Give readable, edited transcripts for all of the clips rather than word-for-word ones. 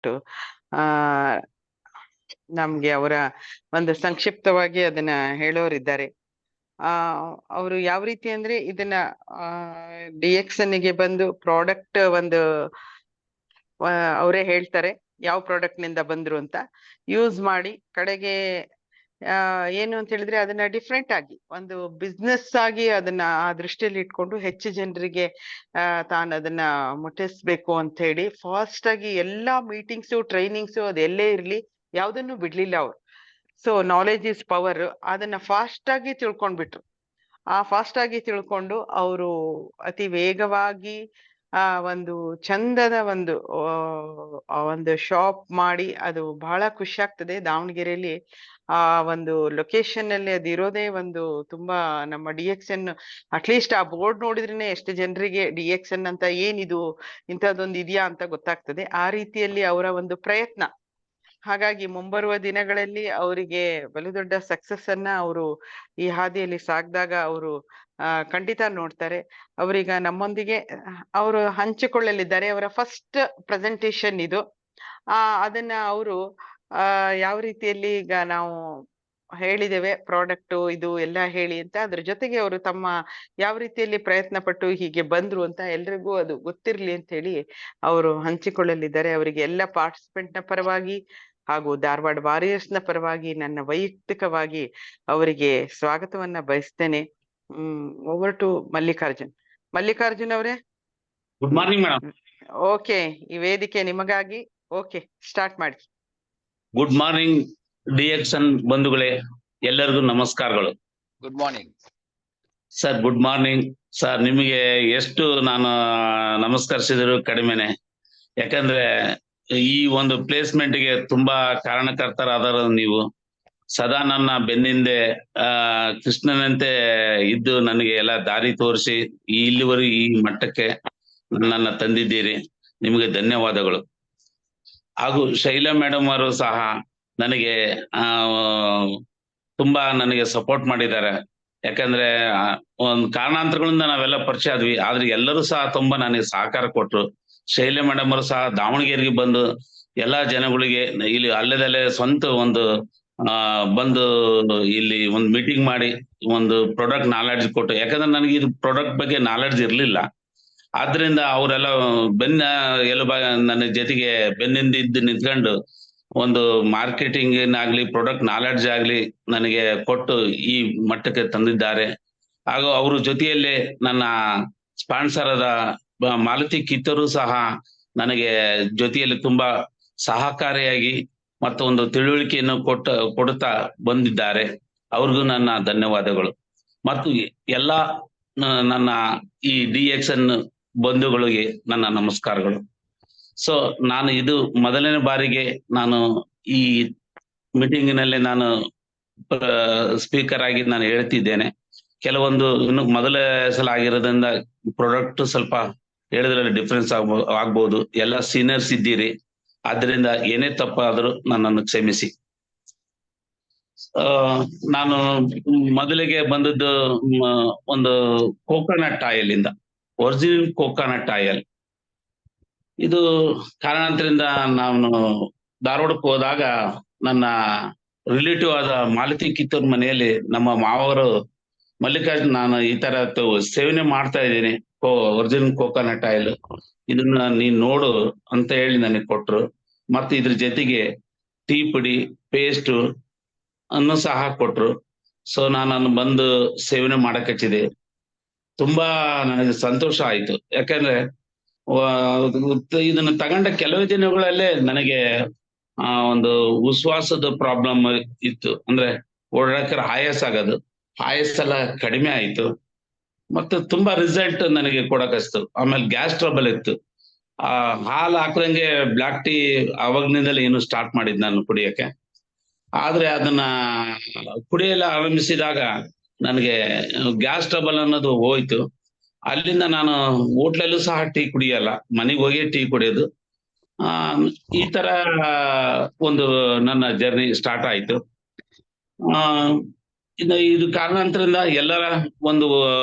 ಆ ನಮ್ಗೆ ಅವರ ಒಂದು ಸಂಕ್ಷಿಪ್ತವಾಗಿ ಅದನ್ನ ಹೇಳೋರಿದ್ದಾರೆ. ಆ ಅವರು ಯಾವ ರೀತಿ ಅಂದ್ರೆ ಇದನ್ನ DXN ಗೆ ಬಂದು ಪ್ರಾಡಕ್ಟ್ ಒಂದು ಅವರೇ ಹೇಳ್ತಾರೆ ಯಾವ ಪ್ರಾಡಕ್ಟ್ ನಿಂದ ಬಂದ್ರು ಅಂತ ಯೂಸ್ ಮಾಡಿ ಕಡೆಗೆ ಏನು ಅಂತ ಹೇಳಿದ್ರೆ ಅದನ್ನ ಡಿಫ್ರೆಂಟ್ ಆಗಿ ಒಂದು ಬಿಸ್ನೆಸ್ ಆಗಿ ಅದನ್ನ ಆ ದೃಷ್ಟಿಯಲ್ಲಿ ಇಟ್ಕೊಂಡು ಹೆಚ್ಚು ಜನರಿಗೆ ತಾನು ಅದನ್ನ ಮುಟ್ಟಿಸ್ಬೇಕು ಅಂತ ಹೇಳಿ ಫಾಸ್ಟ್ ಆಗಿ ಎಲ್ಲಾ ಮೀಟಿಂಗ್ಸು ಟ್ರೈನಿಂಗ್ಸು ಅದೆಲ್ಲೇ ಇರ್ಲಿ ಯಾವ್ದನ್ನು ಬಿಡ್ಲಿಲ್ಲ ಅವ್ರು. ಸೊ ನಾಲೆಜ್ ಇಸ್ ಪವರ್, ಅದನ್ನ ಫಾಸ್ಟ್ ಆಗಿ ತಿಳ್ಕೊಂಡ್ಬಿಟ್ರು. ಆ ಫಾಸ್ಟ್ ಆಗಿ ತಿಳ್ಕೊಂಡು ಅವರು ಅತಿ ವೇಗವಾಗಿ ಒಂದು ಚಂದದ ಒಂದು ಶಾಪ್ ಮಾಡಿ ಅದು ಬಹಳ ಖುಷಿ ಆಗ್ತದೆ. ದಾವಣಗೆರೆಯಲ್ಲಿ ಆ ಒಂದು ಲೊಕೇಶನ್ ಅಲ್ಲಿ ಅದಿರೋದೇ ಒಂದು ತುಂಬಾ ನಮ್ಮ DXN ಅಟ್ಲೀಸ್ಟ್ ಆ ಬೋರ್ಡ್ ನೋಡಿದ್ರೇನೆ ಎಷ್ಟು ಜನರಿಗೆ DXN ಅಂತ ಏನಿದು ಇಂಥದ್ದೊಂದು ಇದೆಯಾ ಅಂತ ಗೊತ್ತಾಗ್ತದೆ. ಆ ರೀತಿಯಲ್ಲಿ ಅವರ ಒಂದು ಪ್ರಯತ್ನ. ಹಾಗಾಗಿ ಮುಂಬರುವ ದಿನಗಳಲ್ಲಿ ಅವರಿಗೆ ಬಲು ದೊಡ್ಡ ಸಕ್ಸಸ್ ಅನ್ನ ಅವರು ಈ ಹಾದಿಯಲ್ಲಿ ಸಾಗ್ದಾಗ ಅವರು ಖಂಡಿತ ನೋಡ್ತಾರೆ. ಅವರೀಗ ನಮ್ಮೊಂದಿಗೆ ಅವರು ಹಂಚಿಕೊಳ್ಳಲಿದ್ದಾರೆ. ಅವರ ಫಸ್ಟ್ ಪ್ರೆಸೆಂಟೇಶನ್ ಇದು. ಅದನ್ನ ಅವರು ಯಾವ ರೀತಿಯಲ್ಲಿ ಈಗ ನಾವು ಹೇಳಿದ್ದೇವೆ ಪ್ರಾಡಕ್ಟ್ ಇದು ಎಲ್ಲ ಹೇಳಿ ಅಂತ, ಅದ್ರ ಜೊತೆಗೆ ಅವರು ತಮ್ಮ ಯಾವ ರೀತಿಯಲ್ಲಿ ಪ್ರಯತ್ನ ಪಟ್ಟು ಹೀಗೆ ಬಂದ್ರು ಅಂತ ಎಲ್ರಿಗೂ ಅದು ಗೊತ್ತಿರ್ಲಿ ಅಂತ ಹೇಳಿ ಅವರು ಹಂಚಿಕೊಳ್ಳಲಿದ್ದಾರೆ. ಅವರಿಗೆ ಎಲ್ಲ ಪಾರ್ಟಿಸಿಪೆಂಟ್ ನ ಪರವಾಗಿ ಹಾಗೂ ಧಾರವಾಡ ವಾರಿಯರ್ಸ್ ನ ಪರವಾಗಿ ನನ್ನ ವೈಯಕ್ತಿಕವಾಗಿ ಅವರಿಗೆ ಸ್ವಾಗತವನ್ನ ಬಯಸ್ತೇನೆ. ಓವರ್ ಟು ಮಲ್ಲಿಕಾರ್ಜುನ್ ಅವರೇ. Good morning madam. ಓಕೆ, ಈ ವೇದಿಕೆ ನಿಮಗಾಗಿ. ಓಕೆ, ಸ್ಟಾರ್ಟ್ ಮಾಡಿ. ಗುಡ್ ಮಾರ್ನಿಂಗ್ DXN ಬಂಧುಗಳೇ, ಎಲ್ಲರಿಗೂ ನಮಸ್ಕಾರಗಳು. Good morning sir. Good morning sir. ನಿಮಗೆ ಎಷ್ಟು ನಾನು ನಮಸ್ಕರಿಸಿದ್ರು ಕಡಿಮೆನೆ. ಯಾಕಂದ್ರೆ ಈ ಒಂದು ಪ್ಲೇಸ್ಮೆಂಟ್ಗೆ ತುಂಬಾ ಕಾರಣಕರ್ತರಾದರು ನೀವು. ಸದಾ ನನ್ನ ಬೆನ್ನಿಂದೆ ಕೃಷ್ಣನಂತೆ ಇದ್ದು ನನಗೆ ಎಲ್ಲ ದಾರಿ ತೋರಿಸಿ ಇಲ್ಲಿವರೆಗೂ ಈ ಮಟ್ಟಕ್ಕೆ ನನ್ನನ್ನ ತಂದಿದ್ದೀರಿ. ನಿಮಗೆ ಧನ್ಯವಾದಗಳು. ಹಾಗೂ ಶೈಲಾ ಮೇಡಮ್ ಅವರು ಸಹ ನನಗೆ ತುಂಬಾ ನನಗೆ ಸಪೋರ್ಟ್ ಮಾಡಿದ್ದಾರೆ. ಯಾಕಂದ್ರೆ ಒಂದು ಕಾರಣಾಂತರಗಳಿಂದ ನಾವೆಲ್ಲ ಪರಿಚಯ ಆದ್ವಿ, ಆದ್ರೆ ಎಲ್ಲರೂ ಸಹ ತುಂಬಾ ನನಗೆ ಸಹಕಾರ ಕೊಟ್ರು. ಶೈಲಾ ಮೇಡಮ್ ಅವರು ಸಹ ದಾವಣಗೆರೆಗೆ ಬಂದು ಎಲ್ಲಾ ಜನಗಳಿಗೆ ಇಲ್ಲಿ ಅಲ್ಲದಲ್ಲೇ ಸ್ವಂತ ಒಂದು ಬಂದು ಇಲ್ಲಿ ಒಂದು ಮೀಟಿಂಗ್ ಮಾಡಿ ಒಂದು ಪ್ರಾಡಕ್ಟ್ ನಾಲೆಡ್ಜ್ ಕೊಟ್ಟು, ಯಾಕಂದ್ರೆ ನನಗೆ ಇದು ಪ್ರಾಡಕ್ಟ್ ಬಗ್ಗೆ ನಾಲೆಡ್ಜ್ ಇರ್ಲಿಲ್ಲ. ಆದ್ರಿಂದ ಅವರೆಲ್ಲ ನನ್ನ ಜೊತೆಗೆ ಬೆನ್ನಿಂದ ನಿಂತ್ಕೊಂಡು ಒಂದು ಮಾರ್ಕೆಟಿಂಗ್ ಆಗ್ಲಿ ಪ್ರಾಡಕ್ಟ್ ನಾಲೆಡ್ಜ್ ಆಗ್ಲಿ ನನಗೆ ಕೊಟ್ಟು ಈ ಮಟ್ಟಕ್ಕೆ ತಂದಿದ್ದಾರೆ. ಹಾಗೂ ಅವ್ರ ಜೊತೆಯಲ್ಲೇ ನನ್ನ ಸ್ಪಾನ್ಸರ್ ಆದ ಮಾಲತಿ ಕಿತ್ತೂರು ಸಹ ನನಗೆ ಜೊತೆಯಲ್ಲಿ ತುಂಬಾ ಸಹಕಾರಿಯಾಗಿ ಮತ್ತು ಒಂದು ತಿಳುವಳಿಕೆಯನ್ನು ಕೊಡುತ್ತಾ ಬಂದಿದ್ದಾರೆ. ಅವ್ರಿಗೂ ನನ್ನ ಧನ್ಯವಾದಗಳು. ಮತ್ತು ಎಲ್ಲ ನನ್ನ ಈ DXN ಬಂಧುಗಳಿಗೆ ನನ್ನ ನಮಸ್ಕಾರಗಳು. ಸೊ ನಾನು ಇದು ಮೊದಲನೇ ಬಾರಿಗೆ ನಾನು ಈ ಮೀಟಿಂಗಿನಲ್ಲಿ ನಾನು ಸ್ಪೀಕರ್ ಆಗಿ ನಾನು ಹೇಳ್ತಿದ್ದೇನೆ. ಕೆಲವೊಂದು ಇನ್ನು ಮೊದಲ ಸಲ ಆಗಿರೋದ್ರಿಂದ ಪ್ರಾಡಕ್ಟ್ ಸ್ವಲ್ಪ ಹೇಳಿದ್ರಲ್ಲಿ ಡಿಫ್ರೆನ್ಸ್ ಆಗ್ಬಹುದು. ಎಲ್ಲ ಸೀನಿಯರ್ಸ್ ಇದ್ದೀರಿ, ಆದ್ರಿಂದ ಏನೇ ತಪ್ಪಾದರೂ ನನ್ನನ್ನು ಕ್ಷಮಿಸಿ. ನಾನು ಮೊದಲಿಗೆ ಬಂದದ್ದು ಒಂದು ಕೋಕೋನಟ್ ಆಯಿಲ್ ಇಂದ, ಒರಿಜಿನಲ್ ಕೋಕೋನಟ್ ಆಯಿಲ್. ಇದು ಕಾರಣಾಂತರದಿಂದ ನಾನು ಧಾರವಾಡಕ್ಕೆ ಹೋದಾಗ ನನ್ನ ರಿಲೇಟಿವ್ ಆದ ಮಾಲತಿ ಕಿತ್ತೂರ್ ಮನೆಯಲ್ಲಿ ನಮ್ಮ ಮಾವರು ಮಲ್ಲಿಕಾರ್ಜುನ್, ನಾನು ಈ ತರ ಸೇವನೆ ಮಾಡ್ತಾ ಇದ್ದೀನಿ ಒರಿಜಿನಲ್ ಕೋಕೋನಟ್ ಆಯಿಲ್, ಇದನ್ನ ನೀನ್ ನೋಡು ಅಂತ ಹೇಳಿ ನನಗೆ ಕೊಟ್ರು. ಮತ್ತೆ ಇದ್ರ ಜೊತೆಗೆ ಟೀ ಪುಡಿ ಪೇಸ್ಟ್ ಅನ್ನು ಸಹ ಕೊಟ್ರು. ಸೊ ನಾನು ಬಂದು ಸೇವನೆ ಮಾಡಕ್ ಹಚ್ಚಿದೆ. ತುಂಬಾ ನನಗೆ ಸಂತೋಷ ಆಯ್ತು. ಯಾಕಂದ್ರೆ ಇದನ್ನ ತಗೊಂಡ ಕೆಲವೇ ದಿನಗಳಲ್ಲೇ ನನಗೆ ಒಂದು ಉಶ್ವಾಸದ ಪ್ರಾಬ್ಲಮ್ ಇತ್ತು. ಅಂದ್ರೆ ಓಡಾಡಕ್ಕೆ ಆಯಾಸ ಆಗೋದು, ಆಯಾಸ ಎಲ್ಲ ಕಡಿಮೆ ಆಯ್ತು. ಮತ್ತೆ ತುಂಬಾ ರಿಸಲ್ಟ್ ನನಗೆ ಕೊಡಕಸ್ತು. ಆಮೇಲೆ ಗ್ಯಾಸ್ ಟ್ರಬಲ್ ಇತ್ತು. ಹಾಲು ಹಾಕ್ದಂಗೆ ಬ್ಲಾಕ್ ಟೀ ಅವಾಗ್ನಿಂದಲೇ ಏನು ಸ್ಟಾರ್ಟ್ ಮಾಡಿದ್ ನಾನು ಕುಡಿಯಕ್ಕೆ. ಆದ್ರೆ ಅದನ್ನ ಕುಡಿಯಲ್ಲ ಆರಂಭಿಸಿದಾಗ ನನಗೆ ಗ್ಯಾಸ್ ಟ್ರಬಲ್ ಅನ್ನೋದು ಹೋಯ್ತು. ಅಲ್ಲಿಂದ ನಾನು ಹೋಟ್ಲಲ್ಲೂ ಸಹ ಟೀ ಕುಡಿಯಲ್ಲ, ಮನೆಗೆ ಹೋಗಿ ಟೀ ಕುಡಿಯೋದು. ಈ ತರ ಒಂದು ನನ್ನ ಜರ್ನಿ ಸ್ಟಾರ್ಟ್ ಆಯ್ತು. ಇದು ಕಾರಣಾಂತರದಿಂದ ಎಲ್ಲರ ಒಂದು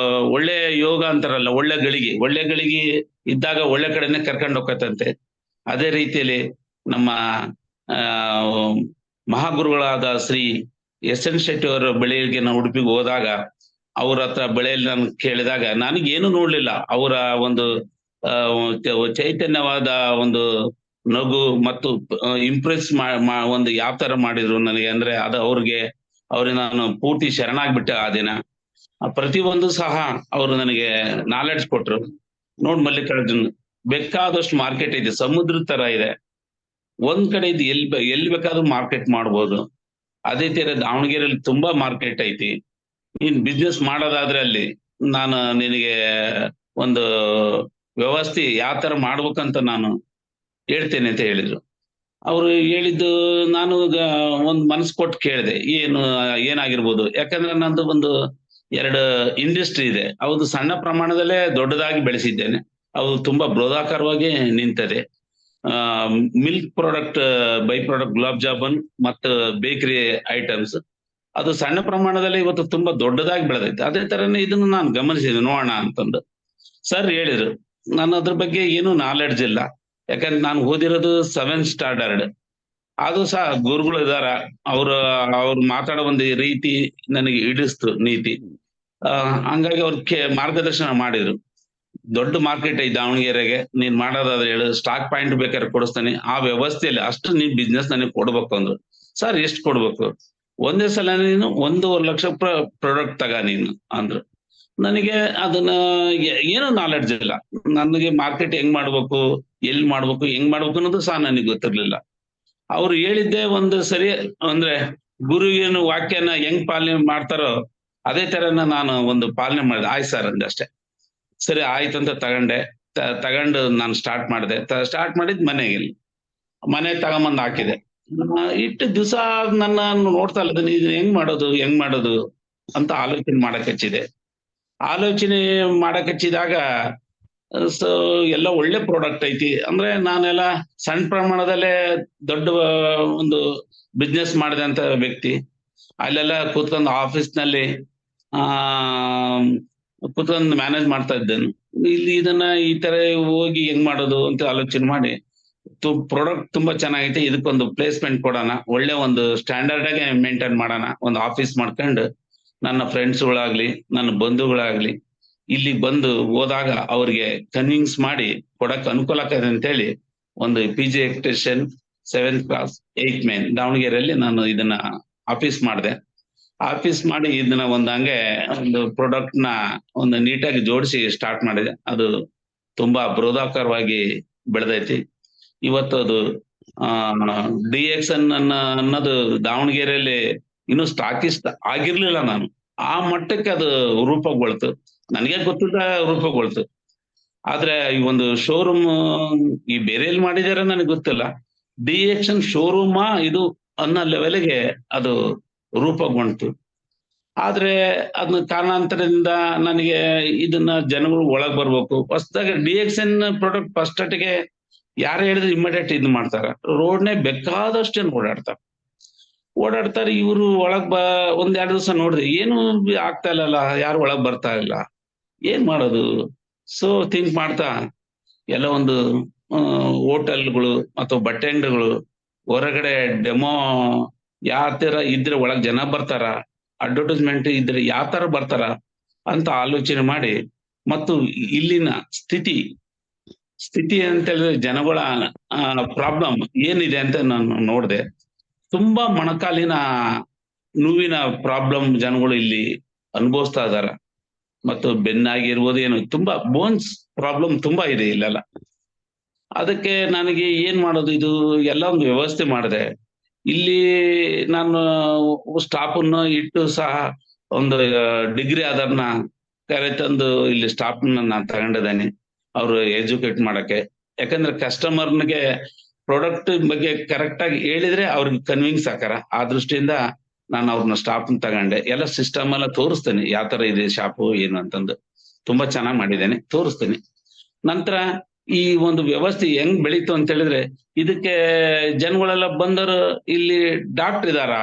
ಒಳ್ಳೆ ಯೋಗ ಅಂತಾರಲ್ಲ, ಒಳ್ಳೆ ಗಳಿಗೆ ಇದ್ದಾಗ ಒಳ್ಳೆ ಕಡೆನೆ ಕರ್ಕೊಂಡು ಹೋಗತ್ತಂತೆ. ಅದೇ ರೀತಿಯಲ್ಲಿ ನಮ್ಮ ಆ ಮಹಾಗುರುಗಳಾದ ಶ್ರೀ ಎಸ್ ಎನ್ ಶೆಟ್ಟಿ ಅವರ ಬಳಿಗೆ ನಾನು ಉಡುಪಿಗೆ ಹೋದಾಗ ಅವ್ರ ಹತ್ರ ಬಳಿಯಲ್ಲಿ ನಾನು ಕೇಳಿದಾಗ ನನಗೇನು ನೋಡ್ಲಿಲ್ಲ. ಅವರ ಒಂದು ಚೈತನ್ಯವಾದ ಒಂದು ನಗು ಮತ್ತು ಇಂಪ್ರೆಸ್ ಒಂದು ಯಾವ ತರ ಮಾಡಿದ್ರು ನನಗೆ ಅಂದ್ರೆ ಅದು ಅವ್ರಿಗೆ ನಾನು ಪೂರ್ತಿ ಶರಣಾಗ್ಬಿಟ್ಟೆ ಆ ದಿನ. ಪ್ರತಿಯೊಂದು ಸಹ ಅವರು ನನಗೆ ನಾಲೆಡ್ಜ್ ಕೊಟ್ರು. ನೋಡ್ ಮಲ್ಲಿಕಾರ್ಜುನ್, ಬೇಕಾದಷ್ಟು ಮಾರ್ಕೆಟ್ ಇದೆ, ಸಮುದ್ರ ತರ ಇದೆ. ಒಂದ್ ಕಡೆ ಇದು ಎಲ್ಲಿ ಬೇಕಾದ್ರೂ ಮಾರ್ಕೆಟ್ ಮಾಡ್ಬೋದು. ಅದೇ ತರ ದಾವಣಗೆರೆಯಲ್ಲಿ ತುಂಬಾ ಮಾರ್ಕೆಟ್ ಐತಿ. ನೀನ್ ಬಿಸ್ನೆಸ್ ಮಾಡೋದಾದ್ರೆ ಅಲ್ಲಿ ನಾನು ನಿನಗೆ ಒಂದು ವ್ಯವಸ್ಥೆ ಯಾವ ತರ ಮಾಡ್ಬೇಕಂತ ನಾನು ಹೇಳ್ತೇನೆ ಅಂತ ಹೇಳಿದ್ರು. ಅವ್ರು ಹೇಳಿದ್ದು ನಾನು ಒಂದ್ ಮನಸ್ಸು ಕೊಟ್ಟು ಕೇಳಿದೆ, ಏನಾಗಿರ್ಬೋದು. ಯಾಕಂದ್ರೆ ನಂದು ಒಂದು 2 ಇಂಡಸ್ಟ್ರಿ ಇದೆ. ಅವ್ದು ಸಣ್ಣ ಪ್ರಮಾಣದಲ್ಲೇ ದೊಡ್ಡದಾಗಿ ಬೆಳೆಸಿದ್ದೇನೆ. ಅದು ತುಂಬಾ ಬೃಹದಾಕಾರವಾಗಿ ನಿಂತದೆ. Milk product, by product, gulab jamun ಮತ್ತು ಬೇಕರಿ ಐಟಮ್ಸ್. ಅದು ಸಣ್ಣ ಪ್ರಮಾಣದಲ್ಲಿ ಇವತ್ತು ತುಂಬಾ ದೊಡ್ಡದಾಗಿ ಬೆಳೆದೈತೆ. ಅದೇ ತರನೇ ಇದನ್ನು ನಾನು ಗಮನಿಸಿದೆ, ನೋಡೋಣ ಅಂತಂದು. ಸರ್ ಹೇಳಿದ್ರು, ನಾನು ಅದ್ರ ಬಗ್ಗೆ ಏನು ನಾಲೆಡ್ಜ್ ಇಲ್ಲ. ಯಾಕಂದ್ರೆ ನಾನು ಓದಿರೋದು 7th ಸ್ಟ್ಯಾಂಡರ್ಡ್. ಅದು ಸಹ ಗುರುಗಳು ಇದಾರ, ಅವ್ರು ಮಾತಾಡೋ ಒಂದು ರೀತಿ ನನಗೆ ಹಿಡಿಸ್ತು ನೀತಿ. ಹಂಗಾಗಿ ಮಾರ್ಗದರ್ಶನ ಮಾಡಿದ್ರು. ದೊಡ್ಡ ಮಾರ್ಕೆಟ್ ಐತಿ ದಾವಣಗೆರೆಗೆ, ನೀನ್ ಮಾಡೋದಾದ್ರೆ ಹೇಳು, ಸ್ಟಾಕ್ ಪಾಯಿಂಟ್ ಬೇಕಾದ್ರೆ ಕೊಡಿಸ್ತಾನೆ, ಆ ವ್ಯವಸ್ಥೆಯಲ್ಲಿ ಅಷ್ಟು ನೀನ್ ಬಿಸ್ನೆಸ್ ನನಗೆ ಕೊಡ್ಬೇಕು ಅಂದ್ರು. ಸರ್ ಎಷ್ಟು ಕೊಡ್ಬೇಕು? ಒಂದೇ ಸಲ ನೀನು 1.5 ಲಕ್ಷ ಪ್ರಾಡಕ್ಟ್ ತಗ ನೀನು ಅಂದ್ರು. ನನಗೆ ಅದನ್ನ ಏನೋ ನಾಲೆಡ್ಜ್ ಇಲ್ಲ. ನನಗೆ ಮಾರ್ಕೆಟ್ ಹೆಂಗ್ ಮಾಡ್ಬೇಕು, ಎಲ್ಲಿ ಮಾಡ್ಬೇಕು, ಹೆಂಗ್ ಮಾಡ್ಬೇಕು ಅನ್ನೋದು ಸಹ ನನಗೆ ಗೊತ್ತಿರ್ಲಿಲ್ಲ. ಅವ್ರು ಹೇಳಿದ್ದೆ ಒಂದು ಸರಿ ಅಂದ್ರೆ ಗುರುವಿನ ವಾಕ್ಯನ ಹೆಂಗ್ ಪಾಲನೆ ಮಾಡ್ತಾರೋ ಅದೇ ತರನ ನಾನು ಒಂದು ಪಾಲನೆ ಮಾಡಿದೆ. ಆಯ್ತು ಸರ್ ಅಂದೆ ಅಷ್ಟೇ. ಸರಿ ಆಯ್ತು ಅಂತ ತಗೊಂಡು ನಾನು ಸ್ಟಾರ್ಟ್ ಮಾಡಿದೆ. ಸ್ಟಾರ್ಟ್ ಮಾಡಿದ್ ಮನೆ ತಗೊಂಬಂದ್ ಹಾಕಿದೆ. ಇಟ್ಟು ದಿವಸ ನನ್ನ ನೋಡ್ತಾ ಇಲ್ಲ, ಇದು ಹೆಂಗ್ ಮಾಡೋದು ಅಂತ ಆಲೋಚನೆ ಮಾಡಕ್ ಹಚ್ಚಿದಾಗ ಸೊ ಎಲ್ಲ ಒಳ್ಳೆ ಪ್ರಾಡಕ್ಟ್ ಐತಿ. ಅಂದ್ರೆ ನಾನೆಲ್ಲ ಸಣ್ಣ ಪ್ರಮಾಣದಲ್ಲೇ ದೊಡ್ಡ ಒಂದು ಬಿಸ್ನೆಸ್ ಮಾಡಿದಂತ ವ್ಯಕ್ತಿ. ಅಲ್ಲೆಲ್ಲ ಕೂತ್ಕೊಂಡು ಆಫೀಸ್ನಲ್ಲಿ ಕೂತ್ಕೊಂಡು ಮ್ಯಾನೇಜ್ ಮಾಡ್ತಾ ಇದ್ದೇನೆ. ಇಲ್ಲಿ ಇದನ್ನ ಈ ತರ ಹೋಗಿ ಹೆಂಗ್ ಮಾಡೋದು ಅಂತ ಆಲೋಚನೆ ಮಾಡಿ, ಪ್ರಾಡಕ್ಟ್ ತುಂಬಾ ಚೆನ್ನಾಗೈತೆ, ಇದಕ್ಕೊಂದು ಪ್ಲೇಸ್ಮೆಂಟ್ ಕೊಡೋಣ, ಒಳ್ಳೆ ಒಂದು ಸ್ಟ್ಯಾಂಡರ್ಡ್ ಆಗಿ ಮೇಂಟೈನ್ ಮಾಡೋಣ, ಒಂದು ಆಫೀಸ್ ಮಾಡ್ಕೊಂಡು ನನ್ನ ಫ್ರೆಂಡ್ಸ್ಗಳಾಗ್ಲಿ ನನ್ನ ಬಂಧುಗಳಾಗ್ಲಿ ಇಲ್ಲಿ ಬಂದು ಹೋದಾಗ ಅವ್ರಿಗೆ ಕನ್ವಿನ್ಸ್ ಮಾಡಿ ಕೊಡಕ್ ಅನುಕೂಲ ಆಗ್ತದೆ ಅಂತ ಹೇಳಿ ಒಂದು PG electrician 7th class 8th main ದಾವಣಗೆರೆಯಲ್ಲಿ ನಾನು ಇದನ್ನ ಆಫೀಸ್ ಮಾಡಿದೆ. ಆಫೀಸ್ ಮಾಡಿ ಇದನ್ನ ಹಂಗೆ ಒಂದು ಪ್ರಾಡಕ್ಟ್ ನ ಒಂದು ನೀಟಾಗಿ ಜೋಡಿಸಿ ಸ್ಟಾರ್ಟ್ ಮಾಡಿದೆ. ಅದು ತುಂಬಾ ಬೃಹದಾಕಾರವಾಗಿ ಬೆಳೆದೈತಿ. ಇವತ್ತು ಅದು DXN ಅನ್ನೋದು ದಾವಣಗೆರೆಯಲ್ಲಿ ಇನ್ನು ಸ್ಟಾಕಿಸ್ಟ್ ಆಗಿರ್ಲಿಲ್ಲ. ನಾನು ಆ ಮಟ್ಟಕ್ಕೆ ಅದು ರೂಪಗೊಳ್ತು, ನನಗೆ ಗೊತ್ತಿದ್ದ ರೂಪಗೊಳ್ತು. ಆದ್ರೆ ಈ ಒಂದು ಶೋರೂಮ್ ಈ ಬೇರೆ ಎಲ್ಲಿ ಮಾಡಿದಾರೆ ನನಗೆ ಗೊತ್ತಿಲ್ಲ. DXN ಶೋರೂಮ್ ಇದು ಅನ್ನೋ ಲೆವೆಲ್ಗೆ ಅದು ರೂಪಗೊಂಡ್ತು. ಆದ್ರೆ ಅದನ್ನ ಕಾರಣಾಂತರದಿಂದ ನನಗೆ ಇದನ್ನ ಜನಗಳು ಒಳಗ್ ಬರ್ಬೇಕು. ಹೊಸದಾಗಿ DXN ಪ್ರಾಡಕ್ಟ್ ಫಸ್ಟ್ ಗೆ ಯಾರು ಹೇಳಿದ್ರೆ ಇಮಿಡಿಯೇಟ್ ಇದು ಮಾಡ್ತಾರ. ರೋಡ್ನೇ ಬೇಕಾದಷ್ಟು ಜನ ಓಡಾಡ್ತಾರೆ. ಇವರು ಒಳಗ್ ಒಂದ್ 2 ದಿವಸ ನೋಡಿದೆ, ಏನು ಆಗ್ತಾ ಇಲ್ಲಲ್ಲ, ಯಾರು ಒಳಗ್ ಬರ್ತಾ ಇಲ್ಲ, ಏನ್ ಮಾಡೋದು? ಸೊ ಥಿಂಕ್ ಮಾಡ್ತಾ ಎಲ್ಲ ಒಂದು ಹೋಟೆಲ್ಗಳು ಅಥವಾ ಬಟ್ಟೆ ಅಂಗಡಿಗಳು ಹೊರಗಡೆ ಡೆಮೋ ಯಾವ ತರ ಇದ್ರೆ ಒಳಗ್ ಜನ ಬರ್ತಾರ, ಅಡ್ವರ್ಟೈಸ್ಮೆಂಟ್ ಇದ್ರೆ ಯಾವ ತರ ಬರ್ತಾರ ಅಂತ ಆಲೋಚನೆ ಮಾಡಿ, ಮತ್ತು ಇಲ್ಲಿನ ಸ್ಥಿತಿ ಅಂತ ಹೇಳಿದ್ರೆ ಜನಗಳ ಪ್ರಾಬ್ಲಮ್ ಏನಿದೆ ಅಂತ ನಾನು ನೋಡಿದೆ. ತುಂಬಾ ಮೊಣಕಾಲಿನ ನೋವಿನ ಪ್ರಾಬ್ಲಮ್ ಜನಗಳು ಇಲ್ಲಿ ಅನುಭವಿಸ್ತಾ ಇದಾರ. ಮತ್ತು ಬೆನ್ನಾಗಿರ್ಬೋದು, ಏನು ತುಂಬಾ ಬೋನ್ಸ್ ಪ್ರಾಬ್ಲಮ್ ತುಂಬಾ ಇದೆ ಇಲ್ಲೆಲ್ಲ. ಅದಕ್ಕೆ ನನಗೆ ಏನ್ ಮಾಡೋದು, ಇದು ಎಲ್ಲ ಒಂದು ವ್ಯವಸ್ಥೆ ಮಾಡಿದೆ. ಇಲ್ಲಿ ನಾನು ಸ್ಟಾಫ್ ಅನ್ನು ಇಟ್ಟು ಸಹ ಒಂದು ಡಿಗ್ರಿ ಅದನ್ನ ಕರೆತಂದು ಇಲ್ಲಿ ಸ್ಟಾಫ್ ನಾನು ತಗೊಂಡಿದ್ದೇನೆ, ಅವ್ರು ಎಜುಕೇಟ್ ಮಾಡಕ್ಕೆ. ಯಾಕಂದ್ರೆ ಕಸ್ಟಮರ್ಗೆ ಪ್ರಾಡಕ್ಟ್ ಬಗ್ಗೆ ಕರೆಕ್ಟ್ ಆಗಿ ಹೇಳಿದ್ರೆ ಅವ್ರಿಗೆ ಕನ್ವಿನ್ಸ್ ಆಕಾರ. ಆ ದೃಷ್ಟಿಯಿಂದ ನಾನು ಅವ್ರನ್ನ ಸ್ಟಾಫ್ ತಗೊಂಡೆ. ಎಲ್ಲ ಸಿಸ್ಟಮ್ ಎಲ್ಲ ತೋರಿಸ್ತೇನೆ, ಯಾವ ತರ ಇದೆ ಶಾಪು ಏನು ಅಂತಂದು. ತುಂಬಾ ಚೆನ್ನಾಗಿ ಮಾಡಿದ್ದೇನೆ, ತೋರಿಸ್ತೀನಿ. ನಂತರ ಈ ಒಂದು ವ್ಯವಸ್ಥೆ ಹೆಂಗ್ ಬೆಳೀತು ಅಂತ ಹೇಳಿದ್ರೆ, ಇದಕ್ಕೆ ಜನಗಳೆಲ್ಲ ಬಂದರು, ಇಲ್ಲಿ ಡಾಕ್ಟರ್ ಇದಾರ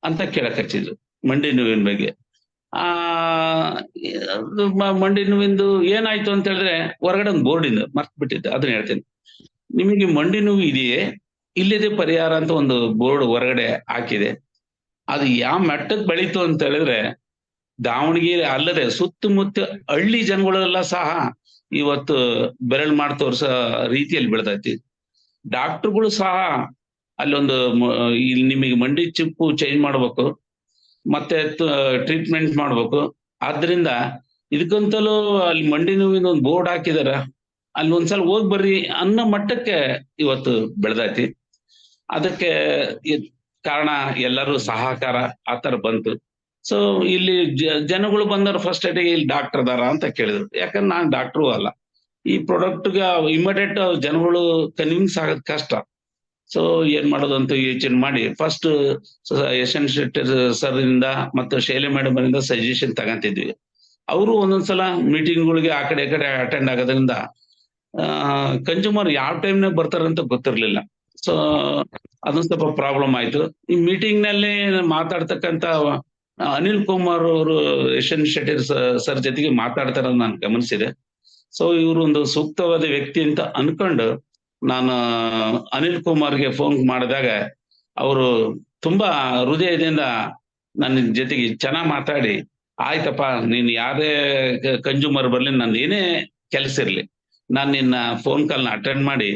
ಅಂತ ಕೇಳಕ್ ಹಚ್ಚಿದ್ರು ಮಂಡಿ ನೋವಿನ ಬಗ್ಗೆ. ಮಂಡಿ ನೋವಿಂದು ಏನಾಯ್ತು ಅಂತ ಹೇಳಿದ್ರೆ, ಹೊರಗಡೆ ಒಂದು ಬೋರ್ಡ್ ಇಂದ ಮರ್ತ್ ಬಿಟ್ಟಿದ್ದೆ, ಅದನ್ನ ಹೇಳ್ತೇನೆ. ನಿಮಗೆ ಮಂಡಿ ನೋವು ಇದೆಯೇ? ಇಲ್ಲಿದೆ ಪರಿಹಾರ ಅಂತ ಒಂದು ಬೋರ್ಡ್ ಹೊರಗಡೆ ಹಾಕಿದೆ. ಅದು ಯಾವ ಮಟ್ಟಕ್ಕೆ ಬೆಳೀತು ಅಂತ ಹೇಳಿದ್ರೆ, ದಾವಣಗೆರೆ ಅಲ್ಲದೆ ಸುತ್ತಮುತ್ತ ಹಳ್ಳಿ ಜನಗಳೆಲ್ಲ ಸಹ ಇವತ್ತು ಬೆರಳು ಮಾಡಿ ತೋರ್ಸೋ ರೀತಿಯಲ್ಲಿ ಬೆಳೆದೈತಿ. ಡಾಕ್ಟರ್ಗಳು ಸಹ ಅಲ್ಲೊಂದು ಇಲ್ಲಿ ನಿಮಗೆ ಮಂಡಿ ಚಿಪ್ಪು ಚೇಂಜ್ ಮಾಡ್ಬೇಕು, ಮತ್ತೆ ಟ್ರೀಟ್ಮೆಂಟ್ ಮಾಡ್ಬೇಕು. ಆದ್ರಿಂದ ಇದಕ್ಕಂತಲೂ ಅಲ್ಲಿ ಮಂಡಿ ನೋವಿನ ಒಂದು ಬೋರ್ಡ್ ಹಾಕಿದಾರ, ಅಲ್ಲಿ ಒಂದ್ಸಲ ಹೋಗ್ ಬರ್ರಿ ಅನ್ನೋ ಮಟ್ಟಕ್ಕೆ ಇವತ್ತು ಬೆಳೆದೈತಿ. ಅದಕ್ಕೆ ಕಾರಣ ಎಲ್ಲರೂ ಸಹಕಾರ ಆತರ ಬಂತು. ಸೊ ಇಲ್ಲಿ ಜನಗಳು ಬಂದವರು ಫಸ್ಟ್ ಏಟಿಗೆ ಇಲ್ಲಿ ಡಾಕ್ಟರ್ ಅದಾರ ಅಂತ ಕೇಳಿದ್ರು. ಯಾಕಂದ್ರೆ ನಾನ್ ಡಾಕ್ಟ್ರು ಅಲ್ಲ. ಈ ಪ್ರಾಡಕ್ಟ್ಗೆ ಇಮಿಡಿಯೇಟ್ ಜನಗಳು ಕನ್ವಿನ್ಸ್ ಆಗೋದ್ ಕಷ್ಟ. ಸೊ ಏನ್ ಮಾಡೋದು ಅಂತ ಯೋಚನೆ ಮಾಡಿ first S N Shetty sir ಇಂದ ಮತ್ತು ಶೈಲೆ ಮೇಡಮ್ ಇಂದ ಸಜೆಷನ್ ತಗಂತಿದ್ವಿ. ಅವರು ಒಂದೊಂದ್ಸಲ ಮೀಟಿಂಗ್ಗಳಿಗೆ ಆ ಕಡೆ ಈ ಕಡೆ ಅಟೆಂಡ್ ಆಗೋದ್ರಿಂದ ಕನ್ಸ್ಯೂಮರ್ ಯಾವ ಟೈಮ್ನಾಗ ಬರ್ತಾರಂತ ಗೊತ್ತಿರ್ಲಿಲ್ಲ. ಸೊ ಅದೊಂದ್ ಸ್ವಲ್ಪ ಪ್ರಾಬ್ಲಮ್ ಆಯ್ತು. ಈ ಮೀಟಿಂಗ್ ನಲ್ಲಿ ಮಾತಾಡ್ತಕ್ಕಂತ ಅನಿಲ್ ಕುಮಾರ್ ಅವರು ಎಸ್ ಎನ್ ಶೆಟ್ಟಿ ಸರ್ ಜೊತೆಗೆ ಮಾತಾಡ್ತಾರ ನಾನು ಗಮನಿಸಿದೆ. ಸೊ ಇವರು ಒಂದು ಸೂಕ್ತವಾದ ವ್ಯಕ್ತಿ ಅಂತ ಅನ್ಕೊಂಡು ನಾನು ಅನಿಲ್ ಕುಮಾರ್ಗೆ ಫೋನ್ ಮಾಡಿದಾಗ ಅವರು ತುಂಬಾ ಹೃದಯದಿಂದ ನನ್ನ ಜೊತೆಗೆ ಚೆನ್ನಾಗ್ ಮಾತಾಡಿ, ಆಯ್ತಪ್ಪ ನೀನ್ ಯಾರೇ ಕನ್ಸ್ಯೂಮರ್ ಬರ್ಲಿ, ನಂದು ಏನೇ ಕೆಲಸ ಇರ್ಲಿ, ನಾನ್ ನಿನ್ನ ಫೋನ್ ಕಾಲ್ನ ಅಟೆಂಡ್ ಮಾಡಿ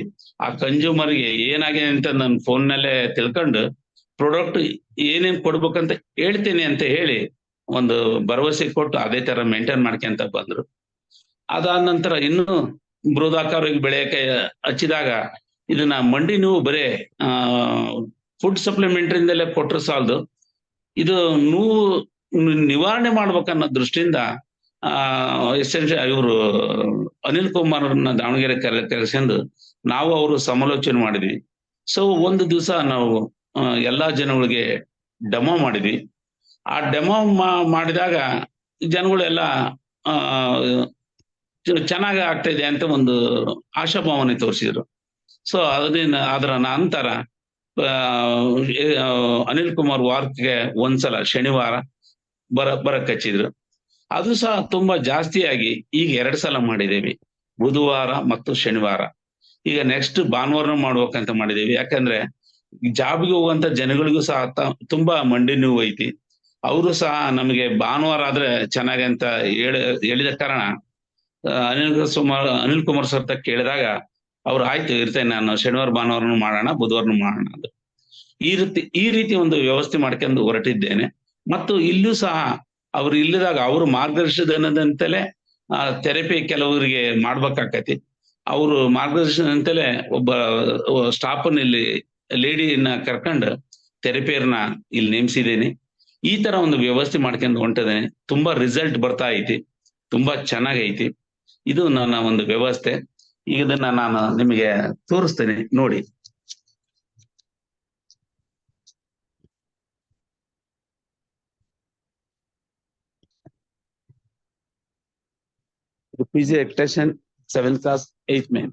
ಆ ಕನ್ಸ್ಯೂಮರ್ಗೆ ಏನಾಗಿದೆ ಅಂತ ನನ್ನ ಫೋನ್ ನಲ್ಲೇ ತಿಳ್ಕೊಂಡು ಪ್ರಾಡಕ್ಟ್ ಏನೇನ್ ಕೊಡ್ಬೇಕಂತ ಹೇಳ್ತೀನಿ ಅಂತ ಹೇಳಿ ಒಂದು ಭರವಸೆ ಕೊಟ್ಟು ಅದೇ ತರ ಮೇಂಟೈನ್ ಮಾಡ್ಕೊಂತ ಬಂದ್ರು. ಅದಾದ ನಂತರ ಇನ್ನು ಬೃಹದಾಕಾರವಾಗಿ ಬೆಳೆಯಕ್ಕೆ ಹಚ್ಚಿದಾಗ ಇದನ್ನ ಮಂಡಿ ನೋವು ಬರೇ ಫುಡ್ ಸಪ್ಲಿಮೆಂಟರಿಯಿಂದಲೇ ಕೊಟ್ರೆ ಸಾಲದು, ಇದು ನೋವು ನಿವಾರಣೆ ಮಾಡ್ಬೇಕನ್ನೋ ದೃಷ್ಟಿಯಿಂದ ಇವರು ಅನಿಲ್ ಕುಮಾರ್ ದಾವಣಗೆರೆ ಕರೆಸ್ಕೊಂಡು ನಾವು ಅವರು ಸಮಾಲೋಚನೆ ಮಾಡಿದ್ವಿ. ಸೊ ಒಂದು ದಿವಸ ನಾವು ಎಲ್ಲಾ ಜನಗಳಿಗೆ ಡೆಮೋ ಮಾಡಿದ್ವಿ. ಆ ಡೆಮೋ ಮಾಡಿದಾಗ ಜನಗಳೆಲ್ಲ ಚೆನ್ನಾಗಿ ಆಗ್ತಾ ಇದೆ ಅಂತ ಒಂದು ಆಶಾಭಾವನೆ ತೋರಿಸಿದ್ರು. ಸೊ ಅದರ ನಂತರ ಅನಿಲ್ ಕುಮಾರ್ ವಾರಕ್ಕೆ ಒಂದ್ಸಲ ಶನಿವಾರ ಬರಕ್ ಹಚ್ಚಿದ್ರು. ಅದು ಸಹ ತುಂಬಾ ಜಾಸ್ತಿಯಾಗಿ ಈಗ 2 ಸಲ ಮಾಡಿದ್ದೇವೆ, ಬುಧವಾರ ಮತ್ತು ಶನಿವಾರ. ಈಗ ನೆಕ್ಸ್ಟ್ ಭಾನುವಾರ ಮಾಡ್ಬೇಕಂತ ಮಾಡಿದೇವಿ. ಯಾಕಂದ್ರೆ ಜಾಬ್ಗೆ ಹೋಗುವಂತ ಜನಗಳಿಗೂ ಸಹ ತುಂಬಾ ಮಂಡಿ ನೋವು ಐತಿ. ಅವರು ಸಹ ನಮಗೆ ಭಾನುವಾರ ಆದ್ರೆ ಚೆನ್ನಾಗಂತ ಹೇಳಿದ ಕಾರಣ ಅನಿಲ್ ಕುಮಾರ್ ಸರ್ ಕೇಳಿದಾಗ ಅವ್ರು ಆಯ್ತು ಇರ್ತೇನೆ, ನಾನು ಶನಿವಾರ ಭಾನುವಾರನು ಮಾಡೋಣ, ಬುಧವಾರನು ಮಾಡೋಣ ಅಂತ ಈ ರೀತಿ ಒಂದು ವ್ಯವಸ್ಥೆ ಮಾಡ್ಕೊಂಡು ಹೊರಟಿದ್ದೇನೆ. ಮತ್ತು ಇಲ್ಲೂ ಸಹ ಅವ್ರು ಇಲ್ಲಿದಾಗ ಅವ್ರ ಮಾರ್ಗದರ್ಶನದಂತಲೇ ಥೆರಪಿ ಕೆಲವರಿಗೆ ಮಾಡ್ಬೇಕಾಕತಿ. ಅವರು ಮಾರ್ಗದರ್ಶನದಂತಲೇ ಒಬ್ಬ ಸ್ಟಾಫ್ನ ಇಲ್ಲಿ ಲೇಡಿನ ಕರ್ಕೊಂಡು ಥೆರಪಿಯರ್ನ ಇಲ್ಲಿ ನೇಮಿಸಿದ್ದೇನೆ. ಈ ತರ ಒಂದು ವ್ಯವಸ್ಥೆ ಮಾಡ್ಕೊಂಡು ಹೊಂಟಿದ್ದೇನೆ. ತುಂಬಾ ರಿಸಲ್ಟ್ ಬರ್ತಾ ಐತಿ, ತುಂಬಾ ಚೆನ್ನಾಗೈತಿ. ಇದು ನನ್ನ ಒಂದು ವ್ಯವಸ್ಥೆ. ಈಗ ಇದನ್ನ ನಾನು ನಿಮಗೆ ತೋರಿಸ್ತೇನೆ ನೋಡಿ. PG Electrician 7th class 8th May.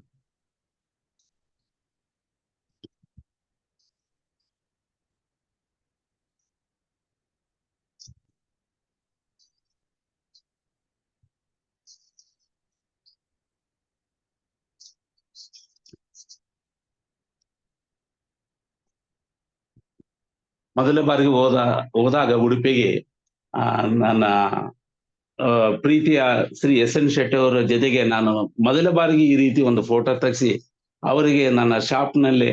ಮೊದಲ ಬಾರಿಗೆ ಹೋದಾಗ ಉಡುಪಿಗೆ ನನ್ನ ಪ್ರೀತಿಯ ಶ್ರೀ ಎಸ್ ಎನ್ ಶೆಟ್ಟಿ ಅವರ ಜೊತೆಗೆ ನಾನು ಮೊದಲ ಬಾರಿಗೆ ಈ ರೀತಿ ಒಂದು ಫೋಟೋ ತೆಗೆಸಿ ಅವರಿಗೆ ನನ್ನ ಶಾಪ್ ನಲ್ಲಿ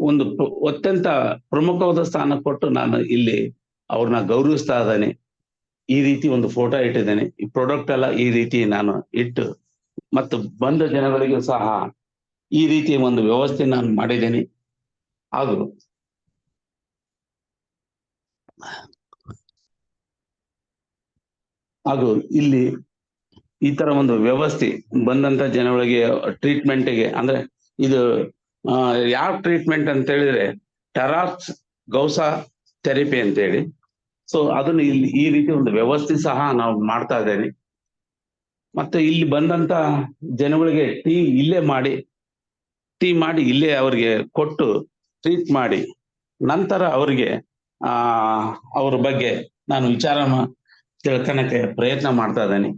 ಒಂದು ಅತ್ಯಂತ ಪ್ರಮುಖವಾದ ಸ್ಥಾನ ಕೊಟ್ಟು ನಾನು ಇಲ್ಲಿ ಅವ್ರನ್ನ ಗೌರವಿಸ್ತಾ ಇದ್ದೇನೆ. ಈ ರೀತಿ ಒಂದು ಫೋಟೋ ಇಟ್ಟಿದ್ದೇನೆ. ಈ ಪ್ರಾಡಕ್ಟ್ ಎಲ್ಲ ಈ ರೀತಿ ನಾನು ಇಟ್ಟು ಮತ್ತು ಬಂದ ಜನಗಳಿಗೂ ಸಹ ಈ ರೀತಿಯ ಒಂದು ವ್ಯವಸ್ಥೆ ನಾನು ಮಾಡಿದ್ದೇನೆ. ಹಾಗೂ ಇಲ್ಲಿ ಈ ತರ ಒಂದು ವ್ಯವಸ್ಥೆ ಬಂದಂತ ಜನಗಳಿಗೆ ಟ್ರೀಟ್ಮೆಂಟ್ಗೆ, ಅಂದ್ರೆ ಇದು ಯಾವ ಟ್ರೀಟ್ಮೆಂಟ್ ಅಂತ ಹೇಳಿದ್ರೆ ಟೆರಾಕ್ಸ್ ಗೌಸಾ ಥೆರಪಿ ಅಂತ ಹೇಳಿ. ಸೊ ಅದನ್ನು ಇಲ್ಲಿ ಈ ರೀತಿ ಒಂದು ವ್ಯವಸ್ಥೆ ಸಹ ನಾವು ಮಾಡ್ತಾ ಇದ್ದೇವೆ. ಮತ್ತೆ ಇಲ್ಲಿ ಬಂದಂತ ಜನಗಳಿಗೆ ಇಲ್ಲೇ ಮಾಡಿ ಇಲ್ಲೇ ಅವ್ರಿಗೆ ಕೊಟ್ಟು ಟ್ರೀಟ್ ಮಾಡಿ ನಂತರ ಅವರಿಗೆ ಅವ್ರ ಬಗ್ಗೆ ನಾನು ವಿಚಾರ ತಿಳ್ಕೊಳಕ್ಕೆ ಪ್ರಯತ್ನ ಮಾಡ್ತಾ ಇದ್ದೇನೆ.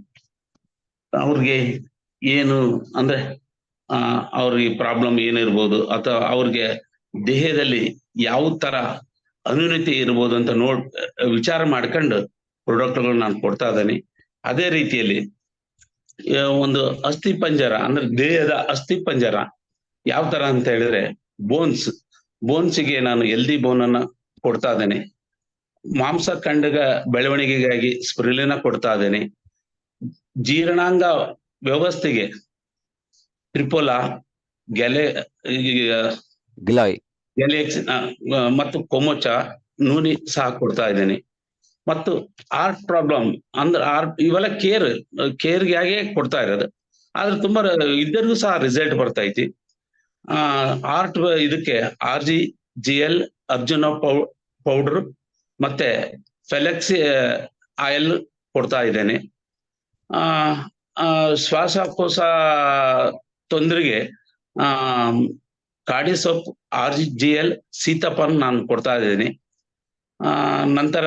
ಅವ್ರಿಗೆ ಏನು ಅಂದ್ರೆ ಅವ್ರಿಗೆ ಪ್ರಾಬ್ಲಮ್ ಏನಿರ್ಬೋದು ಅಥವಾ ಅವ್ರಿಗೆ ದೇಹದಲ್ಲಿ ಯಾವ ತರ ಅನ್ಯೂನತೆ ಇರ್ಬೋದು ಅಂತ ವಿಚಾರ ಮಾಡ್ಕೊಂಡು ಪ್ರಾಡಕ್ಟ್ಗಳು ನಾನು ಕೊಡ್ತಾ ಇದ್ದೇನೆ. ಅದೇ ರೀತಿಯಲ್ಲಿ ಒಂದು ಅಸ್ಥಿ ಪಂಜರ ಅಂದ್ರೆ ದೇಹದ ಅಸ್ಥಿ ಪಂಜರ ಯಾವ ತರ ಅಂತ ಹೇಳಿದ್ರೆ ಬೋನ್ಸ್ಗೆ ನಾನು ಎಲ್ದಿ ಬೋನ್ ಅನ್ನ ಕೊಡ್ತಾ ಇದ್ದೇನೆ. ಮಾಂಸಖಂಡಗ ಬೆಳವಣಿಗೆಗಾಗಿ ಸ್ಪಿರುಲಿನಾ ಕೊಡ್ತಾ ಇದ್ದೇನೆ. ಜೀರ್ಣಾಂಗ ವ್ಯವಸ್ಥೆಗೆ ಟ್ರಿಪೋಲಾ, ಗ್ಯಾಲೆ ಗ್ಯಾಲೆಕ್ಸ್ ಮತ್ತು ಕೊಮೋಚ ನೂನಿ ಸಹ ಕೊಡ್ತಾ ಇದ್ದೇನೆ. ಮತ್ತು ಆರ್ಟ್ ಪ್ರಾಬ್ಲಮ್ ಅಂದ್ರೆ ಇವೆಲ್ಲ ಕೇರ್ಗೆ ಕೊಡ್ತಾ ಇರೋದು. ಆದ್ರೆ ತುಂಬಾ ಇದ್ದರಿಗೂ ಸಹ ರಿಸಲ್ಟ್ ಬರ್ತಾ ಐತಿ. ಆರ್ಟ್ ಇದಕ್ಕೆ RGGL ಅರ್ಜುನ ಪೌಡರ್ ಮತ್ತೆ ಫೆಲೆಕ್ಸಿ ಆಯಿಲ್ ಕೊಡ್ತಾ ಇದ್ದೇನೆ. ಶ್ವಾಸಕೋಶ ತೊಂದರೆಗೆ ಕಾರ್ಡಿಸೋಪ್ RGGL ಸೀತಾಫಾನ್ ನಾನು ಕೊಡ್ತಾ ಇದ್ದೀನಿ. ನಂತರ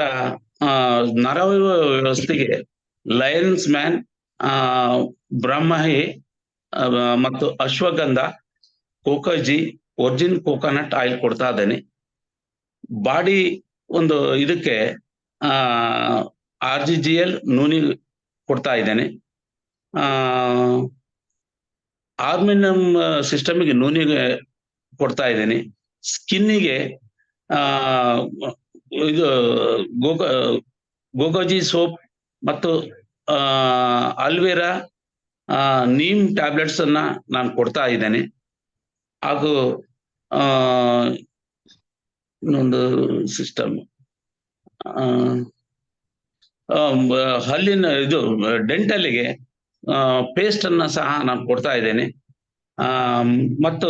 ನರ ವ್ಯವಸ್ಥೆಗೆ ಲಯನ್ಸ್ ಮ್ಯಾನ್, ಬ್ರಹ್ಮಹಿ ಮತ್ತು ಅಶ್ವಗಂಧ, ಕೋಕಜಿ, ಒರಿಜಿನ್ ಕೋಕೋನಟ್ ಆಯಿಲ್ ಕೊಡ್ತಾ ಇದ್ದೇನೆ. ಬಾಡಿ ಒಂದು ಇದಕ್ಕೆ RGGL ನೂನಿ ಕೊಡ್ತಾ ಇದ್ದೇನೆ. ಹಾರ್ಮೋನಿಯಂ ಸಿಸ್ಟಮ್ಗೆ ನೂನಿಗೆ ಕೊಡ್ತಾ ಇದ್ದೇನೆ. ಸ್ಕಿನ್ನಿಗೆ ಇದು ಗೋಗೋಜಿ ಸೋಪ್ ಮತ್ತು ಅಲ್ವೇರಾ ನೀಮ್ ಟ್ಯಾಬ್ಲೆಟ್ಸ್ ಅನ್ನ ನಾನು ಕೊಡ್ತಾ ಇದ್ದೇನೆ. ಹಾಗೂ ಇನ್ನೊಂದು ಸಿಸ್ಟಮ್ ಹಲ್ಲಿನ ಇದು ಡೆಂಟಲ್ಗೆ ಪೇಸ್ಟ್ ಅನ್ನ ಸಹ ನಾನು ಕೊಡ್ತಾ ಇದ್ದೇನೆ. ಮತ್ತು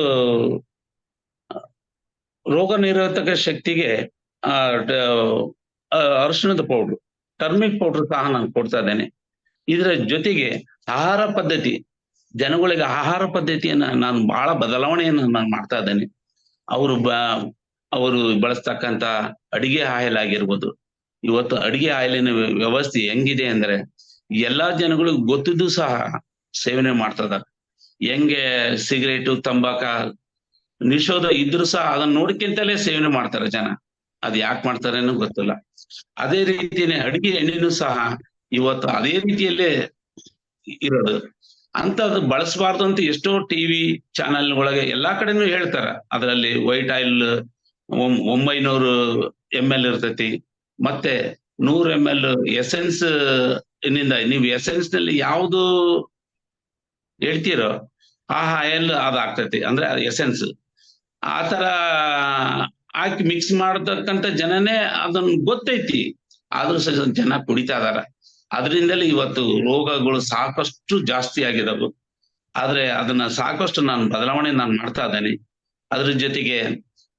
ರೋಗ ನಿರೋಧಕ ಶಕ್ತಿಗೆ ಅರಿಶಿಣದ ಪೌಡ್ರು, ಟರ್ಮಿಕ್ ಪೌಡರ್ ಸಹ ನಾನು ಕೊಡ್ತಾ ಇದ್ದೇನೆ. ಇದರ ಜೊತೆಗೆ ಆಹಾರ ಪದ್ಧತಿ, ಜನಗಳಿಗೆ ಆಹಾರ ಪದ್ಧತಿಯನ್ನ ನಾನು ಬಹಳ ಬದಲಾವಣೆಯನ್ನು ನಾನು ಮಾಡ್ತಾ ಇದ್ದೇನೆ. ಅವರು ಬಳಸ್ತಕ್ಕಂತ ಅಡಿಗೆ ಆಯಿಲ್ ಆಗಿರ್ಬೋದು. ಇವತ್ತು ಅಡಿಗೆ ಆಯಿಲಿನ ವ್ಯವಸ್ಥೆ ಹೆಂಗಿದೆ ಅಂದ್ರೆ ಎಲ್ಲಾ ಜನಗಳಿಗೂ ಗೊತ್ತಿದ್ದು ಸಹ ಸೇವನೆ ಮಾಡ್ತದ. ಹೆಂಗೆ ಸಿಗರೇಟು, ತಂಬಾಕ ನಿಷೇಧ ಇದ್ರು ಸಹ ಅದನ್ನ ನೋಡ್ಕಿಂತಲೇ ಸೇವನೆ ಮಾಡ್ತಾರೆ ಜನ. ಅದ್ ಯಾಕೆ ಮಾಡ್ತಾರೆ ಅನ್ನೋ ಗೊತ್ತಿಲ್ಲ. ಅದೇ ರೀತಿನೇ ಅಡಿಗೆ ಎಣ್ಣೆನೂ ಸಹ ಇವತ್ತು ಅದೇ ರೀತಿಯಲ್ಲೇ ಇರೋದು. ಅಂತದ್ದು ಬಳಸಬಾರ್ದು ಅಂತ ಎಷ್ಟೋ ಟಿವಿ ಚಾನೆಲ್ ಒಳಗೆ ಎಲ್ಲಾ ಕಡೆನೂ ಹೇಳ್ತಾರ. ಅದರಲ್ಲಿ ವೈಟ್ ಆಯಿಲ್ 900 ml ಇರ್ತೈತಿ, ಮತ್ತೆ 100 ml ಎಸೆನ್ಸ್ ನಿಂದ ನೀವು ಎಸೆನ್ಸ್ ನಲ್ಲಿ ಯಾವ್ದು ಹೇಳ್ತೀರೋ ಆ ಆಯಿಲ್ ಅದಾಗ್ತೈತಿ, ಅಂದ್ರೆ ಎಸೆನ್ಸ್. ಆತರ ಹಾಕಿ ಮಿಕ್ಸ್ ಮಾಡತಕ್ಕಂತ ಜನನೇ ಅದನ್ನ ಗೊತ್ತೈತಿ, ಆದ್ರೂ ಸಹ ಜನ ಕುಡಿತಾ ಇದಾರ. ಅದರಿಂದಲೇ ಇವತ್ತು ರೋಗಗಳು ಸಾಕಷ್ಟು ಜಾಸ್ತಿ ಆಗಿದವು. ಆದ್ರೆ ಅದನ್ನ ಸಾಕಷ್ಟು ಬದಲಾವಣೆ ಮಾಡ್ತಾ ಇದ್ದೇನೆ. ಅದ್ರ ಜೊತೆಗೆ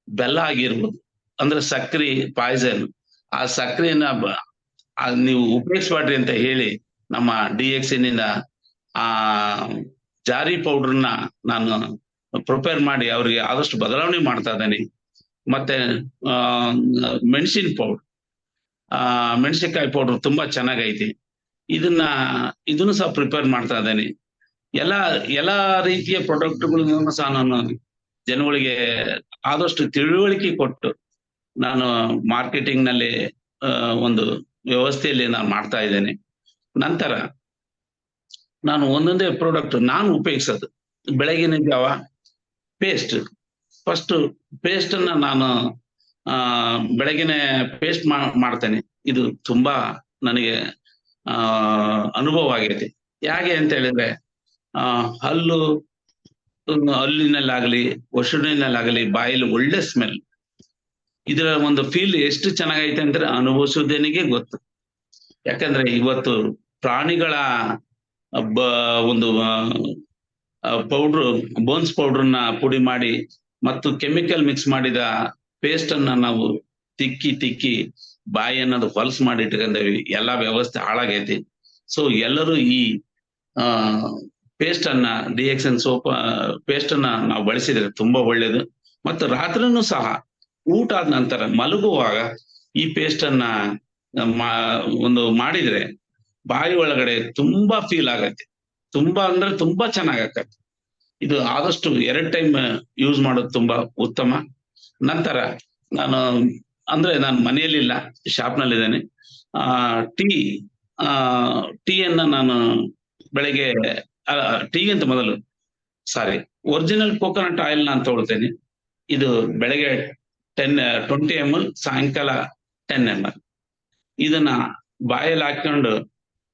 ಬೆಲ್ಲ ಆಗಿರ್ಬೋದು, ಅಂದ್ರೆ ಸಕ್ರಿ ಪಾಯ್ಸನ್, ಆ ಸಕ್ರಿಯನ್ನ ನೀವು ಉಪಯೋಗಿಸ್ಬೇಡ್ರಿ ಅಂತ ಹೇಳಿ ನಮ್ಮ DXನಿಂದ ಆ ಜಾರಿ ಪೌಡರ್ನ ನಾನು ಪ್ರಿಪೇರ್ ಮಾಡಿ ಅವ್ರಿಗೆ ಆದಷ್ಟು ಬದಲಾವಣೆ ಮಾಡ್ತಾ ಇದ್ದೇನೆ. ಮತ್ತೆ ಮೆಣಸಿನ ಪೌಡರ್, ಮೆಣಸಿನಕಾಯಿ ಪೌಡರ್ ತುಂಬಾ ಚೆನ್ನಾಗೈತಿ. ಇದನ್ನು ಸಹ ಪ್ರಿಪೇರ್ ಮಾಡ್ತಾ ಇದ್ದೇನೆ. ಎಲ್ಲಾ ರೀತಿಯ ಪ್ರಾಡಕ್ಟ್ಗಳನ್ನು ಸಹ ನಾನು ಜನಗಳಿಗೆ ಆದಷ್ಟು ತಿಳುವಳಿಕೆ ಕೊಟ್ಟು ನಾನು ಮಾರ್ಕೆಟಿಂಗ್ ನಲ್ಲಿ ಒಂದು ವ್ಯವಸ್ಥೆಯಲ್ಲಿ ನಾನು ಮಾಡ್ತಾ ಇದ್ದೇನೆ. ನಂತರ ನಾನು ಒಂದೊಂದೇ ಪ್ರಾಡಕ್ಟ್ ನಾನು ಉಪಯೋಗಿಸೋದು ಬೆಳಗಿನ ಜಾವ ಪೇಸ್ಟ್. ಫಸ್ಟ್ ಪೇಸ್ಟ್ ಅನ್ನ ನಾನು ಬೆಳಗಿನ ಪೇಸ್ಟ್ ಮಾಡ್ತೇನೆ. ಇದು ತುಂಬಾ ನನಗೆ ಅನುಭವ ಆಗೈತಿ. ಹೇಗೆ ಅಂತ ಹೇಳಿದ್ರೆ ಹಲ್ಲಿನಲ್ಲಾಗಲಿ ಒಸಡಿನಲ್ಲಾಗಲಿ ಬಾಯಲ್ಲಿ ಒಳ್ಳೆ ಸ್ಮೆಲ್. ಇದರ ಒಂದು ಫೀಲ್ ಎಷ್ಟು ಚೆನ್ನಾಗೈತೆ ಅಂದ್ರೆ ಅನುಭವಿಸೋದೇನಿಗೆ ಗೊತ್ತು. ಯಾಕಂದ್ರೆ ಇವತ್ತು ಪ್ರಾಣಿಗಳ ಒಂದು ಬೋನ್ಸ್ ಪೌಡರ್ನ ಪುಡಿ ಮಾಡಿ ಮತ್ತು ಕೆಮಿಕಲ್ ಮಿಕ್ಸ್ ಮಾಡಿದ ಪೇಸ್ಟ್ ಅನ್ನ ನಾವು ತಿಕ್ಕಿ ಬಾಯಿ ಅನ್ನೋದು ಹೊಲಸು ಮಾಡಿ ಇಟ್ಕೊಂಡೇವಿ. ಎಲ್ಲಾ ವ್ಯವಸ್ಥೆ ಹಾಳಾಗೈತಿ. ಸೊ ಎಲ್ಲರೂ ಈ ಪೇಸ್ಟ್ ಅನ್ನ DXN ಸೋಪ್ ಪೇಸ್ಟ್ ಅನ್ನ ನಾವು ಬಳಸಿದ್ರೆ ತುಂಬಾ ಒಳ್ಳೇದು. ಮತ್ತು ರಾತ್ರಿನೂ ಸಹ ಊಟ ಆದ ನಂತರ ಮಲಗುವಾಗ ಈ ಪೇಸ್ಟ್ ಅನ್ನ ಮಾಡಿದ್ರೆ ಬಾಯಿ ಒಳಗಡೆ ತುಂಬಾ ಫೀಲ್ ಆಗತ್ತೆ. ತುಂಬಾ ಅಂದ್ರೆ ತುಂಬಾ ಚೆನ್ನಾಗತ್ತೆ. ಇದು ಆದಷ್ಟು 2 ಟೈಮ್ ಯೂಸ್ ಮಾಡೋದು ತುಂಬಾ ಉತ್ತಮ. ನಂತರ ನಾನು ನಾನು ಮನೆಯಲ್ಲಿಲ್ಲ, ಶಾಪ್ನಲ್ಲಿದ್ದೇನೆ. ಆ ಟೀ ಆ ಟೀಯನ್ನ ನಾನು ಬೆಳಗ್ಗೆ ಟೀಗಿಂತ ಮೊದಲು ಒರಿಜಿನಲ್ ಕೋಕೋನಟ್ ಆಯಿಲ್ ನಾನು ತಗೊಳ್ತೇನೆ. ಇದು ಬೆಳಗ್ಗೆ 20 ml, ಸಾಯಂಕಾಲ 10 ml. ಇದನ್ನ ಬಾಯಲ್ಲಿ ಹಾಕೊಂಡು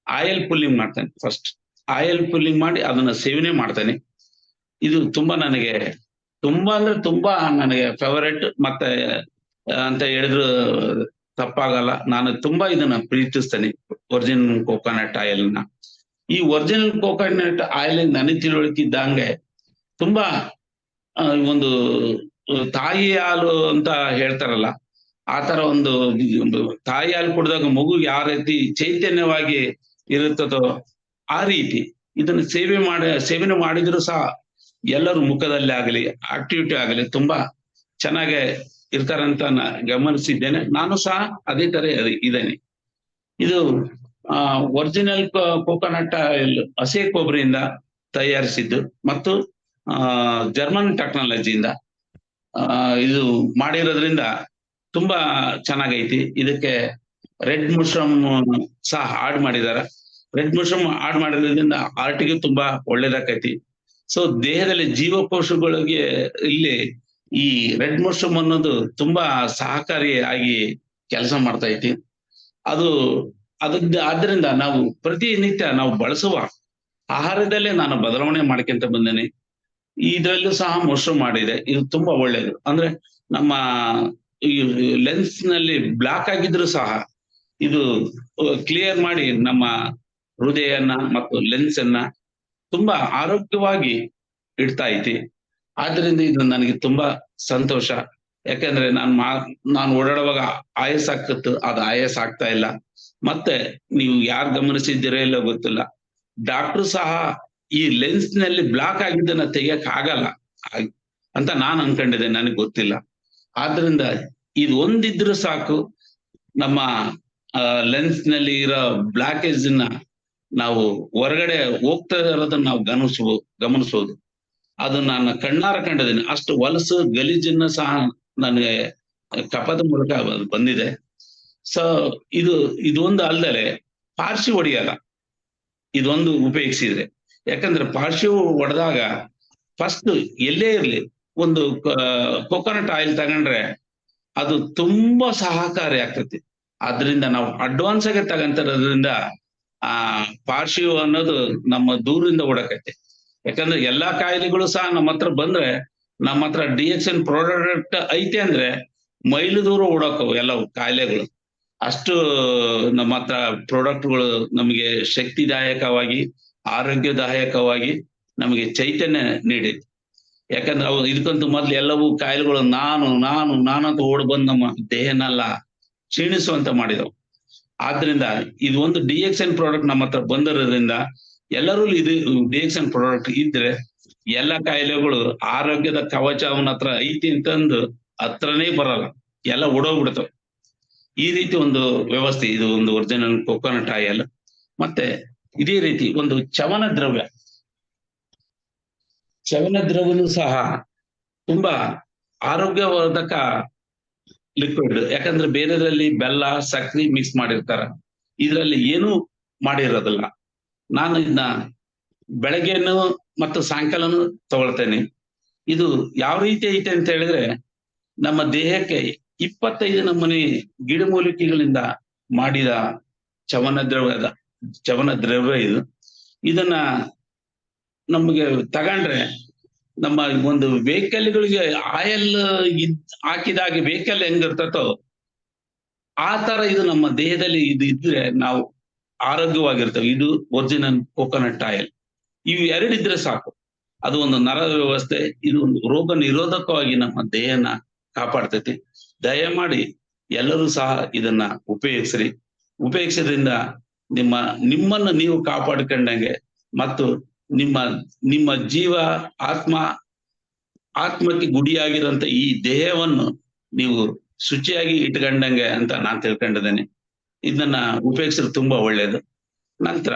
ಆಯಿಲ್ ಪುಲ್ಲಿಂಗ್ ಮಾಡ್ತೇನೆ. ಫಸ್ಟ್ ಆಯಿಲ್ ಪುಲ್ಲಿಂಗ್ ಮಾಡಿ ಅದನ್ನ ಸೇವನೆ ಮಾಡ್ತೇನೆ. ಇದು ತುಂಬಾ ನನಗೆ ತುಂಬಾ ನನಗೆ ಫೇವರೇಟ್. ಮತ್ತೆ ಅಂತ ಹೇಳಿದ್ರು ತಪ್ಪಾಗಲ್ಲ. ನಾನು ತುಂಬಾ ಇದನ್ನ ಪ್ರೀತಿಸ್ತೇನೆ, ಒರಿಜಿನಲ್ ಕೋಕೋನಟ್ ಆಯಿಲ್ ನ. ಈ ಒರಿಜಿನಲ್ ಕೋಕೋನಟ್ ಆಯಿಲ್ ನನಗೆ ತಿಳುವಳಿಕಿದ್ದಂಗೆ ತುಂಬಾ ಒಂದು ತಾಯಿ ಹಾಲು ಅಂತ ಹೇಳ್ತಾರಲ್ಲ, ಆ ತರ ಒಂದು ತಾಯಿ ಹಾಲು ಕುಡಿದಾಗ ಮಗು ಯಾವ ರೀತಿ ಚೈತನ್ಯವಾಗಿ ಇರುತ್ತದೋ ಆ ರೀತಿ ಇದನ್ನ ಸೇವನೆ ಮಾಡಿದ್ರು ಸಹ ಎಲ್ಲರೂ ಮುಖದಲ್ಲಿ ಆಗಲಿ, ಆಕ್ಟಿವಿಟಿ ಆಗಲಿ ತುಂಬಾ ಚೆನ್ನಾಗೆ ಇರ್ತಾರಂತ ಗಮನಿಸಿದ್ದೇನೆ. ನಾನು ಸಹ ಅದೇ ತರ ಇದ್ದೇನೆ. ಇದು ಒರಿಜಿನಲ್ ಕೋಕೋನಟ್ ಆಯಿಲ್ ಹಸಿ ಕೊಬ್ಬರಿಯಿಂದ ತಯಾರಿಸಿದ್ದು ಮತ್ತು ಜರ್ಮನ್ ಟೆಕ್ನಾಲಜಿಯಿಂದ ಇದು ಮಾಡಿರೋದ್ರಿಂದ ತುಂಬಾ ಚೆನ್ನಾಗೈತಿ. ಇದಕ್ಕೆ ರೆಡ್ ಮಶ್ರೂಮ್ ಸಹ ಆಡ್ ಮಾಡಿದಾರೆ. ರೆಡ್ ಮಶ್ರೂಮ್ ಆಡ್ ಮಾಡಿರೋದ್ರಿಂದ ಹಾರ್ಟಿಗೆ ತುಂಬಾ ಒಳ್ಳೇದಾಕೈತಿ. ಸೊ ದೇಹದಲ್ಲಿ ಜೀವಕೋಶಗಳಿಗೆ ಇಲ್ಲಿ ಈ ರೆಡ್ ಮಶ್ರೂಮ್ ಅನ್ನೋದು ತುಂಬಾ ಸಹಕಾರಿಯಾಗಿ ಕೆಲಸ ಮಾಡ್ತಾ ಐತಿ. ಆದ್ರಿಂದ ನಾವು ಪ್ರತಿನಿತ್ಯ ನಾವು ಬಳಸುವ ಆಹಾರದಲ್ಲೇ ನಾನು ಬದಲಾವಣೆ ಮಾಡ್ಕೊಂತ ಬಂದೇನೆ. ಇದ್ರಲ್ಲೂ ಸಹ ಮಶ್ರೂಮ್ ಮಾಡಿದೆ. ಇದು ತುಂಬಾ ಒಳ್ಳೇದು. ಅಂದ್ರೆ ನಮ್ಮ ಈ ಲೆನ್ಸ್ ನಲ್ಲಿ ಬ್ಲಾಕ್ ಆಗಿದ್ರು ಸಹ ಇದು ಕ್ಲಿಯರ್ ಮಾಡಿ ನಮ್ಮ ಹೃದಯನ ಮತ್ತು ಲೆನ್ಸ್ ಅನ್ನ ತುಂಬಾ ಆರೋಗ್ಯವಾಗಿ ಇಡ್ತಾ ಐತಿ. ಆದ್ರಿಂದ ಇದು ನನಗೆ ತುಂಬಾ ಸಂತೋಷ. ಯಾಕಂದ್ರೆ ನಾನು ಓಡಾಡುವಾಗ ಆಯಾಸ ಆಗ್ತಿತ್ತು, ಅದು ಆಯಾಸ ಆಗ್ತಾ ಇಲ್ಲ. ಮತ್ತೆ ನೀವು ಯಾರು ಗಮನಿಸಿದ್ದೀರೋ ಇಲ್ಲೋ ಗೊತ್ತಿಲ್ಲ, ಡಾಕ್ಟರ್ ಸಹ ಈ ಲೆನ್ಸ್ ನಲ್ಲಿ ಬ್ಲಾಕ್ ಆಗಿದ್ದನ್ನ ತೆಗಿಯಕ್ ಆಗಲ್ಲ ಅಂತ ನಾನು ಅನ್ಕೊಂಡಿದ್ದೆ, ನನಗೆ ಗೊತ್ತಿಲ್ಲ. ಆದ್ರಿಂದ ಇದು ಒಂದಿದ್ರು ಸಾಕು, ನಮ್ಮ ಲೆನ್ಸ್ ನಲ್ಲಿ ಇರೋ ಬ್ಲಾಕೇಜ್ ನ ನಾವು ಹೊರಗಡೆ ಹೋಗ್ತಾ ಇರೋದನ್ನ ನಾವು ಗಮನಿಸಬಹುದು. ಅದು ನಾನು ಕಣ್ಣಾರ ಕಂಡಿದ್ದೀನಿ. ಅಷ್ಟು ಹೊಲಸು ಗಲೀಜನ್ನ ಸಹ ನನಗೆ ಕಪದ ಮೂಲಕ ಬಂದಿದೆ. ಸೊ ಇದೊಂದು ಅಲ್ದಲೆ ಪಾರ್ಸಿ ಹೊಡೆಯಲ್ಲ, ಇದೊಂದು ಉಪಯೋಗಿಸಿದ್ರೆ. ಯಾಕಂದ್ರೆ ಪಾರ್ಸಿ ಹೊಡೆದಾಗ ಫಸ್ಟ್ ಎಲ್ಲೇ ಇರ್ಲಿ ಒಂದು ಕೋಕೋನಟ್ ಆಯಿಲ್ ತಗೊಂಡ್ರೆ ಅದು ತುಂಬಾ ಸಹಕಾರಿ ಆಗ್ತೈತಿ. ಆದ್ರಿಂದ ನಾವು ಅಡ್ವಾನ್ಸ್ ಆಗಿ ತಗೊಂತಿರೋದ್ರಿಂದ ಪಾರ್ಸಿ ಅನ್ನೋದು ನಮ್ಮ ದೂರದಿಂದ ಓಡಕೈತಿ. ಯಾಕಂದ್ರೆ ಎಲ್ಲಾ ಕಾಯಿಲೆಗಳು ಸಹ ನಮ್ಮ ಹತ್ರ ಬಂದ್ರೆ, ನಮ್ಮ ಹತ್ರ DXN ಪ್ರಾಡಕ್ಟ್ ಐತೆ ಅಂದ್ರೆ ಮೈಲು ದೂರ ಓಡಾಕವು ಎಲ್ಲವು ಕಾಯಿಲೆಗಳು. ಅಷ್ಟು ನಮ್ಮ ಹತ್ರ ಪ್ರಾಡಕ್ಟ್ಗಳು ನಮಗೆ ಶಕ್ತಿದಾಯಕವಾಗಿ, ಆರೋಗ್ಯದಾಯಕವಾಗಿ ನಮಗೆ ಚೈತನ್ಯ ನೀಡೈತಿ. ಯಾಕಂದ್ರೆ ಅವು ಇದಕ್ಕಂತೂ ಮೊದ್ಲು ಎಲ್ಲವೂ ಕಾಯಿಲೆಗಳು ನಾನಂತ ಓಡ್ ಬಂದ್ ನಮ್ಮ ದೇಹನೆಲ್ಲ ಕ್ಷೀಣಿಸುವಂತ ಮಾಡಿದವು. ಆದ್ರಿಂದ ಇದು ಒಂದು DXN ಪ್ರಾಡಕ್ಟ್ ನಮ್ಮ ಹತ್ರ ಬಂದಿರೋದ್ರಿಂದ ಎಲ್ಲರೂ ಇದು DXN ಪ್ರಾಡಕ್ಟ್ ಇದ್ರೆ ಎಲ್ಲ ಕಾಯಿಲೆಗಳು ಆರೋಗ್ಯದ ಕವಚ ಅವನ ಹತ್ರ ಐತಿ ಅಂತಂದು ಹತ್ರನೇ ಬರಲ್ಲ, ಎಲ್ಲ ಓಡೋಗ್ಬಿಡ್ತಾವ. ಈ ರೀತಿ ಒಂದು ವ್ಯವಸ್ಥೆ ಇದು ಒಂದು ಒರಿಜಿನಲ್ ಕೋಕೋನಟ್ ಆಯಿಲ್. ಮತ್ತೆ ಇದೇ ರೀತಿ ಒಂದು ಚವನ ದ್ರವ್ಯನು ಸಹ ತುಂಬಾ ಆರೋಗ್ಯವರ್ಧಕ ಲಿಕ್ವಿಡ್. ಯಾಕಂದ್ರೆ ಬೇರೆದ್ರಲ್ಲಿ ಬೆಲ್ಲ, ಸಕ್ಕರೆ ಮಿಕ್ಸ್ ಮಾಡಿರ್ತಾರ, ಇದ್ರಲ್ಲಿ ಏನೂ ಮಾಡಿರೋದಿಲ್ಲ. ನಾನು ಇದನ್ನ ಬೆಳಗ್ಗೆನು ಮತ್ತು ಸಾಯಂಕಾಲನು ತಗೊಳ್ತೇನೆ. ಇದು ಯಾವ ರೀತಿ ಐತೆ ಅಂತ ಹೇಳಿದ್ರೆ, ನಮ್ಮ ದೇಹಕ್ಕೆ 25 ನಮೂನಿ ಗಿಡಮೂಲಿಕೆಗಳಿಂದ ಮಾಡಿದ ಚವನ ದ್ರವ್ಯ ಇದು. ಇದನ್ನ ನಮಗೆ ತಗೊಂಡ್ರೆ ನಮ್ಮ ಒಂದು ವೆಹಿಕಲ್ಗಳಿಗೆ ಆಯಿಲ್ ಹಾಕಿದಾಗ ವೆಹಿಕಲ್ ಹೆಂಗಿರ್ತತೋ ಆ ತರ ಇದು ನಮ್ಮ ದೇಹದಲ್ಲಿ ಇದು ಇದ್ರೆ ನಾವು ಆರೋಗ್ಯವಾಗಿರ್ತೇವೆ. ಇದು ಒರಿಜಿನಲ್ ಕೋಕೋನಟ್ ಆಯಿಲ್. ಇವು ಎರಡಿದ್ರೆ ಸಾಕು. ಅದು ಒಂದು ನರ ವ್ಯವಸ್ಥೆ, ಇದು ಒಂದು ರೋಗ ನಿರೋಧಕವಾಗಿ ನಮ್ಮ ದೇಹನ ಕಾಪಾಡ್ತೈತಿ. ದಯಮಾಡಿ ಎಲ್ಲರೂ ಸಹ ಇದನ್ನ ಉಪಯೋಗಿಸೋದ್ರಿಂದ ನಿಮ್ಮನ್ನು ನೀವು ಕಾಪಾಡಿಕೊಂಡಂಗೆ ಮತ್ತು ನಿಮ್ಮ ಜೀವ ಆತ್ಮಕ್ಕೆ ಗುಡಿಯಾಗಿರುವಂತ ಈ ದೇಹವನ್ನು ನೀವು ಶುಚಿಯಾಗಿ ಇಟ್ಕೊಂಡಂಗೆ ಅಂತ ನಾನ್ ತಿಳ್ಕೊಂಡಿದ್ದೇನೆ. ಇದನ್ನ ಉಪಯೋಗಿಸಿದ್ರೆ ತುಂಬಾ ಒಳ್ಳೇದು. ನಂತರ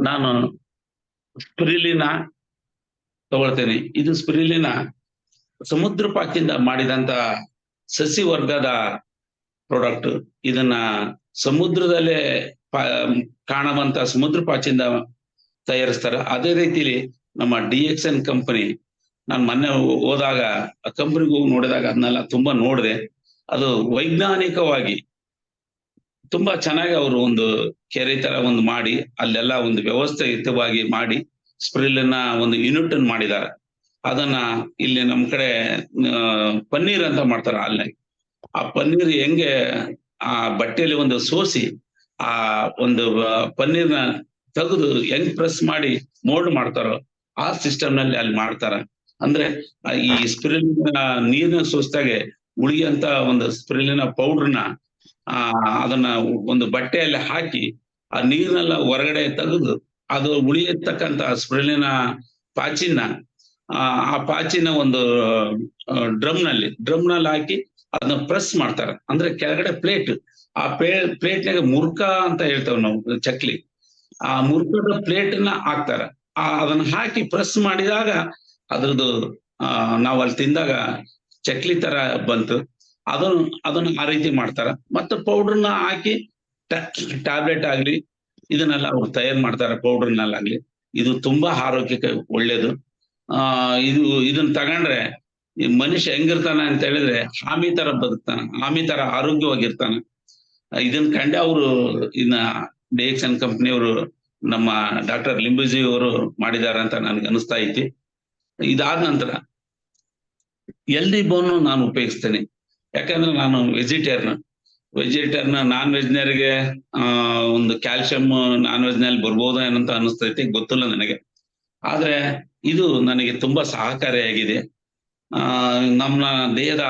ನಾನು ಸ್ಪಿರಿಲಿನಾ ತಗೊಳ್ತೇನೆ. ಇದು ಸ್ಪಿರಿಲಿನಾ ಸಮುದ್ರ ಪಾಚಿಯಿಂದ ಮಾಡಿದಂತ ಸಸಿ ವರ್ಗದ ಪ್ರಾಡಕ್ಟ್. ಇದನ್ನ ಸಮುದ್ರದಲ್ಲೇ ಕಾಣುವಂತ ಸಮುದ್ರ ಪಾಚಿಯಿಂದ ತಯಾರಿಸ್ತಾರ. ಅದೇ ರೀತಿಲಿ ನಮ್ಮ DXN ಕಂಪನಿ, ನಾನು ಮೊನ್ನೆ ಹೋದಾಗ ಆ ಕಂಪನಿಗೆ ಹೋಗಿ ನೋಡಿದಾಗ ಅದನ್ನೆಲ್ಲ ತುಂಬಾ ನೋಡಿದೆ. ಅದು ವೈಜ್ಞಾನಿಕವಾಗಿ ತುಂಬಾ ಚೆನ್ನಾಗಿ ಅವರು ಒಂದು ಕೆರೆ ತರ ಒಂದು ಮಾಡಿ ಅಲ್ಲೆಲ್ಲ ಒಂದು ವ್ಯವಸ್ಥಿತವಾಗಿ ಮಾಡಿ ಸ್ಪ್ರಿಲಿನ ಒಂದು ಯೂನಿಟ್ ಅನ್ನು ಮಾಡಿದ್ದಾರೆ. ಅದನ್ನ ಇಲ್ಲಿ ನಮ್ ಕಡೆ ಪನ್ನೀರ್ ಅಂತ ಮಾಡ್ತಾರ. ಅಲ್ಲಿ ಆ ಪನ್ನೀರ್ ಹೆಂಗೆ ಆ ಬಟ್ಟೆಯಲ್ಲಿ ಒಂದು ಸೋಸಿ ಆ ಒಂದು ಪನ್ನೀರ್ನ ತೆಗೆದು ಹೆಂಗ್ ಪ್ರೆಸ್ ಮಾಡಿ ಮೋಲ್ಡ್ ಮಾಡ್ತಾರೋ ಆ ಸಿಸ್ಟಮ್ ನಲ್ಲಿ ಅಲ್ಲಿ ಮಾಡ್ತಾರ. ಅಂದ್ರೆ ಈ ಸ್ಪಿರಿಲಿನ ನೀರಿನ ಸೋಸಿದಾಗೆ ಉಳಿಯಂತ ಒಂದು ಸ್ಪಿರಿಲಿನ ಪೌಡರ್ನ ಅದನ್ನ ಒಂದು ಬಟ್ಟೆಯಲ್ಲಿ ಹಾಕಿ ಆ ನೀರ್ನೆಲ್ಲ ಹೊರಗಡೆ ತೆಗೆದು ಅದು ಉಳಿಯತಕ್ಕಂತ ಸ್ಪಿರಿಲಿನ ಪಾಚಿನ ಆ ಪಾಚಿನ ಒಂದು ಡ್ರಮ್ ನಲ್ಲಿ ಹಾಕಿ ಅದನ್ನ ಪ್ರೆಸ್ ಮಾಡ್ತಾರ. ಅಂದ್ರೆ ಕೆಳಗಡೆ ಪ್ಲೇಟ್, ಆ ಪ್ಲೇಟ್ನಾಗ ಮುರ್ಕ ಅಂತ ಹೇಳ್ತೇವೆ ನಾವು, ಚಕ್ಲಿ. ಆ ಮುರ್ಕದ ಪ್ಲೇಟ್ ನ ಹಾಕ್ತಾರ. ಅದನ್ನ ಹಾಕಿ ಪ್ರೆಸ್ ಮಾಡಿದಾಗ ಅದ್ರದ್ದು ನಾವ್ ಅಲ್ಲಿ ತಿಂದಾಗ ಚಕ್ಲಿ ತರ ಬಂತು. ಅದನ್ನ ಆ ರೀತಿ ಮಾಡ್ತಾರ. ಮತ್ತೆ ಪೌಡರ್ನ ಹಾಕಿ ಟ್ಯಾಬ್ಲೆಟ್ ಆಗ್ಲಿ ಇದನ್ನೆಲ್ಲ ಅವ್ರು ತಯಾರು ಮಾಡ್ತಾರೆ. ಪೌಡರ್ನಲ್ಲಾಗ್ಲಿ ಇದು ತುಂಬಾ ಆರೋಗ್ಯಕ್ಕೆ ಒಳ್ಳೇದು. ಇದನ್ನ ತಗೊಂಡ್ರೆ ಈ ಮನುಷ್ಯ ಹೆಂಗಿರ್ತಾನ ಅಂತ ಹೇಳಿದ್ರೆ ಆಮಿ ತರ ಬದುಕ್ತಾನ, ಆಮಿ ತರ ಆರೋಗ್ಯವಾಗಿರ್ತಾನ. ಇದನ್ನ ಕಂಡೆ ಅವರು ಇನ್ನ DXN ಕಂಪನಿಯವರು ನಮ್ಮ ಡಾಕ್ಟರ್ ಲಿಂಬುಜಿ ಅವರು ಮಾಡಿದಾರ ಅಂತ ನನ್ಗೆ ಅನಿಸ್ತಾ ಐತಿ. ಇದಾದ ನಂತರ ಎಲ್ದಿ ಬೋನ್ ನಾನು ಉಪಯೋಗಿಸ್ತೇನೆ. ಯಾಕಂದ್ರೆ ನಾನು ವೆಜಿಟೇರಿಯನ್. ನಾನ್ ವೆಜ್ನರಿಗೆ ಒಂದು ಕ್ಯಾಲ್ಸಿಯಂ ನಾನ್ ವೆಜ್ ನಲ್ಲಿ ಬರ್ಬೋದ ಏನಂತ ಅನಿಸ್ತೈತಿ, ಗೊತ್ತಿಲ್ಲ ನನಗೆ. ಆದ್ರೆ ಇದು ನನಗೆ ತುಂಬಾ ಸಹಕಾರಿಯಾಗಿದೆ. ನಮ್ಮ ದೇಹದ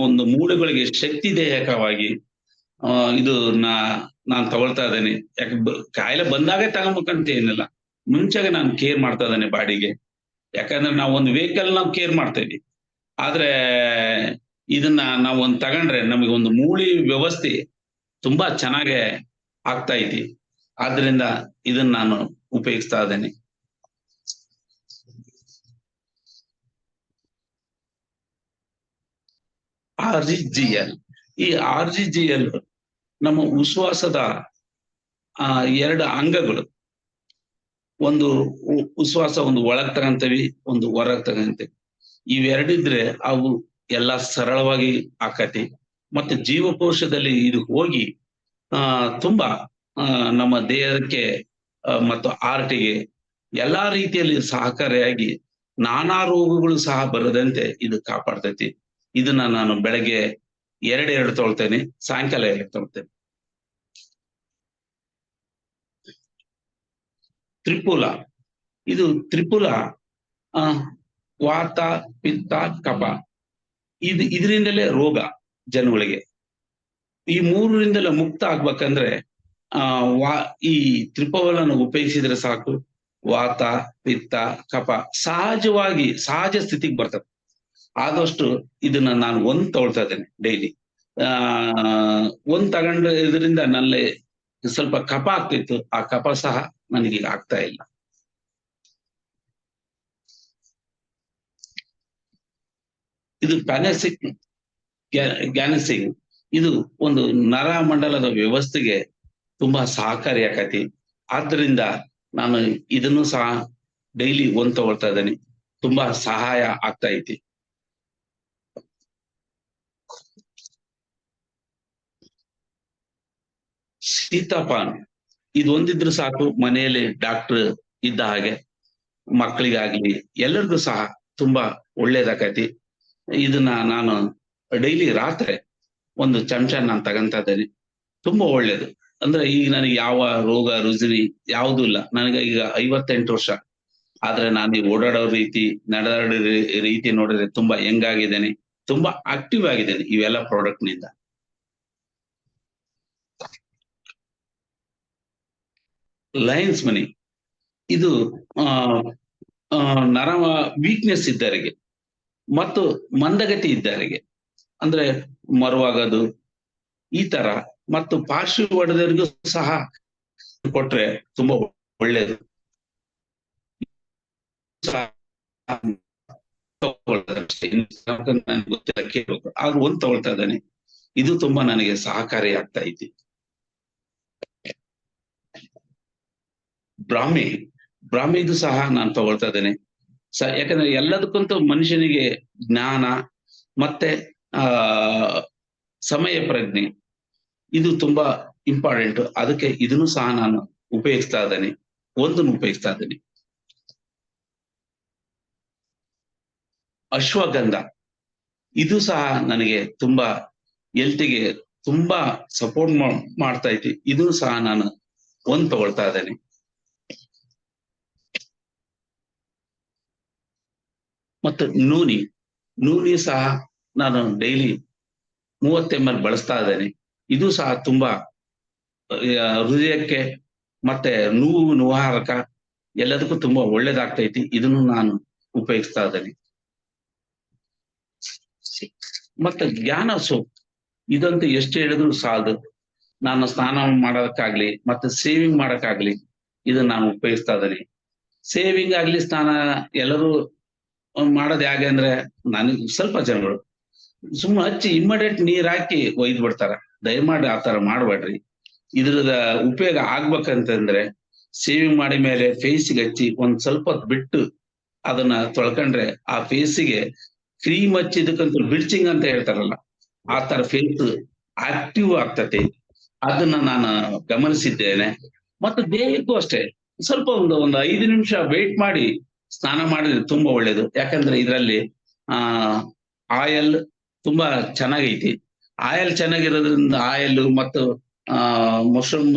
ಒಂದು ಮೂಳೆಗಳಿಗೆ ಶಕ್ತಿದಾಯಕವಾಗಿ ಇದು ನಾನ್ ತಗೊಳ್ತಾ ಇದ್ದೇನೆ. ಯಾಕೆ ಕಾಯಿಲೆ ಬಂದಾಗೆ ತಗೊಂಬೇಕಂತ ಏನಿಲ್ಲ, ಮುಂಚೆಗೆ ನಾನು ಕೇರ್ ಮಾಡ್ತಾ ಇದ್ದೇನೆ ಬಾಡಿಗೆ. ಯಾಕಂದ್ರೆ ನಾವು ಒಂದು ವೆಹಿಕಲ್ ನಾವು ಕೇರ್ ಮಾಡ್ತೇವಿ, ಆದ್ರೆ ಇದನ್ನ ನಾವು ಒಂದು ತಗೊಂಡ್ರೆ ನಮಗೆ ಒಂದು ಮೂಳೆ ವ್ಯವಸ್ಥೆ ತುಂಬಾ ಚೆನ್ನಾಗೆ ಆಗ್ತಾ ಐತಿ. ಆದ್ರಿಂದ ಇದನ್ನ ನಾನು ಉಪಯೋಗಿಸ್ತಾ ಇದ್ದೇನೆ. RGGL, ಈ RGGL ನಮ್ಮ ಉಶ್ವಾಸದ ಎರಡು ಅಂಗಗಳು. ಒಂದು ಉಶ್ವಾಸ ಒಂದು ಒಳಗ್ ತಗಂತೇವಿ, ಒಂದು ಹೊರಗ್ ತಗಂತೇವಿ. ಇವೆರಡಿದ್ರೆ ಅವು ಎಲ್ಲ ಸರಳವಾಗಿ ಆಕತಿ. ಮತ್ತೆ ಜೀವಕೋಶದಲ್ಲಿ ಇದು ಹೋಗಿ ತುಂಬಾ ನಮ್ಮ ದೇಹಕ್ಕೆ ಮತ್ತು ಆರ್ಟಿಗೆ ಎಲ್ಲಾ ರೀತಿಯಲ್ಲಿ ಸಹಕಾರಿಯಾಗಿ ನಾನಾ ರೋಗಗಳು ಸಹ ಬರದಂತೆ ಇದು ಕಾಪಾಡ್ತೈತಿ. ಇದನ್ನ ನಾನು ಬೆಳಗ್ಗೆ ಎರಡು ತೊಗೊಳ್ತೇನೆ, ಸಾಯಂಕಾಲ 2 ತೊಗೊಳ್ತೇನೆ. ತ್ರಿಪುಲ ವಾತ, ಪಿತ್ತ, ಕಫ ಇದರಿಂದಲೇ ರೋಗ ಜನಗಳಿಗೆ. ಈ ಮೂರರಿಂದಲೇ ಮುಕ್ತ ಆಗ್ಬೇಕಂದ್ರೆ ಈ ತ್ರಿಪುಲನ್ನು ಉಪಯೋಗಿಸಿದ್ರೆ ಸಾಕು. ವಾತ, ಪಿತ್ತ, ಕಫ ಸಹಜ ಸ್ಥಿತಿಗೆ ಬರ್ತದೆ. ಆದಷ್ಟು ಇದನ್ನ ನಾನು ಒಂದ್ ತಗೊಳ್ತಾ ಇದ್ದೇನೆ ಡೈಲಿ. ಒಂದ್ ತಗೊಂಡ್ರೆ ಇದರಿಂದ ನಲ್ಲಿ ಸ್ವಲ್ಪ ಕಫ ಆಗ್ತಿತ್ತು, ಆ ಕಫ ಸಹ ನನಗೆ ಆಗ್ತಾ ಇಲ್ಲ. ಇದು ಗ್ಯಾನಸಿಂಗ್ ಇದು ಒಂದು ನರಮಂಡಲದ ವ್ಯವಸ್ಥೆಗೆ ತುಂಬಾ ಸಹಕಾರಿಯಾಕತಿ. ಆದ್ದರಿಂದ ನಾನು ಇದನ್ನು ಸಹ ಡೈಲಿ ಒಂದ್ ತಗೊಳ್ತಾ ಇದ್ದೇನೆ, ತುಂಬಾ ಸಹಾಯ ಆಗ್ತಾ ಐತಿ. ಸೀತಾಪಾನ್ ಇದೊಂದಿದ್ರು ಸಾಕು, ಮನೆಯಲ್ಲಿ ಡಾಕ್ಟರ್ ಇದ್ದ ಹಾಗೆ, ಮಕ್ಕಳಿಗಾಗ್ಲಿ ಎಲ್ಲರಿಗೂ ಸಹ ತುಂಬಾ ಒಳ್ಳೇದಾಕತಿ. ಇದನ್ನ ನಾನು ಡೈಲಿ ರಾತ್ರಿ ಒಂದು ಚಮಚ ನಾನು ತಗಂತ ಇದ್ದೇನೆ, ತುಂಬಾ ಒಳ್ಳೇದು. ಅಂದ್ರೆ ಈಗ ನನಗೆ ಯಾವ ರೋಗ ರುಜಿನಿ ಯಾವುದೂ ಇಲ್ಲ. ನನಗೆ ಈಗ 58 ವರ್ಷ. ಆದ್ರೆ ನಾನು ಈ ಓಡಾಡೋ ರೀತಿ, ನಡೆದಾಡೋ ರೀತಿ ನೋಡಿದ್ರೆ ತುಂಬಾ ಯಂಗ್ ಆಗಿದ್ದೇನೆ, ತುಂಬಾ ಆಕ್ಟಿವ್ ಆಗಿದ್ದೇನೆ ಇವೆಲ್ಲ ಪ್ರಾಡಕ್ಟ್ ನಿಂದ. ಲಯನ್ಸ್ ಮನಿ ಇದು ನರ ವೀಕ್ನೆಸ್ ಇದ್ದವರಿಗೆ ಮತ್ತು ಮಂದಗತಿ ಇದ್ದವರಿಗೆ, ಅಂದ್ರೆ ಮರುವಾಗದು ಈ ತರ ಮತ್ತು ಪಾರ್ಶ್ವ ಹೊಡೆದವರಿಗೂ ಸಹ ಕೊಟ್ರೆ ತುಂಬಾ ಒಳ್ಳೇದು. ಸಹ ತಗೊಳ್ತಾರೆ ಅಷ್ಟೇ. ನನಗೆ ಗೊತ್ತಿಲ್ಲ, ಕೇಳ್ಬೇಕು. ಆದ್ರೂ ಒಂದ್ ತಗೊಳ್ತಾ ಇದ್ದಾನೆ. ಇದು ತುಂಬಾ ನನಗೆ ಸಹಕಾರಿ ಆಗ್ತಾ ಐತಿ. ಬ್ರಾಹ್ಮಿ ಬ್ರಾಹ್ಮಿದು ಸಹ ನಾನು ತಗೊಳ್ತಾ ಇದ್ದೇನೆ. ಯಾಕಂದ್ರೆ ಎಲ್ಲದಕ್ಕಂತೂ ಮನುಷ್ಯನಿಗೆ ಜ್ಞಾನ ಮತ್ತೆ ಆ ಸಮಯ ಪ್ರಜ್ಞೆ ಇದು ತುಂಬಾ ಇಂಪಾರ್ಟೆಂಟ್. ಅದಕ್ಕೆ ಇದನ್ನು ಸಹ ನಾನು ಉಪಯೋಗಿಸ್ತಾ ಇದ್ದೇನೆ. ಒಂದನ್ನು ಉಪಯೋಗಿಸ್ತಾ ಇದ್ದೇನೆ. ಅಶ್ವಗಂಧ ಇದು ಸಹ ನನಗೆ ತುಂಬಾ ಹೆಲ್ತಿಗೆ ತುಂಬಾ ಸಪೋರ್ಟ್ ಮಾಡ್ತಾ ಐತಿ. ಇದು ಸಹ ನಾನು ಒಂದ್ ತಗೊಳ್ತಾ ಇದ್ದೇನೆ. ಮತ್ತು ನೂನಿ ಸಹ ನಾನು ಡೈಲಿ 30 ml ಬಳಸ್ತಾ ಇದ್ದೇನೆ. ಇದು ಸಹ ತುಂಬಾ ಹೃದಯಕ್ಕೆ ಮತ್ತೆ ನೋವಾರಕ ಎಲ್ಲದಕ್ಕೂ ತುಂಬಾ ಒಳ್ಳೇದಾಗ್ತೈತಿ. ಇದನ್ನು ನಾನು ಉಪಯೋಗಿಸ್ತಾ ಇದ್ದೇನೆ. ಮತ್ತೆ ಜ್ಞಾನ ಸೋಪ್ ಇದಂತೂ ಎಷ್ಟು ಹೇಳಿದ್ರು ಸಾಲದು. ನಾನು ಸ್ನಾನ ಮಾಡೋದಕ್ಕಾಗ್ಲಿ ಮತ್ತೆ ಸೇವಿಂಗ್ ಮಾಡಕ್ಕಾಗ್ಲಿ ಇದನ್ನ ನಾನು ಉಪಯೋಗಿಸ್ತಾ ಇದ್ದೇನೆ. ಸೇವಿಂಗ್ ಆಗ್ಲಿ ಸ್ನಾನ ಎಲ್ಲರೂ ಮಾಡೋದು ಹೇಗೆ ಅಂದ್ರೆ, ನನಗೆ ಸ್ವಲ್ಪ ಜನಗಳು ಸುಮ್ಮನೆ ಹಚ್ಚಿ ಇಮ್ಮಿಡಿಯೇಟ್ ನೀರ್ ಹಾಕಿ ಒಯ್ದು ಬಿಡ್ತಾರ. ದಯಮಾಡಿ ಆತರ ಮಾಡ್ಬೇಡ್ರಿ. ಇದ್ರದ ಉಪಯೋಗ ಆಗ್ಬೇಕಂತಂದ್ರೆ ಸೇವಿಂಗ್ ಮಾಡಿ ಮೇಲೆ ಫೇಸಿಗೆ ಹಚ್ಚಿ ಒಂದ್ ಸ್ವಲ್ಪ ಹೊತ್ತು ಬಿಟ್ಟು ಅದನ್ನ ತೊಳ್ಕೊಂಡ್ರೆ ಆ ಫೇಸಿಗೆ ಕ್ರೀಮ್ ಹಚ್ಚಿದಕ್ಕಂತ ಬ್ಲೀಚಿಂಗ್ ಅಂತ ಹೇಳ್ತಾರಲ್ಲ, ಆ ತರ ಫೇಸ್ ಆಕ್ಟಿವ್ ಆಗ್ತತಿ. ಅದನ್ನ ನಾನು ಗಮನಿಸಿದ್ದೇನೆ. ಮತ್ತು ದೇಹಕ್ಕೂ ಅಷ್ಟೇ ಸ್ವಲ್ಪ ಒಂದು 5 ನಿಮಿಷ ವೇಟ್ ಮಾಡಿ ಸ್ನಾನ ಮಾಡಿದ್ರೆ ತುಂಬಾ ಒಳ್ಳೇದು. ಯಾಕಂದ್ರೆ ಇದರಲ್ಲಿ ಆಯಲ್ ತುಂಬಾ ಚೆನ್ನಾಗೈತಿ. ಆಯಲ್ ಚೆನ್ನಾಗಿರೋದ್ರಿಂದ ಆಯಲ್ ಮತ್ತು ಮಶ್ರೂಮ್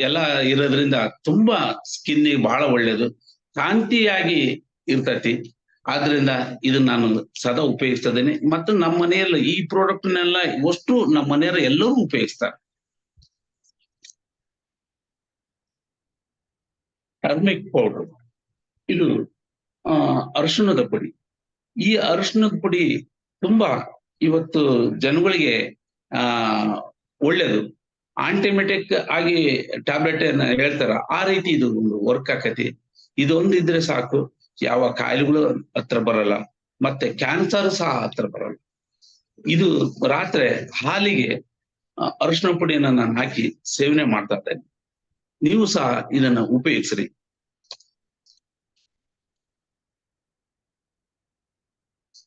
ಎಲ್ಲ ಇರೋದ್ರಿಂದ ತುಂಬಾ ಸ್ಕಿನ್ನಿಗೆ ಬಹಳ ಒಳ್ಳೇದು, ಕಾಂತಿಯಾಗಿ ಇರ್ತತಿ. ಆದ್ರಿಂದ ಇದನ್ನ ನಾನು ಸದಾ ಉಪಯೋಗಿಸ್ತಾ ಇದ್ದೇನೆ. ಮತ್ತು ನಮ್ಮ ಮನೆಯಲ್ಲಿ ಈ ಪ್ರಾಡಕ್ಟ್ನೆಲ್ಲ ಅಷ್ಟು ನಮ್ಮ ಮನೆಯವರು ಎಲ್ಲರೂ ಉಪಯೋಗಿಸ್ತಾರೆ. ಟರ್ಮಿಕ್ ಪೌಡರ್ ಇದು ಅರಿಶಿಣದ ಪುಡಿ. ಈ ಅರಿಶಿಣದ ಪುಡಿ ತುಂಬಾ ಇವತ್ತು ಜನಗಳಿಗೆ ಆ ಒಳ್ಳೇದು. ಆಂಟಿಮೆಟಿಕ್ ಆಗಿ ಟ್ಯಾಬ್ಲೆಟ್ ಹೇಳ್ತಾರ, ಆ ರೀತಿ ಇದು ಒಂದು ವರ್ಕ್ ಆಕತಿ. ಇದೊಂದು ಇದ್ರೆ ಸಾಕು, ಯಾವ ಕಾಯಿಲೆಗಳು ಹತ್ರ ಬರಲ್ಲ, ಮತ್ತೆ ಕ್ಯಾನ್ಸರ್ ಸಹ ಹತ್ರ ಬರಲ್ಲ. ಇದು ರಾತ್ರಿ ಹಾಲಿಗೆ ಅರಿಶಿಣ ಪುಡಿಯನ್ನ ನಾನು ಹಾಕಿ ಸೇವನೆ ಮಾಡ್ತಾ ಇದ್ದೇನೆ. ನೀವು ಸಹ ಇದನ್ನ ಉಪಯೋಗಿಸ್ರಿ.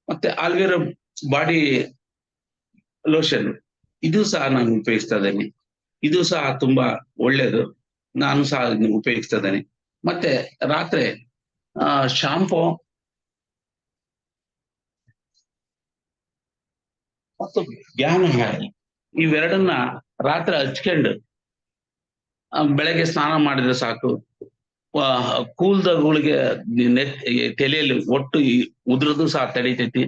ಮತ್ತೆ ಆಲ್ವೇರಾ ಬಾಡಿ ಲೋಷನ್ ಇದು ಸಹ ನಾನು ಉಪಯೋಗಿಸ್ತಾ ಇದ್ದೇನೆ. ಇದು ಸಹ ತುಂಬಾ ಒಳ್ಳೇದು. ನಾನು ಸಹ ಇದನ್ನು ಉಪಯೋಗಿಸ್ತಾ ಇದ್ದೇನೆ. ಮತ್ತೆ ರಾತ್ರಿ ಶಾಂಪೂ ಮತ್ತು ಜ್ಞಾನ ಇವೆರಡನ್ನ ರಾತ್ರಿ ಹಚ್ಕೊಂಡು ಬೆಳಗ್ಗೆ ಸ್ನಾನ ಮಾಡಿದ್ರೆ ಸಾಕು. ಕೂಲ್ದಗಳಿಗೆ ತಲೆಯಲ್ಲಿ ಒಟ್ಟು ಉದ್ರದು ಸಹ ತಡೀತೈತಿ.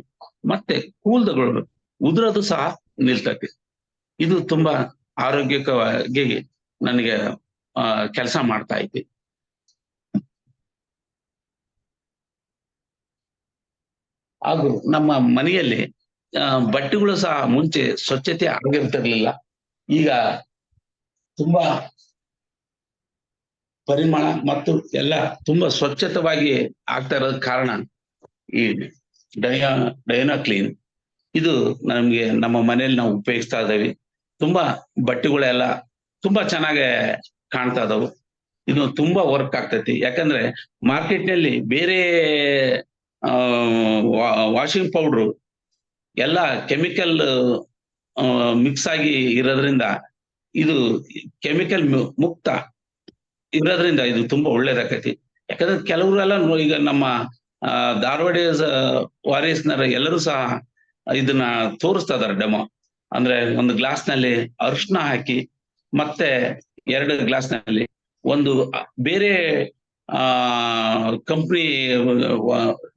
ಮತ್ತೆ ಕೂಲ್ದಗಳು ಉದ್ರದು ಸಹ ನಿಲ್ತೈತಿ. ಇದು ತುಂಬಾ ಆರೋಗ್ಯಕವಾಗಿ ನನಗೆ ಕೆಲಸ ಮಾಡ್ತಾ ಐತಿ. ಹಾಗೂ ನಮ್ಮ ಮನೆಯಲ್ಲಿ ಬಟ್ಟೆಗಳು ಸಹ ಮುಂಚೆ ಸ್ವಚ್ಛತೆ ಆಗಿರ್ತಿರ್ಲಿಲ್ಲ. ಈಗ ತುಂಬಾ ಪರಿಮಳ ಮತ್ತು ಎಲ್ಲ ತುಂಬಾ ಸ್ವಚ್ಛತವಾಗಿ ಆಗ್ತಾ ಇರೋದ್ ಕಾರಣ ಈ ಡೈನಾ ಕ್ಲೀನ್ ಇದು ನಮ್ಗೆ ನಮ್ಮ ಮನೆಯಲ್ಲಿ ನಾವು ಉಪಯೋಗಿಸ್ತಾ ಇದ್ದೇವೆ. ತುಂಬಾ ಬಟ್ಟೆಗಳೆಲ್ಲ ತುಂಬಾ ಚೆನ್ನಾಗಿ ಕಾಣ್ತಾ ಇದಾವು. ಇದು ತುಂಬಾ ವರ್ಕ್ ಆಗ್ತೈತಿ. ಯಾಕಂದ್ರೆ ಮಾರ್ಕೆಟ್ ನಲ್ಲಿ ಬೇರೆ ವಾಷಿಂಗ್ ಪೌಡ್ರು ಎಲ್ಲ ಕೆಮಿಕಲ್ ಮಿಕ್ಸ್ ಆಗಿ ಇರೋದ್ರಿಂದ, ಇದು ಕೆಮಿಕಲ್ ಮುಕ್ತ ಇರೋದ್ರಿಂದ ಇದು ತುಂಬಾ ಒಳ್ಳೇದಾಕೈತಿ. ಯಾಕಂದ್ರೆ ಕೆಲವರೆಲ್ಲ ಈಗ ನಮ್ಮ ಧಾರವಾಡ ವಾರಿಯರ್ಸ್ನರ ಎಲ್ಲರೂ ಸಹ ಇದನ್ನ ತೋರಿಸ್ತಾ ಇದಾರೆ ಡೆಮೋ. ಅಂದ್ರೆ ಒಂದು ಗ್ಲಾಸ್ ನಲ್ಲಿ ಅರಿಶಿನ ಹಾಕಿ ಮತ್ತೆ 2 ಗ್ಲಾಸ್ ನಲ್ಲಿ ಒಂದು ಬೇರೆ ಕಂಪ್ನಿ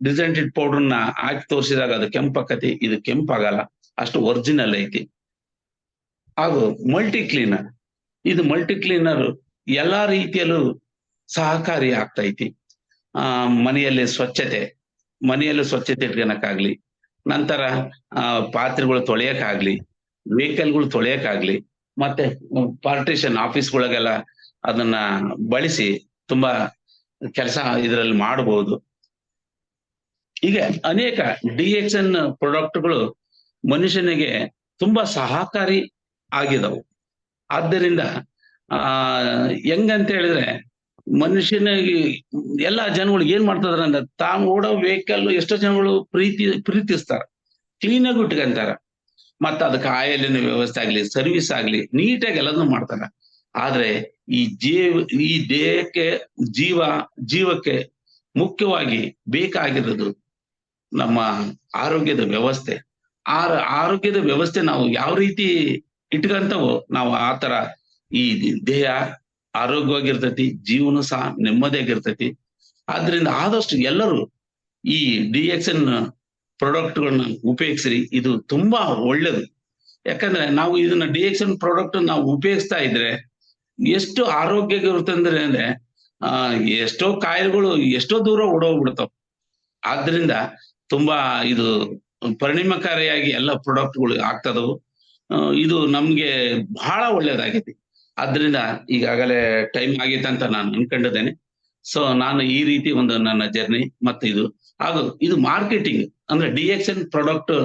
ಡಿಸೆಂಟೆಡ್ ಪೌಡರ್ನ ಹಾಕಿ ತೋರಿಸಿದಾಗ ಅದು ಕೆಂಪಾಕತಿ. ಇದು ಕೆಂಪಾಗಲ್ಲ, ಅಷ್ಟು ಒರಿಜಿನಲ್ ಐತಿ. ಹಾಗೂ ಮಲ್ಟಿ ಕ್ಲೀನರ್, ಇದು ಮಲ್ಟಿ ಕ್ಲೀನರ್ ಎಲ್ಲಾ ರೀತಿಯಲ್ಲೂ ಸಹಕಾರಿ ಆಗ್ತೈತಿ. ಮನೆಯಲ್ಲಿ ಸ್ವಚ್ಛತೆ ಇಟ್ಕೊಳಕ್ಕಾಗ್ಲಿ, ನಂತರ ಪಾತ್ರೆಗಳು ತೊಳೆಯಕ್ಕಾಗ್ಲಿ, ವೆಹಿಕಲ್ಗಳು ತೊಳೆಯಕ್ಕಾಗ್ಲಿ, ಮತ್ತೆ ಪಾರ್ಟಿಷನ್ ಆಫೀಸ್ಗಳಿಗೆಲ್ಲ ಅದನ್ನ ಬಳಸಿ ತುಂಬಾ ಕೆಲಸ ಇದರಲ್ಲಿ ಮಾಡಬಹುದು. ಹೀಗೆ ಅನೇಕ DXN ಪ್ರಾಡಕ್ಟ್ಗಳು ಮನುಷ್ಯನಿಗೆ ತುಂಬಾ ಸಹಕಾರಿ ಆಗಿದವು. ಆದ್ದರಿಂದ ಹೆಂಗಂತ ಹೇಳಿದ್ರೆ ಮನುಷ್ಯನಿಗೆ ಎಲ್ಲಾ ಜನಗಳು ಏನ್ ಮಾಡ್ತಿದಾರ ಅಂದ್ರೆ ತಾವು ಓಡೋ ವೆಹಿಕಲ್ ಎಷ್ಟೋ ಜನಗಳು ಪ್ರೀತಿಸ್ತಾರ, ಕ್ಲೀನ್ ಆಗಿ ಇಟ್ಕೊಂತಾರ, ಮತ್ತ ಅದಕ್ಕೆ ಆಯಿಲಿನ ವ್ಯವಸ್ಥೆ ಆಗ್ಲಿ, ಸರ್ವಿಸ್ ಆಗ್ಲಿ ನೀಟಾಗಿ ಎಲ್ಲದನ್ನು ಮಾಡ್ತಾರ. ಆದ್ರೆ ಈ ದೇಹಕ್ಕೆ ಜೀವಕ್ಕೆ ಮುಖ್ಯವಾಗಿ ಬೇಕಾಗಿರೋದು ನಮ್ಮ ಆರೋಗ್ಯದ ವ್ಯವಸ್ಥೆ. ಆರೋಗ್ಯದ ವ್ಯವಸ್ಥೆ ನಾವು ಯಾವ ರೀತಿ ಇಟ್ಕಂತವೋ ನಾವು ಆತರ ಈ ದೇಹ ಆರೋಗ್ಯವಾಗಿರ್ತೈತಿ, ಜೀವನ ಸಹ ನೆಮ್ಮದಿಯಾಗಿರ್ತೈತಿ. ಆದ್ರಿಂದ ಆದಷ್ಟು ಎಲ್ಲರೂ ಈ DXN ಪ್ರಾಡಕ್ಟ್ಗಳನ್ನ ಉಪಯೋಗಿಸ್ರಿ, ಇದು ತುಂಬಾ ಒಳ್ಳೇದು. ಯಾಕಂದ್ರೆ ನಾವು ಇದನ್ನ DXN ಪ್ರಾಡಕ್ಟ್ ನಾವು ಉಪಯೋಗಿಸ್ತಾ ಇದ್ರೆ ಎಷ್ಟು ಆರೋಗ್ಯ ಇರುತ್ತೆ ಅಂದ್ರೆ ಎಷ್ಟೋ ಕಾಯಿಲೆಗಳು ಎಷ್ಟೋ ದೂರ ಓಡೋಗ್ಬಿಡ್ತಾವ. ಆದ್ರಿಂದ ತುಂಬಾ ಇದು ಪರಿಣಾಮಕಾರಿಯಾಗಿ ಎಲ್ಲ ಪ್ರಾಡಕ್ಟ್ಗಳು ಆಗ್ತದವು. ಇದು ನಮ್ಗೆ ಬಹಳ ಒಳ್ಳೇದಾಗೈತಿ. ಆದ್ರಿಂದ ಈಗಾಗಲೇ ಟೈಮ್ ಆಗೈತೆ ಅಂತ ನಾನು ಅನ್ಕೊಂಡಿದ್ದೇನೆ. ಸೊ ನಾನು ಈ ರೀತಿ ಒಂದು ನನ್ನ ಜರ್ನಿ ಮತ್ತು ಇದು ಮಾರ್ಕೆಟಿಂಗ್ ಅಂದ್ರೆ DXN ಪ್ರಾಡಕ್ಟ್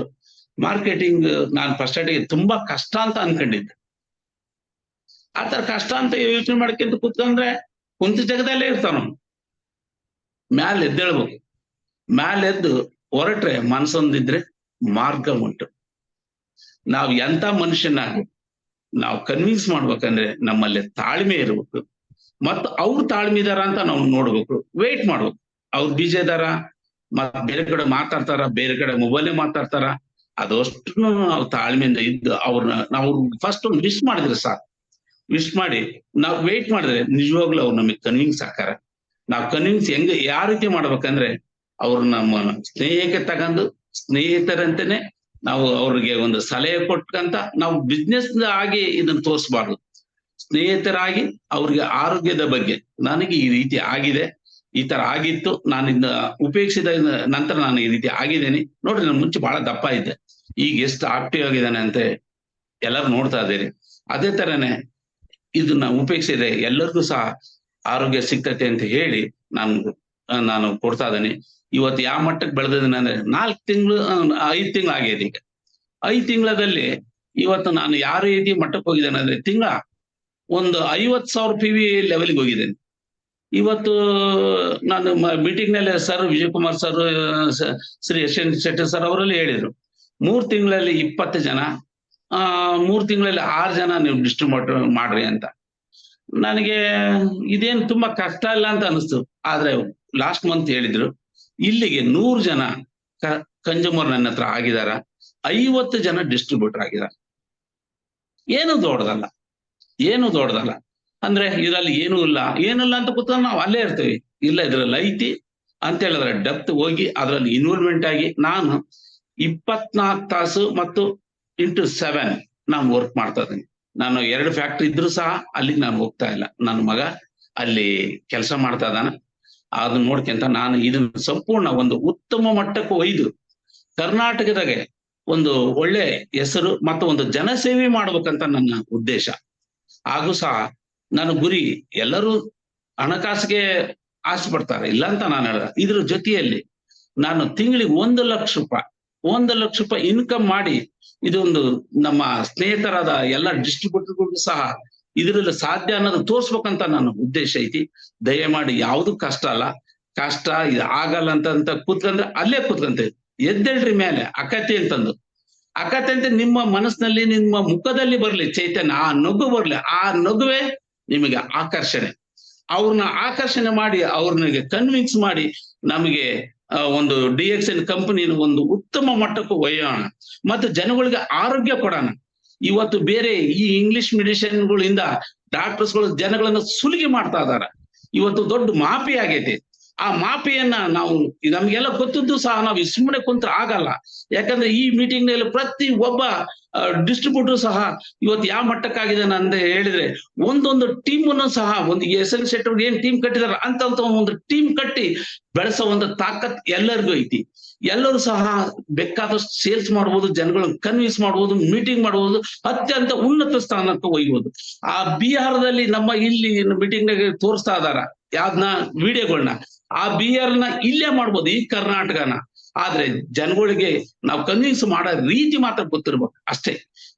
ಮಾರ್ಕೆಟಿಂಗ್ ನಾನು ಫಸ್ಟ್ ತುಂಬಾ ಕಷ್ಟ ಅಂತ ಅನ್ಕೊಂಡಿದ್ದೆ. ಆತರ ಕಷ್ಟ ಅಂತ ಯೋಚನೆ ಮಾಡ್ಕೊಂತ ಕೂತ್ಕೊಂಡ್ರೆ ಕುಂತ ಜಗದಲ್ಲೇ ಇರ್ತಾವ. ನಾವು ಮ್ಯಾಲೆ ಎದ್ದೇಳ್ಬೇಕು, ಮ್ಯಾಲೆದ್ದು ಹೊರಟ್ರೆ ಮನಸ್ಸೊಂದಿದ್ರೆ ಮಾರ್ಗ ಉಂಟು. ನಾವು ಎಂತ ಮನುಷ್ಯನಾಗಿ ನಾವು ಕನ್ವಿನ್ಸ್ ಮಾಡ್ಬೇಕಂದ್ರೆ ನಮ್ಮಲ್ಲಿ ತಾಳ್ಮೆ ಇರ್ಬೇಕು, ಮತ್ತು ಅವ್ರು ತಾಳ್ಮೆ ಇದಾರ ಅಂತ ನಾವು ನೋಡ್ಬೇಕು, ವೇಟ್ ಮಾಡ್ಬೇಕು. ಅವ್ರು ಬಿಜಿ ಇದಾರ, ಮತ್ ಬೇರೆ ಕಡೆ ಮಾತಾಡ್ತಾರ, ಬೇರೆ ಕಡೆ ಮೊಬೈಲ್ ಮಾತಾಡ್ತಾರ, ಅದಷ್ಟು ನಾವು ತಾಳ್ಮೆಯಿಂದ ಇದ್ದು ನಾವು ಫಸ್ಟ್ ಒಂದು ವಿಶ್ ಮಾಡಿದ್ರೆ ಸಾಕು. ವಿಶ್ ಮಾಡಿ ನಾವು ವೇಟ್ ಮಾಡಿದ್ರೆ ನಿಜವಾಗ್ಲೂ ಅವ್ರು ನಮಗೆ ಕನ್ವಿನ್ಸ್ ಆಕಾರ. ನಾವು ಕನ್ವಿನ್ಸ್ ಯಾವ ರೀತಿ ಮಾಡ್ಬೇಕಂದ್ರೆ ಅವ್ರು ನಮ್ಮ ಸ್ನೇಹಕ್ಕೆ ತಗೊಂಡು ಸ್ನೇಹಿತರಂತೆನೆ ನಾವು ಅವ್ರಿಗೆ ಒಂದು ಸಲಹೆ ಕೊಟ್ಕಂತ ನಾವು ಬಿಸ್ನೆಸ್ ಆಗಿ ಇದನ್ನ ತೋರಿಸ್ಬಾರ್ದು. ಸ್ನೇಹಿತರಾಗಿ ಅವ್ರಿಗೆ ಆರೋಗ್ಯದ ಬಗ್ಗೆ ನನಗೆ ಈ ರೀತಿ ಆಗಿದೆ, ಈ ತರ ಆಗಿತ್ತು, ನಾನು ಇದನ್ನ ಉಪಯೋಗಿಸಿದ ನಂತರ ನಾನು ಈ ರೀತಿ ಆಗಿದ್ದೇನೆ ನೋಡ್ರಿ. ನಾನು ಮುಂಚೆ ಬಹಳ ದಪ್ಪ ಇದ್ದೆ, ಈಗ ಎಷ್ಟು ಆಕ್ಟಿವ್ ಆಗಿದ್ದಾನೆ ಅಂತ ಎಲ್ಲರೂ ನೋಡ್ತಾ ಇದ್ದೀರಿ. ಅದೇ ತರನೇ ಇದನ್ನ ಉಪಯೋಗಿಸಿದ್ರೆ ಎಲ್ಲರಿಗೂ ಸಹ ಆರೋಗ್ಯ ಸಿಗ್ತತೆ ಅಂತ ಹೇಳಿ ನಾನು ಕೊಡ್ತಾ ಇದ್ದೇನೆ. ಇವತ್ತು ಯಾವ ಮಟ್ಟಕ್ಕೆ ಬೆಳೆದಿದ್ದೇನೆ ಅಂದ್ರೆ 5 ತಿಂಗಳು ಆಗಿದೆ. ಈಗ 5 ತಿಂಗಳಲ್ಲಿ ಇವತ್ತು ನಾನು ಯಾವ ರೀತಿ ಮಟ್ಟಕ್ಕೆ ಹೋಗಿದ್ದೇನೆ ಅಂದ್ರೆ ತಿಂಗಳ ಒಂದು 50,000 PV ಲೆವೆಲ್ಗೆ ಹೋಗಿದ್ದೇನೆ. ಇವತ್ತು ನಾನು ಮೀಟಿಂಗ್ ನಲ್ಲಿ sir Vijaykumar sir, Shri Yashwant Shetty sir ಅವರಲ್ಲಿ ಹೇಳಿದ್ರು, 3 ತಿಂಗಳಲ್ಲಿ 20 ಜನ, 3 ತಿಂಗಳಲ್ಲಿ 6 ಜನ ನೀವು ಡಿಸ್ಟ್ರಿಬ್ಯೂಟ್ ಮಾಡ್ರಿ ಅಂತ. ನನಗೆ ಇದೇನು ತುಂಬಾ ಕಷ್ಟ ಇಲ್ಲ ಅಂತ ಅನಿಸ್ತು. ಆದ್ರೆ ಲಾಸ್ಟ್ ಮಂತ್ ಹೇಳಿದ್ರು ಇಲ್ಲಿಗೆ 100 ಜನ ಕನ್ಸ್ಯೂಮರ್ ನನ್ನ ಹತ್ರ ಆಗಿದಾರ, 50 ಜನ ಡಿಸ್ಟ್ರಿಬ್ಯೂಟರ್ ಆಗಿದ್ದಾರೆ. ಏನು ದೊಡ್ಡದಲ್ಲ ಅಂದ್ರೆ ಇದರಲ್ಲಿ ಏನಿಲ್ಲ ಅಂತ ಕೂತ್ಕೊಂಡು ನಾವು ಅಲ್ಲೇ ಇರ್ತೇವೆ. ಇಲ್ಲ ಇದ್ರಲ್ಲಿ ಐತಿ ಅಂತ ಹೇಳಿದ್ರೆ ಡೆಪ್ತ್ ಹೋಗಿ ಅದರಲ್ಲಿ ಇನ್ವಾಲ್ವ್ಮೆಂಟ್ ಆಗಿ ನಾನು 24 ತಾಸು ಮತ್ತು ಇಂಟು 7 ನಾನು ವರ್ಕ್ ಮಾಡ್ತಾ ಇದ್ದೀನಿ. ನಾನು 2 ಫ್ಯಾಕ್ಟ್ರಿ ಇದ್ರು ಸಹ ಅಲ್ಲಿಗೆ ನಾನು ಹೋಗ್ತಾ ಇಲ್ಲ. ನನ್ನ ಮಗ ಅಲ್ಲಿ ಕೆಲಸ ಮಾಡ್ತಾ ಇದ್ದಾನ. ಅದನ್ನ ನೋಡ್ಕೊಂತ ನಾನು ಇದನ್ನ ಸಂಪೂರ್ಣ ಒಂದು ಉತ್ತಮ ಮಟ್ಟಕ್ಕೆ ಒಯ್ದು ಕರ್ನಾಟಕದಾಗೆ ಒಂದು ಒಳ್ಳೆ ಹೆಸರು ಮತ್ತು ಒಂದು ಜನಸೇವೆ ಮಾಡ್ಬೇಕಂತ ನನ್ನ ಉದ್ದೇಶ. ಹಾಗೂ ಸಹ ನನ್ನ ಗುರಿ, ಎಲ್ಲರೂ ಹಣಕಾಸಿಗೆ ಆಸೆ ಪಡ್ತಾರೆ, ಇಲ್ಲ ಅಂತ ನಾನು ಹೇಳಿದೆ. ಇದ್ರ ಜೊತೆಯಲ್ಲಿ ನಾನು ತಿಂಗಳಿಗೆ 1 ಲಕ್ಷ ರೂಪಾಯಿ ಇನ್ಕಮ್ ಮಾಡಿ ಇದೊಂದು ನಮ್ಮ ಸ್ನೇಹಿತರಾದ ಎಲ್ಲ ಡಿಸ್ಟ್ರಿಬ್ಯೂಟರ್ಗಳಿಗೂ ಸಹ ಇದರಲ್ಲಿ ಸಾಧ್ಯ ಅನ್ನೋದು ತೋರ್ಸ್ಬೇಕಂತ ನನ್ನ ಉದ್ದೇಶ ಐತಿ. ದಯಮಾಡಿ ಯಾವ್ದು ಕಷ್ಟ ಇದು ಆಗಲ್ಲ ಅಂತ ಕೂತ್ಕೊಂಡ್ರೆ ಅಲ್ಲೇ ಕೂತ್ಕೊಂತ ಎದ್ದೇಳ್ರಿ ಮೇಲೆ ಅಕತೆ ಅಂತ ನಿಮ್ಮ ಮನಸ್ಸಿನಲ್ಲಿ ನಿಮ್ಮ ಮುಖದಲ್ಲಿ ಬರ್ಲಿ ಚೈತನ್ಯ, ಆ ನಗು ಬರ್ಲಿ. ಆ ನಗುವೆ ನಿಮಗೆ ಆಕರ್ಷಣೆ. ಅವ್ರನ್ನ ಆಕರ್ಷಣೆ ಮಾಡಿ ಅವ್ರನಿಗೆ ಕನ್ವಿನ್ಸ್ ಮಾಡಿ ನಮಗೆ ಒಂದು DXN ಕಂಪನಿನ ಒಂದು ಉತ್ತಮ ಮಟ್ಟಕ್ಕೂ ಒಯ್ಯೋಣ ಮತ್ತು ಜನಗಳಿಗೆ ಆರೋಗ್ಯ ಕೊಡೋಣ. ಇವತ್ತು ಬೇರೆ ಈ ಇಂಗ್ಲಿಷ್ ಮೆಡಿಸಿನ್ಗಳಿಂದ ಡಾಕ್ಟರ್ಸ್ಗಳು ಜನಗಳನ್ನ ಸುಲಿಗೆ ಮಾಡ್ತಾ ಇದಾರ. ಇವತ್ತು ದೊಡ್ಡ ಮಾಫಿ ಆಗೈತಿ. ಆ ಮಾಫಿಯನ್ನ ನಾವು ನಮ್ಗೆಲ್ಲ ಗೊತ್ತಿದ್ದು ಸಹ ನಾವು ಸುಮ್ಮನೆ ಕುಂತ್ರೆ ಆಗಲ್ಲ. ಯಾಕಂದ್ರೆ ಈ ಮೀಟಿಂಗ್ ನಲ್ಲಿ ಪ್ರತಿ ಒಬ್ಬ ಡಿಸ್ಟ್ರಿಬ್ಯೂಟರ್ ಸಹ ಇವತ್ತು ಯಾವ ಮಟ್ಟಕ್ಕಾಗಿದೆ ಅಂತ ಹೇಳಿದ್ರೆ ಒಂದೊಂದು ಟೀಮ್ ಅನ್ನು ಸಹ ಒಂದು ಯಶವಂತ್ ಶೆಟ್ಟಿ ಅವ್ರು ಏನ್ ಟೀಮ್ ಕಟ್ಟಿದಾರ ಅಂತ ಒಂದು ಟೀಮ್ ಕಟ್ಟಿ ಬೆಳೆಸೋ ಒಂದು ತಾಕತ್ ಎಲ್ಲರಿಗೂ ಐತಿ. ಎಲ್ಲರೂ ಸಹ ಬೇಕಾದಷ್ಟು ಸೇಲ್ಸ್ ಮಾಡ್ಬೋದು, ಜನಗಳನ್ನ ಕನ್ವಿನ್ಸ್ ಮಾಡ್ಬೋದು, ಮೀಟಿಂಗ್ ಮಾಡ್ಬೋದು, ಅತ್ಯಂತ ಉನ್ನತ ಸ್ಥಾನಕ್ಕೆ ಒಯ್ಬೋದು. ಆ ಬಿಹಾರದಲ್ಲಿ ನಮ್ಮ ಇಲ್ಲಿ ಮೀಟಿಂಗ್ ನಾಗ ತೋರಿಸ್ತಾ ಇದಾರ ಯಾವ್ದನ್ನ ವಿಡಿಯೋಗಳನ್ನ, ಆ ಬಿಹಾರ್ನ ಇಲ್ಲೇ ಮಾಡ್ಬೋದು, ಈ ಕರ್ನಾಟಕನ. ಆದ್ರೆ ಜನಗಳಿಗೆ ನಾವು ಕನ್ವಿನ್ಸ್ ಮಾಡೋ ರೀತಿ ಮಾತ್ರ ಗೊತ್ತಿರ್ಬೇಕು ಅಷ್ಟೇ.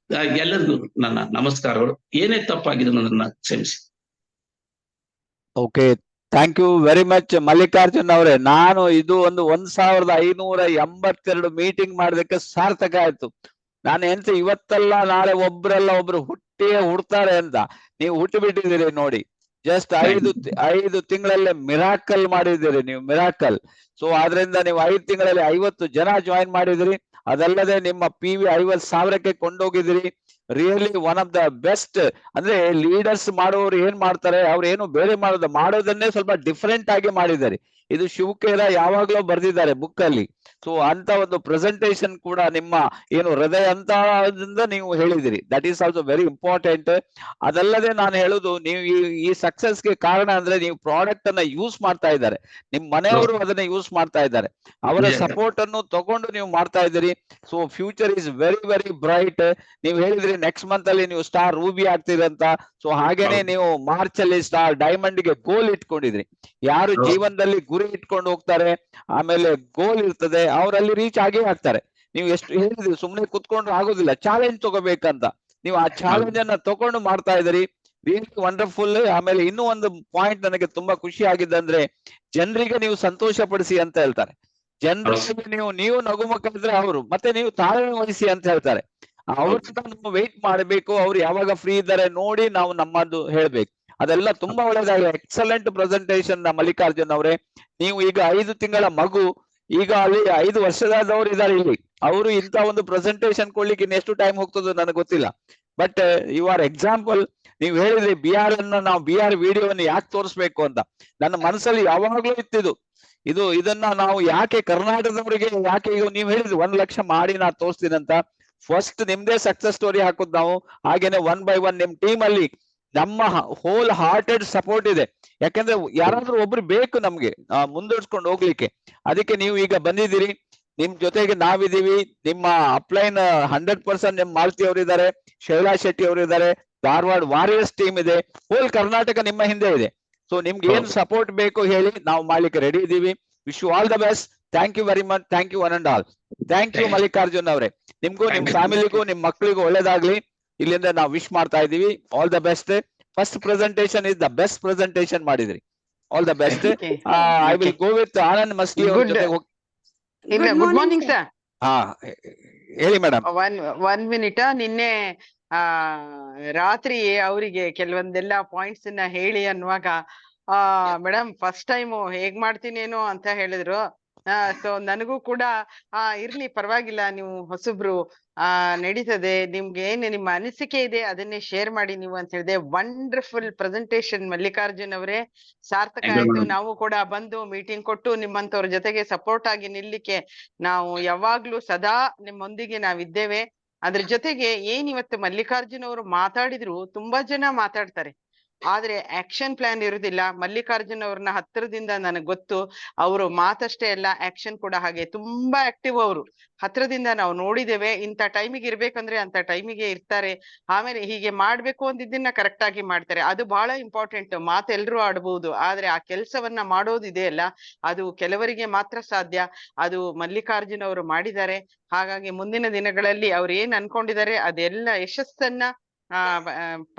ಎಲ್ಲರಿಗೂ ನನ್ನ ನಮಸ್ಕಾರಗಳು. ಏನೇ ತಪ್ಪಾಗಿದೆ ನನ್ನ ಕ್ಷಮಿಸಿ. Okay, thank you very much Mallikarjun ಅವರೇ. ನಾನು ಇದು ಒಂದು 1582 ಮೀಟಿಂಗ್ ಮಾಡೋದಕ್ಕೆ ಸಾರ್ಥಕ ಆಯ್ತು. ನಾನು ಎಂತ ಇವತ್ತಲ್ಲ ನಾಳೆ ಒಬ್ರು ಹುಡ್ತಾರೆ ಅಂತ. ನೀವು ಹುಟ್ಟು ಬಿಟ್ಟಿದ್ದೀರಿ ನೋಡಿ. ಜಸ್ಟ್ 5 ತಿಂಗಳಲ್ಲೇ ಮಿರಾಕಲ್ ಮಾಡಿದ್ದೀರಿ ನೀವು, ಮಿರಾಕಲ್. ಸೊ ಆದ್ರಿಂದ ನೀವು 5 ತಿಂಗಳಲ್ಲಿ 50 ಜನ ಜಾಯಿನ್ ಮಾಡಿದಿರಿ. ಅದಲ್ಲದೆ ನಿಮ್ಮ PV 50,000ಕ್ಕೆ ಕೊಂಡೋಗಿದಿರಿ. Really one of the best. ಅಂದ್ರೆ ಲೀಡರ್ಸ್ ಮಾಡೋರು ಏನ್ ಮಾಡ್ತಾರೆ, ಅವ್ರು ಏನು ಬೇರೆ ಮಾಡೋದನ್ನೇ ಸ್ವಲ್ಪ ಡಿಫರೆಂಟ್ ಆಗಿ ಮಾಡಿದ್ದಾರೆ. ಇದು ಶಿವಕೇರ ಯಾವಾಗ್ಲೂ ಬರ್ದಿದ್ದಾರೆ ಬುಕ್ ಅಲ್ಲಿ. ಸೊ ಅಂತ ಒಂದು ಪ್ರೆಸೆಂಟೇಶನ್ ಕೂಡ ನಿಮ್ಮ ಏನು ಹೃದಯ ಅಂತ ನೀವು ಹೇಳಿದಿರಿ. That is also very important. ಅದಲ್ಲದೆ ನಾನು ಹೇಳುದು, ನೀವು ಈ ಸಕ್ಸಸ್ಗೆ ಕಾರಣ ಅಂದ್ರೆ ನೀವು ಪ್ರಾಡಕ್ಟ್ ಅನ್ನ ಯೂಸ್ ಮಾಡ್ತಾ ಇದ್ದಾರೆ, ನಿಮ್ ಮನೆಯವರು ಅದನ್ನ ಯೂಸ್ ಮಾಡ್ತಾ ಇದ್ದಾರೆ, ಅವರ ಸಪೋರ್ಟ್ ಅನ್ನು ತಗೊಂಡು ನೀವು ಮಾಡ್ತಾ ಇದ್ದೀರಿ. So future is very very bright. ನೀವು ಹೇಳಿದ್ರಿ ನೆಕ್ಸ್ಟ್ ಮಂತ್ ಅಲ್ಲಿ ನೀವು ಸ್ಟಾರ್ ರೂಬಿ ಆಗ್ತೀರಿ ಅಂತ. ಸೊ ಹಾಗೇನೆ ನೀವು ಮಾರ್ಚ್ ಅಲ್ಲಿ ಸ್ಟಾರ್ ಡೈಮಂಡ್ ಗೆ ಗೋಲ್ ಇಟ್ಕೊಂಡಿದ್ರಿ. ಯಾರು ಜೀವನದಲ್ಲಿ ಗುರಿ ಇಟ್ಕೊಂಡು ಹೋಗ್ತಾರೆ, ಆಮೇಲೆ ಗೋಲ್ ಇರ್ತದೆ, ಅವರಲ್ಲಿ ರೀಚ್ ಆಗೇ ಆಗ್ತಾರೆ. ನೀವು ಎಷ್ಟು ಹೇಳಿದ್ರಿ, ಸುಮ್ನೆ ಕುತ್ಕೊಂಡ್ರೆ ಆಗೋದಿಲ್ಲ, ಚಾಲೆಂಜ್ ತಗೋಬೇಕಂತ. ನೀವು ಆ ಚಾಲೆಂಜ್ ಅನ್ನ ತಗೊಂಡು ಮಾಡ್ತಾ ಇದ್ದೀರಿ. Really wonderful. ಆಮೇಲೆ ಇನ್ನೂ ಒಂದು ಪಾಯಿಂಟ್ ನನಗೆ ತುಂಬಾ ಖುಷಿ ಆಗಿದ್ದಂದ್ರೆ, ಜನರಿಗೆ ನೀವು ಸಂತೋಷ ಪಡಿಸಿ ಅಂತ ಹೇಳ್ತಾರೆ. ಜನರಿಗೆ ನೀವು ನಗುಮುಖ ಇದ್ರೆ ಅವರು, ಮತ್ತೆ ನೀವು ತಾಳ್ಮೆ ವಹಿಸಿ ಅಂತ ಹೇಳ್ತಾರೆ. ಅವ್ರನ್ನ ನಾವು ವೇಟ್ ಮಾಡಬೇಕು, ಅವ್ರು ಯಾವಾಗ ಫ್ರೀ ಇದ್ದಾರೆ ನೋಡಿ ನಾವು ನಮ್ಮದು ಹೇಳ್ಬೇಕು. ಅದೆಲ್ಲ ತುಂಬಾ ಒಳ್ಳೆದಾಗಿದೆ. ಎಕ್ಸಲೆಂಟ್ ಪ್ರೆಸೆಂಟೇಶನ್ ಮಲ್ಲಿಕಾರ್ಜುನ್ ಅವರೇ. ನೀವು ಈಗ 5 ತಿಂಗಳ ಮಗು, ಈಗ ಅಲ್ಲಿ 5 ವರ್ಷದವರು ಇದ್ದಾರೆ ಇಲ್ಲಿ. ಅವರು ಇಂತ ಒಂದು ಪ್ರೆಸೆಂಟೇಶನ್ ಕೊಡ್ಲಿಕ್ಕೆ ಇನ್ನೆಷ್ಟು ಟೈಮ್ ಹೋಗ್ತದೋ ನನಗೆ ಗೊತ್ತಿಲ್ಲ. But you are example. ನೀವು ಹೇಳಿದ್ರಿ BR ಅನ್ನ ನಾವು BR ವಿಡಿಯೋವನ್ನು ಯಾಕೆ ತೋರಿಸ್ಬೇಕು ಅಂತ. ನನ್ನ ಮನಸ್ಸಲ್ಲಿ ಯಾವಾಗ್ಲೂ ಇತ್ತಿದು. ಇದನ್ನ ನಾವು ಯಾಕೆ ಕರ್ನಾಟಕದವರಿಗೆ ಯಾಕೆ, ಈಗ ನೀವು ಹೇಳಿದ್ರಿ 1 ಲಕ್ಷ ಮಾಡಿ ನಾ ತೋರಿಸ್ತೀನಿ ಅಂತ. ಫಸ್ಟ್ ನಿಮ್ದೇ ಸಕ್ಸಸ್ ಸ್ಟೋರಿ ಹಾಕುದು ನಾವು. ಹಾಗೇನೆ 1 by 1 ನಿಮ್ ಟೀಮ್ ಅಲ್ಲಿ ನಮ್ಮ ಹೋಲ್ ಹಾರ್ಟೆಡ್ ಸಪೋರ್ಟ್ ಇದೆ. ಯಾಕಂದ್ರೆ ಯಾರಾದ್ರೂ ಒಬ್ರು ಬೇಕು ನಮ್ಗೆ ಮುಂದುವರ್ಸ್ಕೊಂಡು ಹೋಗ್ಲಿಕ್ಕೆ. ಅದಕ್ಕೆ ನೀವು ಈಗ ಬಂದಿದ್ದೀರಿ, ನಿಮ್ ಜೊತೆಗೆ ನಾವಿದೀವಿ. ನಿಮ್ಮ ಅಪ್ಲೈನ್ 100% ನಿಮ್ ಮಾಲತಿ ಅವರು ಇದ್ದಾರೆ, ಶೈಲಾ ಶೆಟ್ಟಿ ಅವರು ಇದ್ದಾರೆ, ಧಾರವಾಡ ವಾರಿಯರ್ಸ್ ಟೀಮ್ ಇದೆ, ಹೋಲ್ ಕರ್ನಾಟಕ ನಿಮ್ಮ ಹಿಂದೆ ಇದೆ. ಸೊ ನಿಮ್ಗೆ ಏನ್ ಸಪೋರ್ಟ್ ಬೇಕು ಹೇಳಿ, ನಾವು ಮಾಡ್ಲಿಕ್ಕೆ ರೆಡಿ ಇದೀವಿ. Wish you all the best. Thank you very much. Thank you one and all. Thank you Mallikarjun ಅವರೇ. ನಿಮ್ಗೂ ನಿಮ್ ಫ್ಯಾಮಿಲಿಗೂ ನಿಮ್ ಮಕ್ಕಳಿಗೂ ಒಳ್ಳೇದಾಗ್ಲಿ. ಇಲ್ಲಿಂದ ನಾವು ವಿಶ್ ಮಾಡ್ತಾ ಇದೀವಿ. All the best. First presentation is the best presentation ಮಾಡಿದ್ರಿ. All the best. I will go with Anand Maski ಅವ್ರ ಜೊತೆ. Good morning sir. ಹಾ ಹೇಳಿ ಮೇಡಮ್. One minute. ನಿನ್ನೆ ರಾತ್ರಿ ಅವರಿಗೆ ಕೆಲವೊಂದೆಲ್ಲ ಪಾಯಿಂಟ್ಸ್ ನ ಹೇಳಿ ಅನ್ನುವಾಗ ಮೇಡಮ್ ಫಸ್ಟ್ ಟೈಮ್ ಹೇಗ್ ಮಾಡ್ತೀನೇನೋ ಅಂತ ಹೇಳಿದ್ರು. ಸೊ ನನಗೂ ಕೂಡ ಇರ್ಲಿ ಪರವಾಗಿಲ್ಲ, ನೀವು ಹೊಸಬ್ರು, ನಡೀತದೆ, ನಿಮ್ಗೆ ಏನ್ ನಿಮ್ಮ ಅನಿಸಿಕೆ ಇದೆ ಅದನ್ನೇ ಶೇರ್ ಮಾಡಿ ನೀವು ಅಂತ ಹೇಳಿದೆ. ವಂಡರ್ಫುಲ್ ಪ್ರೆಸೆಂಟೇಶನ್ ಮಲ್ಲಿಕಾರ್ಜುನ್ ಅವರೇ, ಸಾರ್ಥಕ ಆಯ್ತು. ನಾವು ಕೂಡ ಬಂದು ಮೀಟಿಂಗ್ ಕೊಟ್ಟು ನಿಮ್ಮಂತವ್ರ ಜೊತೆಗೆ ಸಪೋರ್ಟ್ ಆಗಿ ನಿಲ್ಲಿಕ್ಕೆ ನಾವು ಯಾವಾಗ್ಲೂ ಸದಾ ನಿಮ್ಮೊಂದಿಗೆ ನಾವಿದ್ದೇವೆ. ಅದ್ರ ಜೊತೆಗೆ ಏನ್ ಇವತ್ತು ಮಲ್ಲಿಕಾರ್ಜುನ್ ಅವರು ಮಾತಾಡಿದ್ರು, ತುಂಬಾ ಜನ ಮಾತಾಡ್ತಾರೆ, ಆದ್ರೆ ಆಕ್ಷನ್ ಪ್ಲಾನ್ ಇರುದಿಲ್ಲ. ಮಲ್ಲಿಕಾರ್ಜುನ್ ಅವ್ರನ್ನ ಹತ್ರದಿಂದ ನನಗ್ ಗೊತ್ತು. ಅವರು ಮಾತಷ್ಟೇ ಅಲ್ಲ, ಆಕ್ಷನ್ ಕೂಡ ಹಾಗೆ. ತುಂಬಾ ಆಕ್ಟಿವ್ ಅವರು. ಹತ್ರದಿಂದ ನಾವು ನೋಡಿದ್ದೇವೆ. ಇಂಥ ಟೈಮಿಗೆ ಇರ್ಬೇಕಂದ್ರೆ ಅಂತ ಟೈಮಿಗೆ ಇರ್ತಾರೆ. ಆಮೇಲೆ ಹೀಗೆ ಮಾಡ್ಬೇಕು ಅಂದಿದ್ದನ್ನ ಕರೆಕ್ಟ್ ಆಗಿ ಮಾಡ್ತಾರೆ. ಅದು ಬಹಳ ಇಂಪಾರ್ಟೆಂಟ್. ಮಾತೆಲ್ರೂ ಆಡ್ಬಹುದು, ಆದ್ರೆ ಆ ಕೆಲ್ಸವನ್ನ ಮಾಡೋದಿದೆ ಅಲ್ಲ, ಅದು ಕೆಲವರಿಗೆ ಮಾತ್ರ ಸಾಧ್ಯ. ಅದು ಮಲ್ಲಿಕಾರ್ಜುನ್ ಅವರು ಮಾಡಿದ್ದಾರೆ. ಹಾಗಾಗಿ ಮುಂದಿನ ದಿನಗಳಲ್ಲಿ ಅವ್ರು ಏನ್ ಅನ್ಕೊಂಡಿದ್ದಾರೆ ಅದೆಲ್ಲ ಯಶಸ್ಸನ್ನ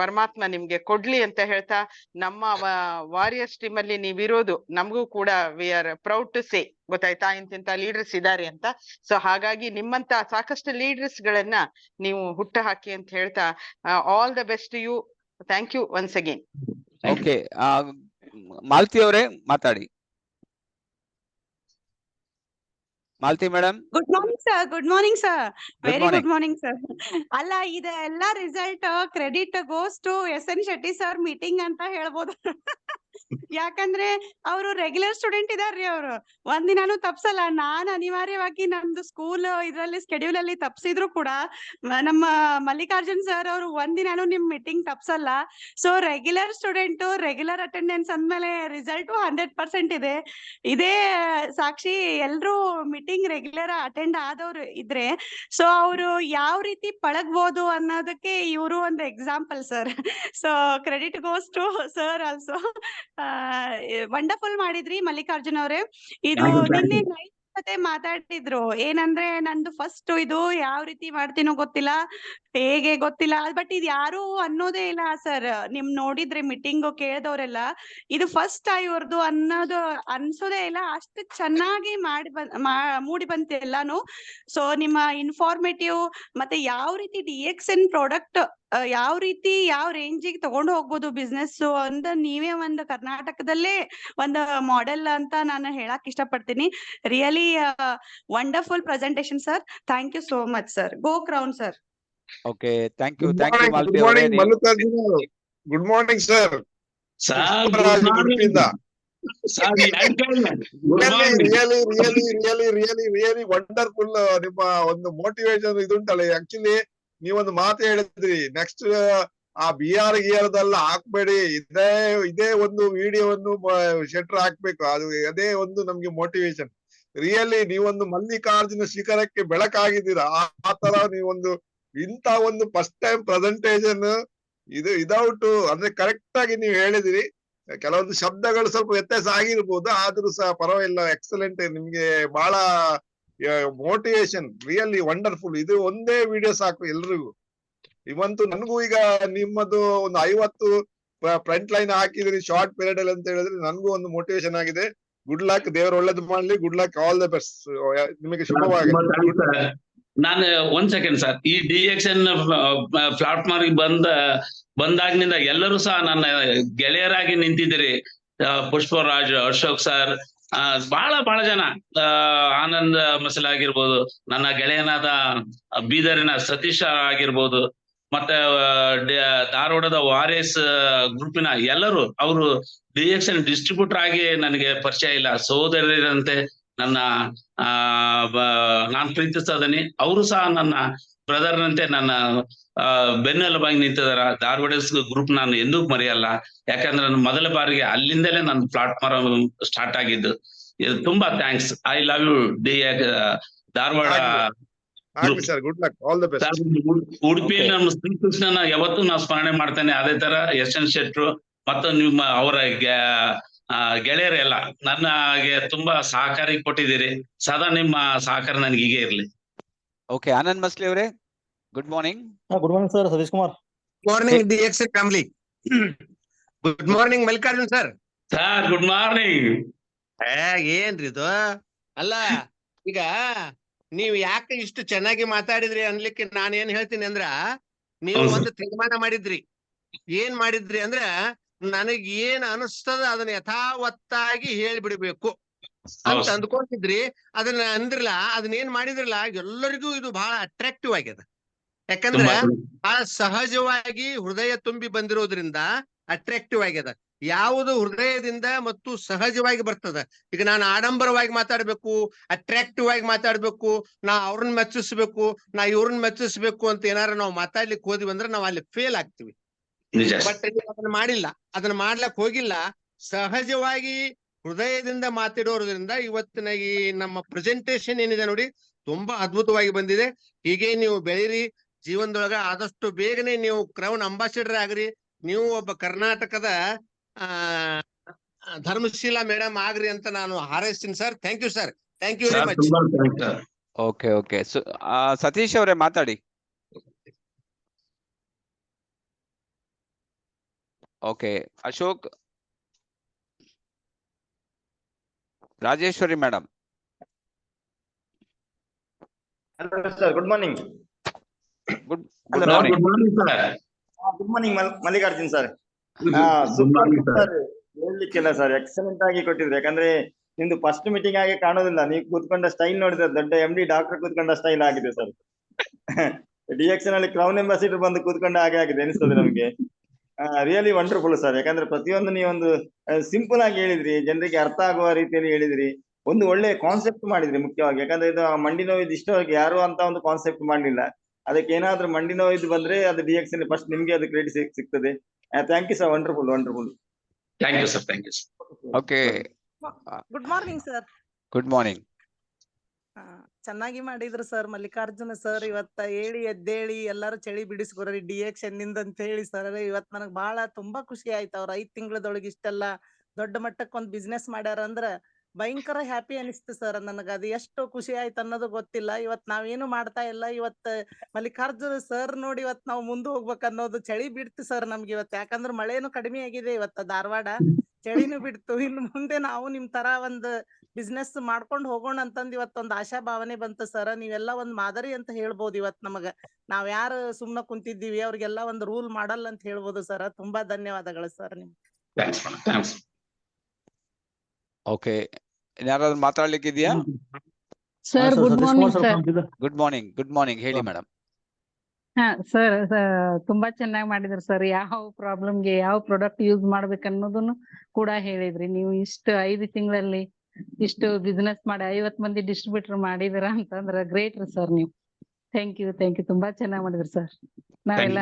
ಪರಮಾತ್ಮ ನಿಮ್ಗೆ ಕೊಡ್ಲಿ ಅಂತ ಹೇಳ್ತಾ, ನಮ್ಮ ವಾರಿಯರ್ಸ್ ಟೀಮ್ ಅಲ್ಲಿ ನೀವಿರೋದು ನಮಗೂ ಕೂಡ we are proud to say, ಗೊತ್ತಾಯ್ತಾ, ಇಂತಿಂತ ಲೀಡರ್ಸ್ ಇದ್ದಾರೆ ಅಂತ. ಸೊ ಹಾಗಾಗಿ ನಿಮ್ಮಂತ ಸಾಕಷ್ಟು ಲೀಡರ್ಸ್ ಗಳನ್ನ ನೀವು ಹುಟ್ಟ ಹಾಕಿ ಅಂತ ಹೇಳ್ತಾ, all the best you. Thank you once again. Okay, Malathi ಅವರೇ ಮಾತಾಡಿ. Malathi madam. Good morning sir. Good morning sir. Very good morning sir. ಅಲ್ಲ, ಇದೆಲ್ಲ result credit goes to SN Shetty sir meeting ಅಂತ ಹೇಳ್ಬೋದು. ಯಾಕಂದ್ರೆ ಅವರು ರೆಗ್ಯುಲರ್ ಸ್ಟೂಡೆಂಟ್ ಇದಾರ್ರಿ. ಅವರು ಒಂದಿನಾನು ತಪ್ಸಲ್ಲ. ನಾನ್ ಅನಿವಾರ್ಯವಾಗಿ ನಮ್ದು ಸ್ಕೂಲ್ ಇದ್ರಲ್ಲಿ ಸ್ಕೆಡ್ಯೂಲ್ ಅಲ್ಲಿ ತಪ್ಸಿದ್ರು ಕೂಡ ನಮ್ಮ ಮಲ್ಲಿಕಾರ್ಜುನ್ ಸರ್ ಅವರು ಒಂದಿನಾನು ನಿಮ್ ಮೀಟಿಂಗ್ ತಪ್ಸಲ್ಲ. So regular student, regular attendance ಅಂದ್ಮೇಲೆ ರಿಸಲ್ಟ್ 100% ಇದೆ. ಇದೇ ಸಾಕ್ಷಿ. ಎಲ್ರು ಮೀಟಿಂಗ್ ರೆಗ್ಯುಲರ್ ಅಟೆಂಡ್ ಆದವ್ರು ಇದ್ರೆ ಸೊ ಅವರು ಯಾವ ರೀತಿ ಪಳಗ್ಬೋದು ಅನ್ನೋದಕ್ಕೆ ಇವರು ಒಂದು example sir. So credit goes to sir also. Wonderful ಮಾಡಿದ್ರಿ ಮಲ್ಲಿಕಾರ್ಜುನ್ ಅವರೇ. ಇದು ನಿನ್ನೆ ಜೊತೆ ಮಾತಾಡಿದ್ರು ಏನಂದ್ರೆ ನಂದು ಫಸ್ಟ್ ಇದು ಯಾವ ರೀತಿ ಮಾಡ್ತೀನೋ ಗೊತ್ತಿಲ್ಲ, ಹೇಗೆ ಗೊತ್ತಿಲ್ಲ, ಬಟ್ ಇದು ಯಾರು ಅನ್ನೋದೇ ಇಲ್ಲ ಸರ್. ನಿಮ್ ನೋಡಿದ್ರೆ ಮೀಟಿಂಗ್ ಕೇಳಿದವರೆಲ್ಲ ಇದು ಫಸ್ಟ್ ಇವ್ರದ್ದು ಅನ್ನೋದು ಅನ್ಸೋದೇ ಇಲ್ಲ. ಅಷ್ಟು ಚೆನ್ನಾಗಿ ಮೂಡಿ ಬಂತು ಎಲ್ಲಾನು. ಸೊ ನಿಮ್ಮ ಇನ್ಫಾರ್ಮೇಟಿವ್ ಮತ್ತೆ ಯಾವ ರೀತಿ DXN ಪ್ರಾಡಕ್ಟ್ ಯಾವ ರೀತಿ ಯಾವ ರೇಂಜಿಗೆ ತಗೊಂಡು ಹೋಗ್ಬೋದು ಬಿಸ್ನೆಸ್ ಅಂತ ನೀವೇ ಒಂದು ಕರ್ನಾಟಕದಲ್ಲೇ ಒಂದು ಮಾಡೆಲ್ ಅಂತ ನಾನು ಹೇಳಕ್ ಇಷ್ಟಪಡ್ತೀನಿ. Really wonderful presentation sir. Thank you so much sir. Go crown sir. Okay, thank you good morning Mallikarjuna. Good morning sir. Sir really wonderful. ನಿಮ್ಮ ಒಂದು ಮೋಟಿವೇಶನ್ ಇದುಂಟಲ್ಲ, ಆಕ್ಚುಲಿ ನೀವೊಂದು ಮಾತು ಹೇಳಿದ್ರಿ, ನೆಕ್ಸ್ಟ್ ಆ ಬಿಆರ್ ಹಾಕ್ಬೇಡಿ, ಇದೇ ಒಂದು ವಿಡಿಯೋವನ್ನು ಶೆಟ್ರ್ ಹಾಕ್ಬೇಕು, ಅದೇ ಒಂದು ನಮ್ಗೆ ಮೋಟಿವೇಶನ್. ರಿಯಲಿ ನೀವೊಂದು ಮಲ್ಲಿಕಾರ್ಜುನ ಶಿಖರಕ್ಕೆ ಬೆಳಕಾಗಿದ್ದೀರಾ. ಆ ತರ ನೀವೊಂದು ಇಂತ ಒಂದು ಫಸ್ಟ್ ಟೈಮ್ ಪ್ರೆಸೆಂಟೇಶನ್ ಇದೌಟ್ ಅಂದ್ರೆ ಕರೆಕ್ಟ್ ಆಗಿ ನೀವು ಹೇಳಿದಿರಿ. ಕೆಲವೊಂದು ಶಬ್ದಗಳು ಸ್ವಲ್ಪ ವ್ಯತ್ಯಾಸ ಆಗಿರ್ಬೋದು, ಆದ್ರೂ ಸಹ ಪರವಾಗಿಲ್ಲ. ಎಕ್ಸಲೆಂಟ್, ನಿಮ್ಗೆ ಬಹಳ ಮೋಟಿವೇಶನ್. Really wonderful. ಇದು ಒಂದೇ ವಿಡಿಯೋ ಸಾಕು ಎಲ್ರಿಗೂ. ಇವಂತೂ ನನಗೂ ಈಗ ನಿಮ್ಮದು ಒಂದು 50 ಫ್ರಂಟ್ ಲೈನ್ ಹಾಕಿದ್ರಿ ಶಾರ್ಟ್ ಪೀರಿಯಡ್ ಅಲ್ಲಿ ಅಂತ ಹೇಳಿದ್ರೆ ನನಗೂ ಒಂದು ಮೋಟಿವೇಶನ್ ಆಗಿದೆ. ಗುಡ್ ಲಕ್, ದೇವರು ಒಳ್ಳೇದು ಮಾಡ್ಲಿ. Good luck, all the best. ನಿಮಗೆ ಶುಭವಾಗಲಿ. ನಾನು ಒಂದ್ ಸೆಕೆಂಡ್ ಸರ್, ಈ DXN ಪ್ಲಾಟ್ಫಾರ್ಮ್ ಬಂದಾಗಿನಿಂದ ಎಲ್ಲರೂ ಸಹ ನನ್ನ ಗೆಳೆಯರಾಗಿ ನಿಂತಿದ್ದೀರಿ. ಪುಷ್ಪರಾಜ್, ಅಶೋಕ್ ಸರ್, ಬಹಳ ಜನ, ಆನಂದ್ ಮಸಲ್ ಆಗಿರ್ಬೋದು, ನನ್ನ ಗೆಳೆಯನಾದ ಬೀದರಿನ ಸತೀಶ್ ಆಗಿರ್ಬೋದು, ಮತ್ತೆ ಧಾರವಾಡದ ವಾರೇಸ್ ಗ್ರೂಪಿನ ಎಲ್ಲರೂ, ಅವರು DXN ಡಿಸ್ಟ್ರಿಬ್ಯೂಟರ್ ಆಗಿ ನನಗೆ ಪರಿಚಯ ಇಲ್ಲ, ಸೋದರರಂತೆ ನನ್ನ ನಾನ್ ಪ್ರೀತಿಸ್ತದನಿ. ಅವರು ಸಹ ನನ್ನ ಬ್ರದರ್ನಂತೆ ನನ್ನ ಬೆನ್ನೆಲುಬಾಗಿ ನಿಂತಿದಾರ. ಧಾರವಾಡ ಗ್ರೂಪ್ ನಾನು ಎಂದೂ ಮರೆಯಲ್ಲ, ಯಾಕಂದ್ರೆ ನನ್ನ ಮೊದಲ ಬಾರಿಗೆ ಅಲ್ಲಿಂದಲೇ ನನ್ನ ಪ್ಲಾಟ್ಫಾರ್ಮ್ ಸ್ಟಾರ್ಟ್ ಆಗಿದ್ದು. ತುಂಬಾ thanks. I love you Dharwad. ಉಡುಪಿಯಲ್ಲಿ ನಮ್ಮ ಶ್ರೀಕೃಷ್ಣನ ಯಾವತ್ತೂ ನಾವು ಸ್ಮರಣೆ ಮಾಡ್ತೇನೆ. ಅದೇ ತರ SN ಶೆಟ್ರು ಮತ್ತು ನಿಮ್ಮ ಅವರ ಗೆಳೆಯರೆಲ್ಲ ನನಗೆ ತುಂಬಾ ಸಹಕಾರ ಕೊಟ್ಟಿದ್ದೀರಿ. ಸದಾ ನಿಮ್ಮ ಸಹಕಾರ ನನಗೆ ಹೀಗೆ ಇರ್ಲಿ. ಓಕೆ, ಆನಂದ್ ಮಸ್ಲಿ ಅವರೇ, good morning. Good morning sir. Satish Kumar. Morning DXN family. Good morning Mallikarjun sir. Sir good morning. ಏನ್ರಿ ಇದು? ಅಲ್ಲ, ಈಗ ನೀವ್ ಯಾಕೆ ಇಷ್ಟು ಚೆನ್ನಾಗಿ ಮಾತಾಡಿದ್ರಿ ಅನ್ಲಿಕ್ಕೆ ನಾನು ಏನ್ ಹೇಳ್ತೀನಿ ಅಂದ್ರ, ನೀವು ಒಂದು ತೀರ್ಮಾನ ಮಾಡಿದ್ರಿ. ಏನ್ ಮಾಡಿದ್ರಿ ಅಂದ್ರ, ನನಗ್ ಏನ್ ಅನಿಸ್ತದ ಅದನ್ನ ಯಥಾವತ್ತಾಗಿ ಹೇಳ್ಬಿಡ್ಬೇಕು ಅಂತ ಅಂದ್ಕೊಂಡಿದ್ರಿ. ಅದನ್ನ ಅಂದ್ರಲ್ಲ, ಅದನ್ನ ಏನ್ ಮಾಡಿದ್ರಲ್ಲ, ಎಲ್ಲರಿಗೂ ಇದು ಬಹಳ ಅಟ್ರಾಕ್ಟಿವ್ ಆಗ್ಯದ. ಯಾಕಂದ್ರೆ ಬಹಳ ಸಹಜವಾಗಿ ಹೃದಯ ತುಂಬಿ ಬಂದಿರೋದ್ರಿಂದ ಅಟ್ರಾಕ್ಟಿವ್ ಆಗ್ಯದ. ಯಾವುದು ಹೃದಯದಿಂದ ಮತ್ತು ಸಹಜವಾಗಿ ಬರ್ತದ. ಈಗ ನಾನು ಆಡಂಬರವಾಗಿ ಮಾತಾಡ್ಬೇಕು, ಅಟ್ರಾಕ್ಟಿವ್ ಆಗಿ ಮಾತಾಡ್ಬೇಕು, ನಾ ಅವ್ರನ್ನ ಮೆಚ್ಚಿಸ್ಬೇಕು, ನಾ ಇವ್ರನ್ನ ಮೆಚ್ಚಿಸ್ಬೇಕು ಅಂತ ಏನಾರ ನಾವು ಮಾತಾಡ್ಲಿಕ್ಕೆ ಹೋದ್ವಿ ಅಂದ್ರೆ ನಾವು ಅಲ್ಲಿ ಫೇಲ್ ಆಗ್ತೀವಿ. ಬಟ್ ಅದನ್ನ ಮಾಡಿಲ್ಲ, ಅದನ್ನ ಮಾಡ್ಲಕ್ ಹೋಗಿಲ್ಲ. ಸಹಜವಾಗಿ ಹೃದಯದಿಂದ ಮಾತಾಡೋದ್ರಿಂದ ಇವತ್ತಿನ ಈ ನಮ್ಮ ಪ್ರೆಸೆಂಟೇಶನ್ ಏನಿದೆ ನೋಡಿ, ತುಂಬಾ ಅದ್ಭುತವಾಗಿ ಬಂದಿದೆ. ಹೀಗೆ ನೀವು ಬೆಳೀರಿ ಜೀವನದೊಳಗ. ಆದಷ್ಟು ಬೇಗನೆ ನೀವು ಕ್ರೌನ್ ಅಂಬಾಸಿಡರ್ ಆಗ್ರಿ. ನೀವು ಒಬ್ಬ ಕರ್ನಾಟಕದ ಧರ್ಮಶೀಲಾ ಮೇಡಮ್ ಆಗ್ರಿ ಅಂತ ನಾನು ಹಾರೈಸ್ತೀನಿ ಸರ್. Thank you sir. Thank you very much. Okay, Satish ಅವರೇ ಮಾತಾಡಿ. Okay, Ashok, Rajeshwari madam. Sir good morning. Good morning Mallikarjun sir. ಹೇಳ್ಲಿಕ್ಕಿಲ್ಲ ಸರ್, ಎಕ್ಸಲೆಂಟ್ ಆಗಿ ಕೊಟ್ಟಿದ್ರು. ಯಾಕಂದ್ರೆ ನಿಮ್ದು ಫಸ್ಟ್ ಮೀಟಿಂಗ್ ಆಗಿ ಕಾಣೋದಿಲ್ಲ. ನೀವು ಕೂತ್ಕೊಂಡ ಸ್ಟೈಲ್ ನೋಡಿದ್ರೆ ದೊಡ್ಡ MD ಡಾಕ್ಟರ್ ಕೂತ್ಕೊಂಡ ಸ್ಟೈಲ್ ಆಗಿದೆ ಸರ್. DXN ಅಲ್ಲಿ ಕ್ರೌನ್ ಅಂಬಾಸಿಡರ್ ಬಂದು ಕೂತ್ಕೊಂಡ ಹಾಗೆ ಆಗಿದೆ ಅನಿಸ್ತದೆ ನಮ್ಗೆ. Really wonderful sir. ಯಾಕಂದ್ರೆ ಪ್ರತಿಯೊಂದು ನೀವೊಂದು ಸಿಂಪಲ್ ಆಗಿ ಹೇಳಿದ್ರಿ, ಜನರಿಗೆ ಅರ್ಥ ಆಗುವ ರೀತಿಯಲ್ಲಿ ಹೇಳಿದ್ರಿ. ಒಂದು ಒಳ್ಳೆ ಕಾನ್ಸೆಪ್ಟ್ ಮಾಡಿದ್ರಿ ಮುಖ್ಯವಾಗಿ. ಯಾಕಂದ್ರೆ ಇದು ಮಂಡಿ ನೋವಿದ್ ಇಷ್ಟವರೆಗೆ ಯಾರು ಅಂತ ಒಂದು ಕಾನ್ಸೆಪ್ಟ್ ಮಾಡ್ಲಿಲ್ಲ. ಅದಕ್ಕೆ ಏನಾದ್ರೂ ಮಂಡಿ ನೋವಿದ್ ಬಂದ್ರೆ ಅದು DXN ಫಸ್ಟ್ ನಿಮ್ಗೆ ಅದು ಕ್ರೆಡಿಟ್ ಸಿಗ್ತದೆ. Thank you sir. Wonderful. Thank you sir. Thank you sir. Okay, good morning sir. Good morning. ಚೆನ್ನಾಗಿ ಮಾಡಿದ್ರು ಸರ್ ಮಲ್ಲಿಕಾರ್ಜುನ ಸರ್. ಇವತ್ತ ಹೇಳಿ ಎದ್ದೇಳಿ ಎಲ್ಲಾರು ಚಳಿ ಬಿಡಿಸ್ಕೊರಿ DXN ನಿಂದ ಅಂತ ಹೇಳಿ ಸರ್. ಇವತ್ ನನಗ್ ಬಹಳ ತುಂಬಾ ಖುಷಿ ಆಯ್ತು. ಅವ್ರ 5 ತಿಂಗಳದೊಳಗೆ ಇಷ್ಟೆಲ್ಲ ದೊಡ್ಡ ಮಟ್ಟಕ್ಕೆ ಒಂದ್ ಬಿಸ್ನೆಸ್ ಮಾಡ್ಯಾರ ಅಂದ್ರ ಭಯಂಕರ ಹ್ಯಾಪಿ ಅನಿಸ್ತು ಸರ್ ನನಗ. ಅದು ಎಷ್ಟು ಖುಷಿ ಆಯ್ತು ಅನ್ನೋದು ಗೊತ್ತಿಲ್ಲ. ಇವತ್ ನಾವೇನು ಮಾಡ್ತಾ ಇಲ್ಲ. ಇವತ್ ಮಲ್ಲಿಕಾರ್ಜುನ ಸರ್ ನೋಡಿ ಇವತ್ ನಾವು ಮುಂದೆ ಹೋಗ್ಬೇಕು ಅನ್ನೋದು ಚಳಿ ಬಿಡ್ತು ಸರ್ ನಮ್ಗೆ ಇವತ್ತು. ಯಾಕಂದ್ರೆ ಮಳೆನು ಕಡಿಮೆ ಆಗಿದೆ ಇವತ್ತ ಧಾರವಾಡ, ಚಳಿನೂ ಬಿಡ್ತು. ಇನ್ನು ಮುಂದೆ ನಾವು ನಿಮ್ ತರ ಒಂದ್ ಬಿಸ್ನೆಸ್ ಮಾಡ್ಕೊಂಡ್ ಹೋಗೋಣ ಅಂತಂದ್ ಇವತ್ತೊಂದ್ ಆಶಾ ಭಾವನೆ ಬಂತು ಸರ್. ನೀವೆಲ್ಲ ಒಂದ್ ಮಾದರಿ ಅಂತ ಹೇಳ್ಬೋದು ಇವತ್ ನಮಗ. ನಾವ್ ಯಾರು ಸುಮ್ನ ಕುಂತಿದ್ದೀವಿ ಅವ್ರಿಗೆಲ್ಲ ಒಂದ್ ರೂಲ್ ಮಾಡಲ್ ಅಂತ ಹೇಳ್ಬೋದು ಸರ್. ತುಂಬಾ ಧನ್ಯವಾದಗಳು ಸರ್ ನಿಮ್ಗೆ. ಥ್ಯಾಂಕ್ಸ್. ಓಕೆ, ಯಾರಾದ್ರೂ ಮಾತಾಡ್ಲಿಕ್ಕೆ ಇದೆಯಾ? Sir good morning sir. Good morning ಹೇಳಿ ಮೇಡಮ್. ಹಾ ಸರ್, ತುಂಬಾ ಚೆನ್ನಾಗಿ ಮಾಡಿದ್ರಿ ಸರ್. ಯಾವ ಪ್ರಾಬ್ಲಮ್ಗೆ ಯಾವ ಪ್ರಾಡಕ್ಟ್ ಯೂಸ್ ಮಾಡ್ಬೇಕು ಅನ್ನೋದನ್ನು ಕೂಡ ಹೇಳಿದ್ರಿ. ನೀವು ಇಷ್ಟು 5 ತಿಂಗಳಲ್ಲಿ ಇಷ್ಟು ಬಿಸ್ನೆಸ್ ಮಾಡಿ 50 ಮಂದಿ ಡಿಸ್ಟ್ರಿಬ್ಯೂಟರ್ ಮಾಡಿದಿರ ಅಂತಂದ್ರ ಗ್ರೇಟ್ ರೀ ಸರ್ ನೀವು. ಥ್ಯಾಂಕ್ ಯು ತುಂಬಾ ಚೆನ್ನಾಗಿ ಮಾಡಿದ್ರಿ ಸರ್. ನಾವೆಲ್ಲ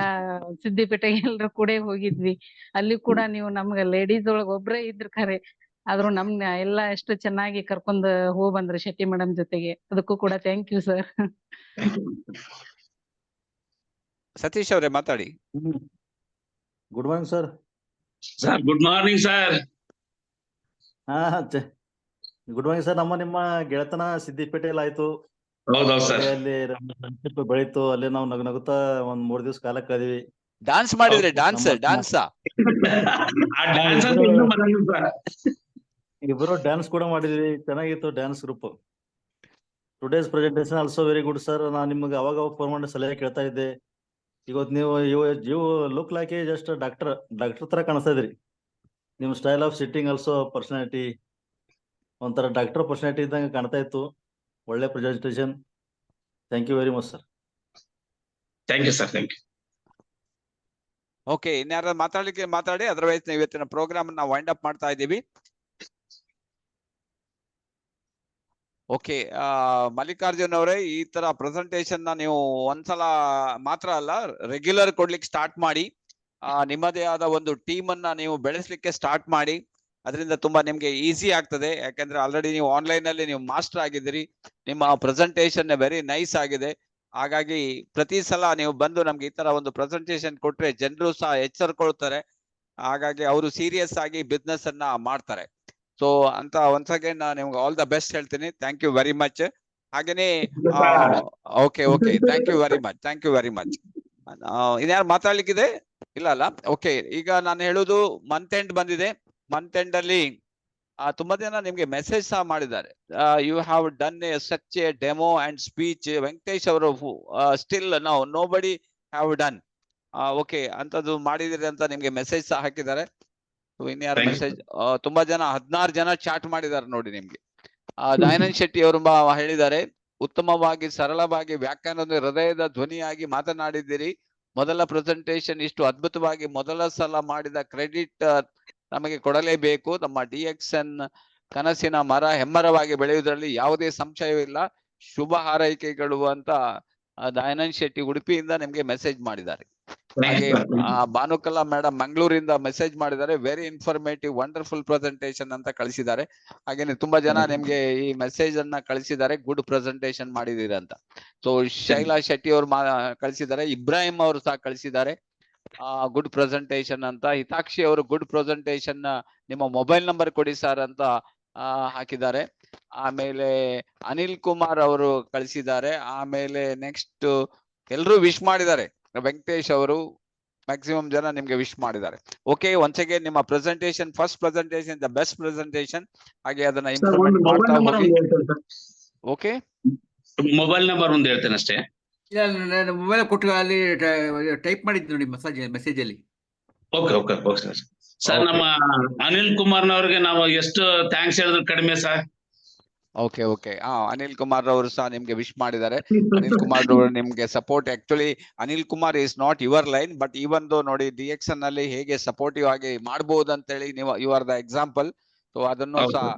ಸಿದ್ದಿಪೇಟೆಗೆ ಎಲ್ರು ಕೂಡ ಹೋಗಿದ್ವಿ. ಅಲ್ಲಿ ಕೂಡ ನೀವು ನಮ್ಗ ಲೇಡೀಸ್ ಒಳಗ ಒಬ್ರೇ ಇದ್ರು ಖರೆ, ಆದ್ರೂ ನಮ್ನ ಎಲ್ಲಾ ಎಷ್ಟು ಚೆನ್ನಾಗಿ ಕರ್ಕೊಂಡ್ ಹೋಗ್ ಬಂದ್ರಿ ಶೆಟ್ಟಿ ಮೇಡಮ್ ಜೊತೆಗೆ. ಅದಕ್ಕೂ ಕೂಡ ಥ್ಯಾಂಕ್ ಯು ಸರ್. ಸತೀಶ್ ಅವರೇ ಮಾತಾಡಿ. Good morning sir. Sir good morning sir. ಹಾ ಗುಡ್ ಮಾರ್ನಿಂಗ್ ಸರ್. ನಿಮ್ಮ ಗೆಳೆತನ ಸಿದ್ದಿಪೇಟೆಯಲ್ಲಿ ಆಯ್ತು. ಹೌದೌದು ಸರ್. ಅಲ್ಲಿ ಫ್ರೆಂಡ್ಶಿಪ್ ಬೆಳೀತು. ಅಲ್ಲಿ ನಾವು ನಗುತ್ತಾ ಒಂದ್ 3 ದಿವಸ ಕಾಲ ಕಳೆದ್ವಿ. ಡಾನ್ಸ್ ಮಾಡಿದ್ರೆ ಡಾನ್ಸ್ ಇಬ್ರು ಡ್ಯಾನ್ಸ್ ಕೂಡ ಮಾಡಿದ್ವಿ. ಚೆನ್ನಾಗಿತ್ತು dance group. Today's presentation also very good sir. ನಾನು ನಿಮ್ಗೆ ಅವಾಗ ಫೋನ್ ಮಾಡಿ ಸಲಹೆ ಕೇಳ್ತಾ ಇದ್ದೆ. ಇವತ್ತು ನೀವು ಲುಕ್ ಲೈಕ್ ಜಸ್ಟ್ ಡಾಕ್ಟರ್ ತರ ಕಾಣಿಸ್ತಾ ಇದ್ರಿ. ನಿಮ್ style of sitting also personality ಒಂಥರ ಡಾಕ್ಟರ್ ಪರ್ಸನಾಲಿಟಿ ಇದ್ದಂಗೆ ಕಾಣ್ತಾ ಇತ್ತು. ಒಳ್ಳೆ presentation. Thank you very much sir. Thank you sir. Thank you. Okay, ಇನ್ಯಾರು ಮಾತಾಡ್ಲಿಕ್ಕೆ ಮಾತಾಡಿ. ಅದರ್ವೈಸ್ ಇವತ್ತಿನ ಪ್ರೋಗ್ರಾಮ್ ನಾವು ವೈಂಡ್ ಅಪ್ ಮಾಡ್ತಾ ಇದ್ದೀವಿ. ಓಕೆ, ಮಲ್ಲಿಕಾರ್ಜುನ್ ಅವರೇ, ಈ ತರ ಪ್ರೆಸೆಂಟೇಶನ್ ನೀವು ಒಂದ್ಸಲ ಮಾತ್ರ ಅಲ್ಲ, ರೆಗ್ಯುಲರ್ ಕೊಡ್ಲಿಕ್ಕೆ ಸ್ಟಾರ್ಟ್ ಮಾಡಿ. ನಿಮ್ಮದೇ ಆದ ಒಂದು ಟೀಮ್ ಅನ್ನ ನೀವು ಬೆಳೆಸಲಿಕ್ಕೆ ಸ್ಟಾರ್ಟ್ ಮಾಡಿ. ಅದರಿಂದ ತುಂಬಾ ನಿಮ್ಗೆ ಈಸಿ ಆಗ್ತದೆ. ಯಾಕಂದ್ರೆ ಆಲ್ರೆಡಿ ನೀವು ಆನ್ಲೈನ್ ಅಲ್ಲಿ ನೀವು ಮಾಸ್ಟರ್ ಆಗಿದ್ದೀರಿ. ನಿಮ್ಮ ಪ್ರೆಸೆಂಟೇಶನ್ ವೆರಿ ನೈಸ್ ಆಗಿದೆ. ಹಾಗಾಗಿ ಪ್ರತಿ ಸಲ ನೀವು ಬಂದು ನಮ್ಗೆ ಈ ತರ ಒಂದು ಪ್ರೆಸೆಂಟೇಶನ್ ಕೊಟ್ರೆ ಜನರು ಸಹ ಎಚ್ಚರಿಕೊಳ್ತಾರೆ. ಹಾಗಾಗಿ ಅವರು ಸೀರಿಯಸ್ ಆಗಿ ಬಿಸ್ನೆಸ್ ಅನ್ನ ಮಾಡ್ತಾರೆ. ಸೊ ಅಂತ ಒನ್ಸ್ ಅಗೇನ್ ನಾನು ನಿಮ್ಗೆ ಆಲ್ ದ ಬೆಸ್ಟ್ ಹೇಳ್ತೀನಿ. Thank you very much. ಹಾಗೇನೆ okay, thank you very much. ಇನ್ಯಾರು ಮಾತಾಡ್ಲಿಕ್ಕಿದೆ? ಇಲ್ಲ ಅಲ್ಲ? ಓಕೆ, ಈಗ ನಾನು ಹೇಳುದು ಮಂತ್ ಎಂಡ್ ಬಂದಿದೆ. ಮಂತ್ ಎಂಡ್ ಅಲ್ಲಿ ತುಂಬಾ ಜನ ನಿಮ್ಗೆ ಮೆಸೇಜ್ ಸಹ ಮಾಡಿದ್ದಾರೆ. You have done such a demo and speech. Venkatesh ಅವರು still nobody have done. Okay, ಅಂತದ್ದು ಮಾಡಿದಿರಿ ಅಂತ ನಿಮ್ಗೆ ಮೆಸೇಜ್ ಸಹ ಹಾಕಿದ್ದಾರೆ. ಇನ್ಯಾರು ಮೆಸೇಜ್? ತುಂಬಾ ಜನ 16 ಜನ ಚಾಟ್ ಮಾಡಿದ್ದಾರೆ ನೋಡಿ ನಿಮ್ಗೆ. ದಯಾನಂದ್ ಶೆಟ್ಟಿ ಅವರು ಹೇಳಿದ್ದಾರೆ, ಉತ್ತಮವಾಗಿ ಸರಳವಾಗಿ ವ್ಯಾಖ್ಯಾನದ ಹೃದಯದ ಧ್ವನಿಯಾಗಿ ಮಾತನಾಡಿದ್ದೀರಿ. ಮೊದಲ ಪ್ರೆಸೆಂಟೇಶನ್ ಇಷ್ಟು ಅದ್ಭುತವಾಗಿ ಮೊದಲ ಸಲ ಮಾಡಿದ ಕ್ರೆಡಿಟ್ ನಮಗೆ ಕೊಡಲೇಬೇಕು. ನಮ್ಮ DXN ಕನಸಿನ ಮರ ಹೆಮ್ಮರವಾಗಿ ಬೆಳೆಯುವುದರಲ್ಲಿ ಯಾವುದೇ ಸಂಶಯವಿಲ್ಲ. ಶುಭ ಹಾರೈಕೆಗಳು ಅಂತ ದಯಾನಂದ್ ಶೆಟ್ಟಿ ಉಡುಪಿಯಿಂದ ನಿಮ್ಗೆ ಮೆಸೇಜ್ ಮಾಡಿದ್ದಾರೆ. ಹಾಗೆ ಭಾನುಕಲಾ ಮೇಡಮ್ ಮಂಗಳೂರಿಂದ ಮೆಸೇಜ್ ಮಾಡಿದ್ದಾರೆ. ವೆರಿ ಇನ್ಫಾರ್ಮೇಟಿವ್, ವಂಡರ್ಫುಲ್ ಪ್ರೆಸೆಂಟೇಶನ್ ಅಂತ ಕಳಿಸಿದ್ದಾರೆ. ಹಾಗೇನೆ ತುಂಬಾ ಜನ ನಿಮ್ಗೆ ಈ ಮೆಸೇಜ್ ಅನ್ನ ಕಳಿಸಿದ್ದಾರೆ, ಗುಡ್ ಪ್ರೆಸೆಂಟೇಶನ್ ಮಾಡಿದೀರ ಅಂತ. ಸೊ ಶೈಲಾ ಶೆಟ್ಟಿ ಅವರು ಕಳಿಸಿದ್ದಾರೆ. ಇಬ್ರಾಹಿಂ ಅವರು ಸಹ ಕಳಿಸಿದ್ದಾರೆ ಗುಡ್ ಪ್ರೆಸೆಂಟೇಶನ್ ಅಂತ. ಹಿತಾಕ್ಷಿ ಅವರು ಗುಡ್ ಪ್ರೆಸೆಂಟೇಶನ್, ನಿಮ್ಮ ಮೊಬೈಲ್ ನಂಬರ್ ಕೊಡಿ ಸರ್ ಅಂತ ಹಾಕಿದ್ದಾರೆ. ಆಮೇಲೆ ಅನಿಲ್ ಕುಮಾರ್ ಅವರು ಕಳಿಸಿದ್ದಾರೆ. ಆಮೇಲೆ ನೆಕ್ಸ್ಟ್ ಎಲ್ರು ವಿಶ್ ಮಾಡಿದ್ದಾರೆ. ವೆಂಕಟೇಶ್ ಅವರು ಮ್ಯಾಕ್ಸಿಮಮ್ ಜನ ನಿಮ್ಗೆ ವಿಶ್ ಮಾಡಿದ್ದಾರೆ. ಓಕೆ, ಒನ್ಸ್ ಅಗೇನ್ ನಿಮ್ಮ presentation, first presentation, the best presentation. ಹಾಗೆ ಅದನ್ನ ಇಂಪ್ರೂವ್ಮೆಂಟ್ ಮಾಡ್ತಾ ಹೋಗಿ. ಓಕೆ, ಮೊಬೈಲ್ ನಂಬರ್ ಒಂದು ಹೇಳ್ತೇನೆ ಅಷ್ಟೇ. ಮೊಬೈಲ್ ಕೊಟ್ಟು ಅಲ್ಲಿ ಟೈಪ್ ಮಾಡಿದ್ದು ನೋಡಿ ಮೆಸೇಜ್ ಅಲ್ಲಿ. Okay sir. ನಮ್ಮ ಅನಿಲ್ ಕುಮಾರ್ನವ್ರಿಗೆ ನಾವು ಎಷ್ಟು ಥ್ಯಾಂಕ್ಸ್ ಹೇಳಿದ್ರು ಕಡಿಮೆ ಸರ್. ಓಕೆ ಅನಿಲ್ ಕುಮಾರ್ ಅವರು ಸಹ ನಿಮ್ಗೆ ವಿಶ್ ಮಾಡಿದ್ದಾರೆ. ಅನಿಲ್ ಕುಮಾರ್ ಅವರು ನಿಮ್ಗೆ support. Actually Anil Kumar is not your line, but ಇವನ್ ನೋಡಿ DXN ಅಲ್ಲಿ ಹೇಗೆ ಸಪೋರ್ಟಿವ್ ಆಗಿ ಮಾಡಬಹುದು ಅಂತ ಹೇಳಿ ನೀವು you are the example. So ಅದನ್ನು ಸಹ